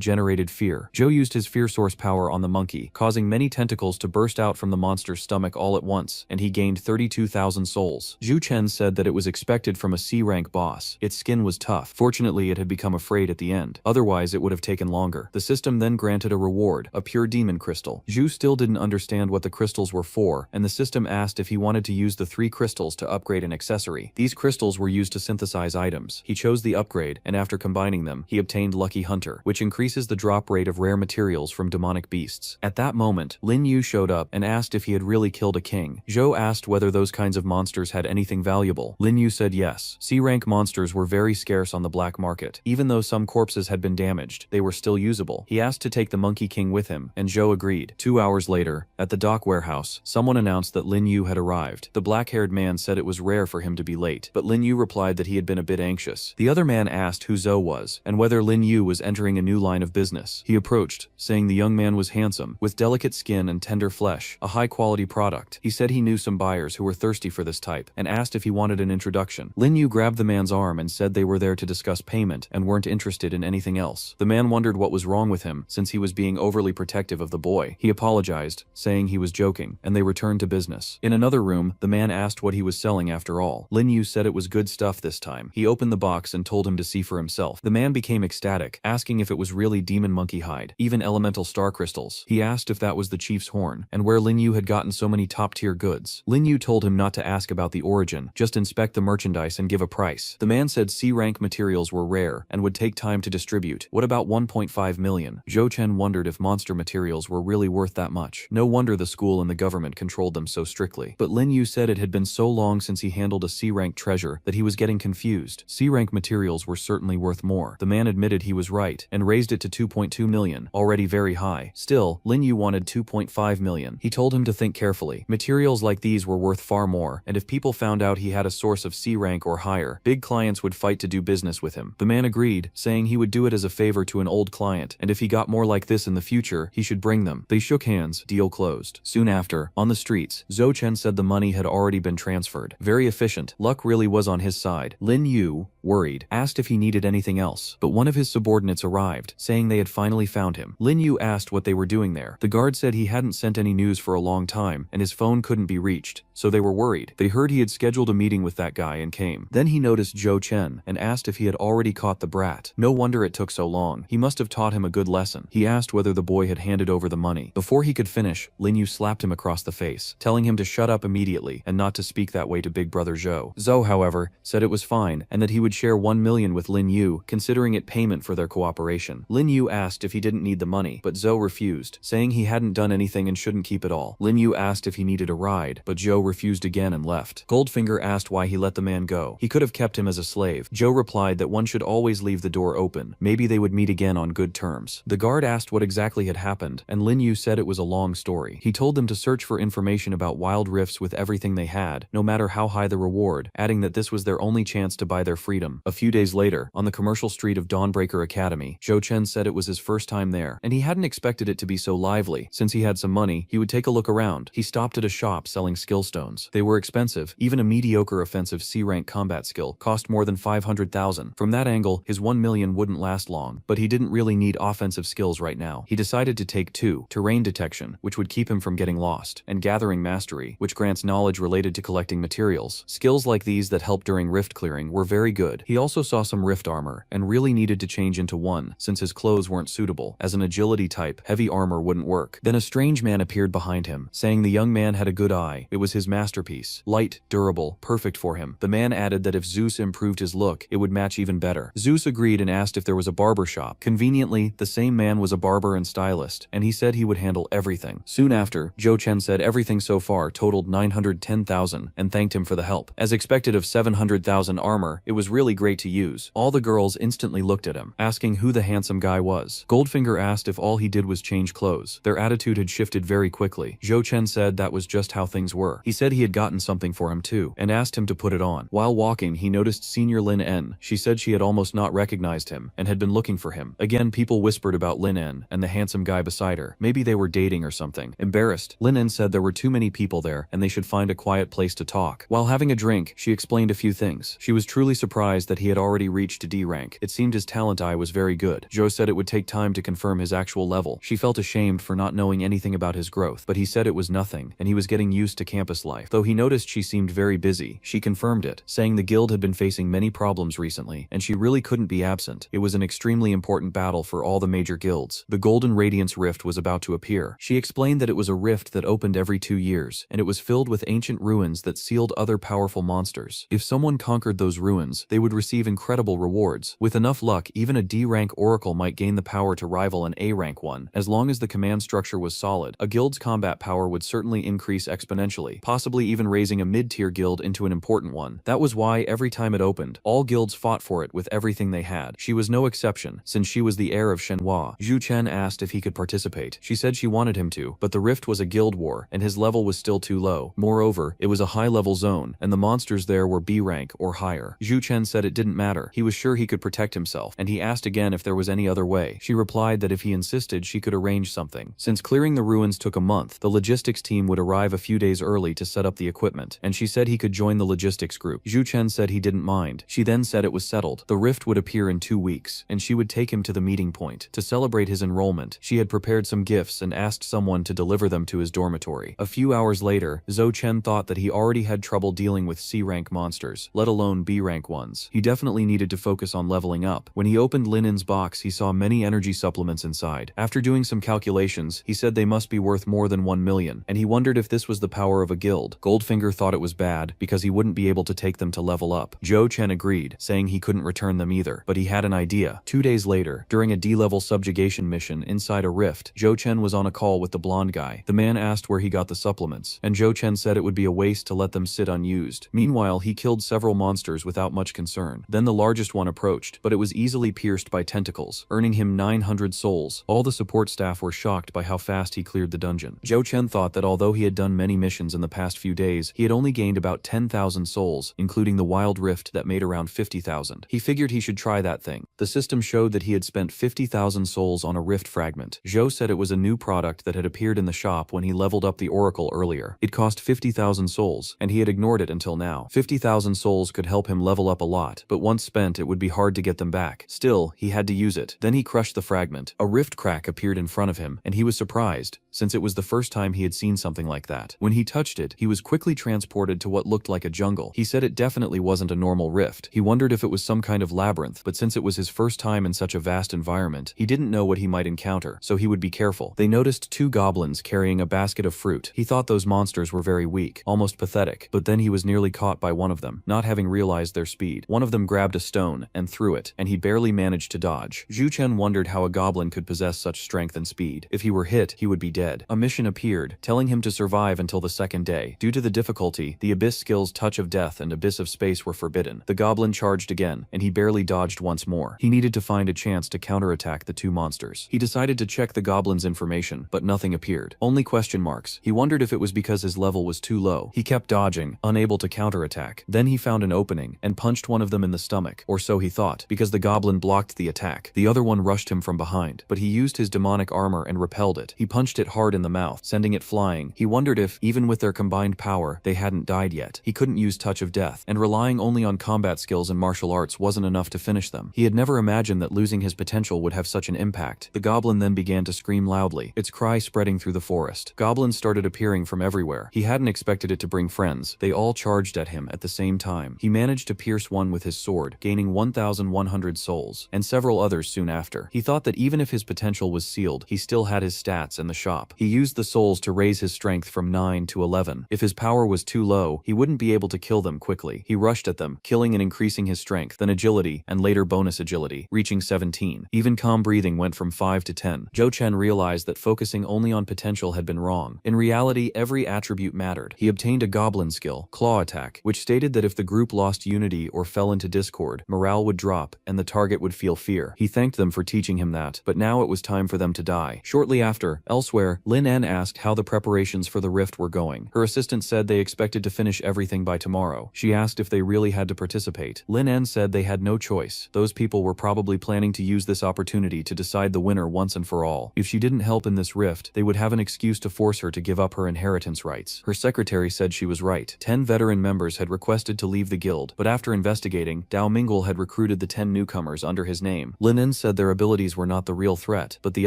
generated fear. Zhou used his fear source power on the monkey, causing many tentacles to burst out from the monster's stomach all at once, and he gained 32,000 souls. Zhou Chen said that it was expected from a C-rank boss. Its skin was tough. Fortunately, it had become afraid at the end. Otherwise, it would have taken longer. The system then granted a reward, a pure demon crystal. Zhou still didn't understand what the crystals were for, and the system asked if he wanted to use the 3 crystals to upgrade an accessory. These crystals were used to synthesize items. He chose the upgrade, and after combining them, he obtained Lucky Hunter, which increases the drop rate of rare materials from demonic beasts. At that moment, Lin Yu showed up and asked if he had really killed a king. Zhou asked whether those kinds of monsters had anything valuable. Lin Yu said yes. C-rank monsters were very scarce on the black market. Even though some corpses had been damaged, they were still usable. He asked to take the Monkey King with him, and Zhou agreed. 2 hours later, at the dock warehouse, someone announced that Lin Yu had arrived. The black-haired man said it was rare for him to be late, but Lin Yu replied that he had been a bit anxious. The other man asked who Zhou was, and whether Lin Yu was entering a new line of business. He approached, saying the young man was handsome, with delicate skin and tender flesh, a high-quality product. He said he knew some buyers who were thirsty for this type, and asked if he wanted an introduction. Lin Yu grabbed the man's arm and said they were there to discuss payment and weren't interested in anything else. The man wondered what was wrong with him, since he was being overly protective of the boy. He apologized, saying he was joking, and they returned to business. In another room, the man asked what he was selling after all. Lin Yu said it was good stuff this time. He opened the box and told him to see for himself. The man became ecstatic, asking if it was really demon monkey hide, even elemental star crystals. He asked if that was the chief's horn, and where Lin Yu had gotten so many top-tier goods. Lin Yu told him not to ask about the origin, just inspect the merchandise and give a price. The man said C-rank materials were rare and would take time to distribute. What about 1.5 million? Zhou Chen wondered if monster materials were really worth that much. No wonder the school and the government controlled them so strictly. But Lin Yu said it had been so long since he handled a C-rank treasure that he was getting confused. C-rank materials were certainly worth more. The man admitted he was right, and raised it to 2.2 million, already very high. Still, Lin Yu wanted 2.5 million. He told him to think carefully. Materials like these were worth far more, and if people found out he had a source of C-rank or higher, big clients would fight to do business with him. The man agreed, saying he would do it as a favor to an old client, and if he got more like this in the future, he should bring them. They shook hands. Deal closed. Soon after, on the streets, Zhou Chen said the money had already been transferred. Very efficient. Luck really was on his side. Lin Yu, worried, asked if he needed anything else, but one of his subordinates arrived, saying they had finally found him. Lin Yu asked what they were doing there. The guard said he hadn't sent any news for a long time, and his phone couldn't be reached, so they were worried. They heard he had scheduled a meeting with that guy and came. Then he noticed Zhou Chen, and asked if he had already caught the brat. No wonder it took so long. He must have taught him a good lesson. He asked whether the boy had handed over the money. Before he could finish, Lin Yu slapped him across the face, telling him to shut up immediately, and not to speak that way to big brother Zhou. Zhou, however, said it was fine, and that he would share 1 million with Lin Yu, considering it payment for their cooperation. Lin Yu asked if he didn't need the money, but Zhou refused, saying he hadn't done anything and shouldn't keep it all. Lin Yu asked if he needed a ride, but Zhou refused again and left. Goldfinger asked why he let the man go. He could have kept him as a slave. Zhou replied that one should always leave the door open. Maybe they would meet again on good terms. The guard asked what exactly had happened, and Lin Yu said it was a long story. He told them to search for information about wild rifts with everything they had, no matter how high the reward, adding that this was their only chance to buy their free freedom. A few days later, on the commercial street of Dawnbreaker Academy, Zhou Chen said it was his first time there, and he hadn't expected it to be so lively. Since he had some money, he would take a look around. He stopped at a shop selling skill stones. They were expensive. Even a mediocre offensive C-rank combat skill cost more than 500,000. From that angle, his 1 million wouldn't last long, but he didn't really need offensive skills right now. He decided to take two: terrain detection, which would keep him from getting lost, and gathering mastery, which grants knowledge related to collecting materials. Skills like these that help during rift clearing were very good. He also saw some rift armor, and really needed to change into one, since his clothes weren't suitable. As an agility type, heavy armor wouldn't work. Then a strange man appeared behind him, saying the young man had a good eye. It was his masterpiece. Light, durable, perfect for him. The man added that if Zeus improved his look, it would match even better. Zeus agreed and asked if there was a barber shop. Conveniently, the same man was a barber and stylist, and he said he would handle everything. Soon after, Zhou Chen said everything so far totaled 910,000 and thanked him for the help. As expected of 700,000 armor, it was really great to use. All the girls instantly looked at him, asking who the handsome guy was. Goldfinger asked if all he did was change clothes. Their attitude had shifted very quickly. Zhou Chen said that was just how things were. He said he had gotten something for him too, and asked him to put it on. While walking, he noticed Senior Lin En. She said she had almost not recognized him, and had been looking for him. Again, people whispered about Lin En and the handsome guy beside her. Maybe they were dating or something. Embarrassed, Lin En said there were too many people there, and they should find a quiet place to talk. While having a drink, she explained a few things. She was truly surprised that he had already reached D rank. It seemed his talent eye was very good. Zhou said it would take time to confirm his actual level. She felt ashamed for not knowing anything about his growth, but he said it was nothing, and he was getting used to campus life. Though he noticed she seemed very busy, she confirmed it, saying the guild had been facing many problems recently, and she really couldn't be absent. It was an extremely important battle for all the major guilds. The Golden Radiance Rift was about to appear. She explained that it was a rift that opened every 2 years, and it was filled with ancient ruins that sealed other powerful monsters. If someone conquered those ruins, they would receive incredible rewards. With enough luck, even a D-rank oracle might gain the power to rival an A-rank one. As long as the command structure was solid, a guild's combat power would certainly increase exponentially, possibly even raising a mid-tier guild into an important one. That was why every time it opened, all guilds fought for it with everything they had. She was no exception, since she was the heir of Shenhua. Zhou Chen asked if he could participate. She said she wanted him to, but the rift was a guild war, and his level was still too low. Moreover, it was a high-level zone, and the monsters there were B rank or higher. Zhou Chen said it didn't matter. He was sure he could protect himself, and he asked again if there was any other way. She replied that if he insisted, she could arrange something. Since clearing the ruins took a month, the logistics team would arrive a few days early to set up the equipment, and she said he could join the logistics group. Zhou Chen said he didn't mind. She then said it was settled. The rift would appear in 2 weeks, and she would take him to the meeting point. To celebrate his enrollment, she had prepared some gifts and asked someone to deliver them to his dormitory. A few hours later, Zhou Chen thought that he already had trouble dealing with C-rank monsters, let alone B-rank ones. He definitely needed to focus on leveling up. When he opened Linen's box, he saw many energy supplements inside. After doing some calculations, he said they must be worth more than 1 million, and he wondered if this was the power of a guild. Goldfinger thought it was bad, because he wouldn't be able to take them to level up. Zhou Chen agreed, saying he couldn't return them either, but he had an idea. 2 days later, during a D-level subjugation mission inside a rift, Zhou Chen was on a call with the blonde guy. The man asked where he got the supplements, and Zhou Chen said it would be a waste to let them sit unused. Meanwhile, he killed several monsters without much concern. Then the largest one approached, but it was easily pierced by tentacles, earning him 900 souls. All the support staff were shocked by how fast he cleared the dungeon. Zhou Chen thought that although he had done many missions in the past few days, he had only gained about 10,000 souls, including the wild rift that made around 50,000. He figured he should try that thing. The system showed that he had spent 50,000 souls on a rift fragment. Zhou said it was a new product that had appeared in the shop when he leveled up the oracle earlier. It cost 50,000 souls, and he had ignored it until now. 50,000 souls could help him level up a lot, but once spent it would be hard to get them back. Still, he had to use it. Then he crushed the fragment. A rift crack appeared in front of him, and he was surprised, since it was the first time he had seen something like that. When he touched it, he was quickly transported to what looked like a jungle. He said it definitely wasn't a normal rift. He wondered if it was some kind of labyrinth, but since it was his first time in such a vast environment, he didn't know what he might encounter, so he would be careful. They noticed 2 goblins carrying a basket of fruit. He thought those monsters were very weak, almost pathetic, but then he was nearly caught by one of them, not having realized their speed. One of them grabbed a stone and threw it, and he barely managed to dodge. Zhou Chen wondered how a goblin could possess such strength and speed. If he were hit, he would be dead. A mission appeared, telling him to survive until the 2nd day. Due to the difficulty, the Abyss skills Touch of Death and Abyss of Space were forbidden. The goblin charged again, and he barely dodged once more. He needed to find a chance to counterattack the 2 monsters. He decided to check the goblin's information, but nothing appeared. Only question marks. He wondered if it was because his level was too low. He kept dodging, unable to counterattack. Then he found an opening, and punched left one of them in the stomach, or so he thought, because the goblin blocked the attack. The other one rushed him from behind, but he used his demonic armor and repelled it. He punched it hard in the mouth, sending it flying. He wondered if, even with their combined power, they hadn't died yet. He couldn't use Touch of Death, and relying only on combat skills and martial arts wasn't enough to finish them. He had never imagined that losing his potential would have such an impact. The goblin then began to scream loudly, its cry spreading through the forest. Goblins started appearing from everywhere. He hadn't expected it to bring friends. They all charged at him at the same time. He managed to pierce one with his sword, gaining 1,100 souls, and several others soon after. He thought that even if his potential was sealed, he still had his stats in the shop. He used the souls to raise his strength from 9 to 11. If his power was too low, he wouldn't be able to kill them quickly. He rushed at them, killing and increasing his strength, then agility, and later bonus agility, reaching 17. Even calm breathing went from 5 to 10. Zhou Chen realized that focusing only on potential had been wrong. In reality, every attribute mattered. He obtained a goblin skill, Claw Attack, which stated that if the group lost unity or fell into discord, morale would drop, and the target would feel fear. He thanked them for teaching him that, but now it was time for them to die. Shortly after, elsewhere, Lin En asked how the preparations for the rift were going. Her assistant said they expected to finish everything by tomorrow. She asked if they really had to participate. Lin En said they had no choice. Those people were probably planning to use this opportunity to decide the winner once and for all. If she didn't help in this rift, they would have an excuse to force her to give up her inheritance rights. Her secretary said she was right. 10 veteran members had requested to leave the guild, but after investigating, Dao Mingguo had recruited the 10 newcomers under his name. Lin En said their abilities were not the real threat, but the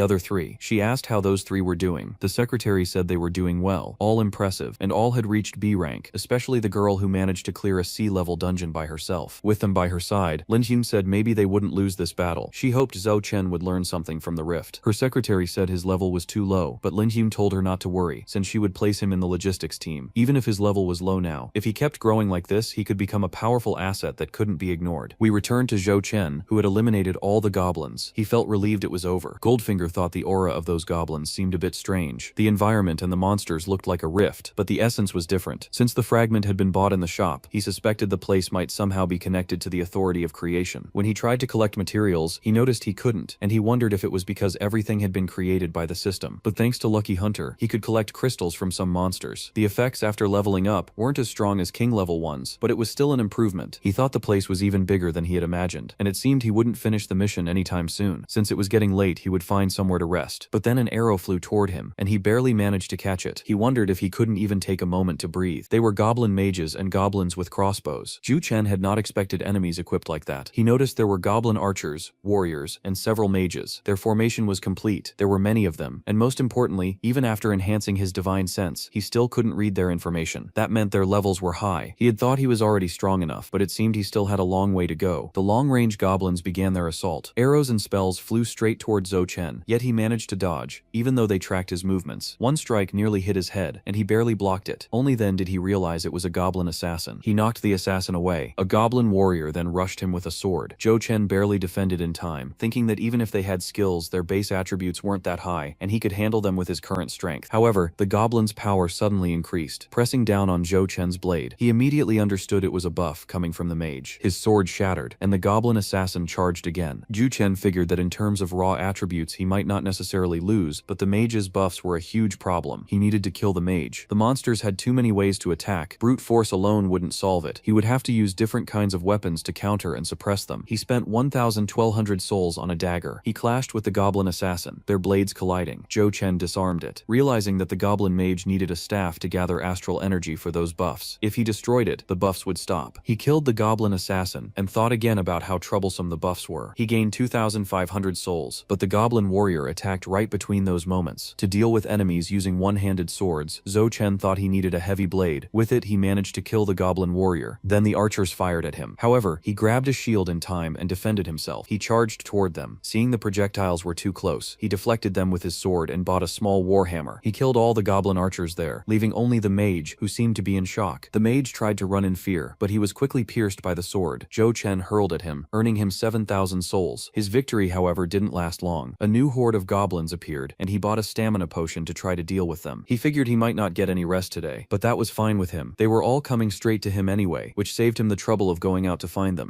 other 3. She asked how those 3 were doing. The secretary said they were doing well, all impressive, and all had reached B rank, especially the girl who managed to clear a C-level dungeon by herself. With them by her side, Lin Hyun said maybe they wouldn't lose this battle. She hoped Zhou Chen would learn something from the rift. Her secretary said his level was too low, but Lin Hyun told her not to worry, since she would place him in the logistics team. Even if his level was low now, if he kept growing like this, he could become a powerful asset that couldn't be ignored. We returned to Zhou Chen, who had eliminated all the goblins. He felt relieved it was over. Goldfinger thought the aura of those goblins seemed a bit strange. The environment and the monsters looked like a rift, but the essence was different. Since the fragment had been bought in the shop, he suspected the place might somehow be connected to the authority of creation. When he tried to collect materials, he noticed he couldn't, and he wondered if it was because everything had been created by the system. But thanks to Lucky Hunter, he could collect crystals from some monsters. The effects after leveling up weren't as strong as king level ones, but it was still an improvement. He thought the place was even bigger than he had imagined, and it seemed he wouldn't finish the mission anytime soon. Since it was getting late, he would find somewhere to rest. But then an arrow flew toward him, and he barely managed to catch it. He wondered if he couldn't even take a moment to breathe. They were goblin mages and goblins with crossbows. Zhu Chen had not expected enemies equipped like that. He noticed there were goblin archers, warriors, and several mages. Their formation was complete. There were many of them, and most importantly, even after enhancing his divine sense, he still couldn't read their information. That meant their levels were high. He had thought he was already strong enough, but it seemed he still had a long way to go. The long-range goblins began their assault. Arrows and spells flew straight toward Zhou Chen, yet he managed to dodge, even though they tracked his movements. One strike nearly hit his head, and he barely blocked it. Only then did he realize it was a goblin assassin. He knocked the assassin away. A goblin warrior then rushed him with a sword. Zhou Chen barely defended in time, thinking that even if they had skills, their base attributes weren't that high, and he could handle them with his current strength. However, the goblin's power suddenly increased, pressing down on Zhou Chen's blade. He immediately understood it was a buff coming from the mage. His sword shattered, and the goblin assassin charged again. Zhu Chen figured that in terms of raw attributes he might not necessarily lose, but the mage's buffs were a huge problem. He needed to kill the mage. The monsters had too many ways to attack. Brute force alone wouldn't solve it. He would have to use different kinds of weapons to counter and suppress them. He spent 1,200 souls on a dagger. He clashed with the goblin assassin, their blades colliding. Zhou Chen disarmed it, realizing that the goblin mage needed a staff to gather astral energy for those buffs. If he destroyed it, the buffs would stop. He killed the goblin assassin and thought again about how troublesome the buffs were. He gained 2,500 souls, but the goblin warrior attacked right between those moments. To deal with enemies using one-handed swords, Zhou Chen thought he needed a heavy blade. With it, he managed to kill the goblin warrior. Then the archers fired at him. However, he grabbed a shield in time and defended himself. He charged toward them. Seeing the projectiles were too close, he deflected them with his sword and bought a small warhammer. He killed all the goblin archers there, leaving only the mage, who seemed to be in shock. The mage tried to run in fear, but he was quickly pierced by the sword. Zhou Chen hurled at him, earning him 7,000 souls. His victory, however, didn't last long. A new horde of goblins appeared, and he bought a stamina potion to try to deal with them. He figured he might not get any rest today, but that was fine with him. They were all coming straight to him anyway, which saved him the trouble of going out to find them.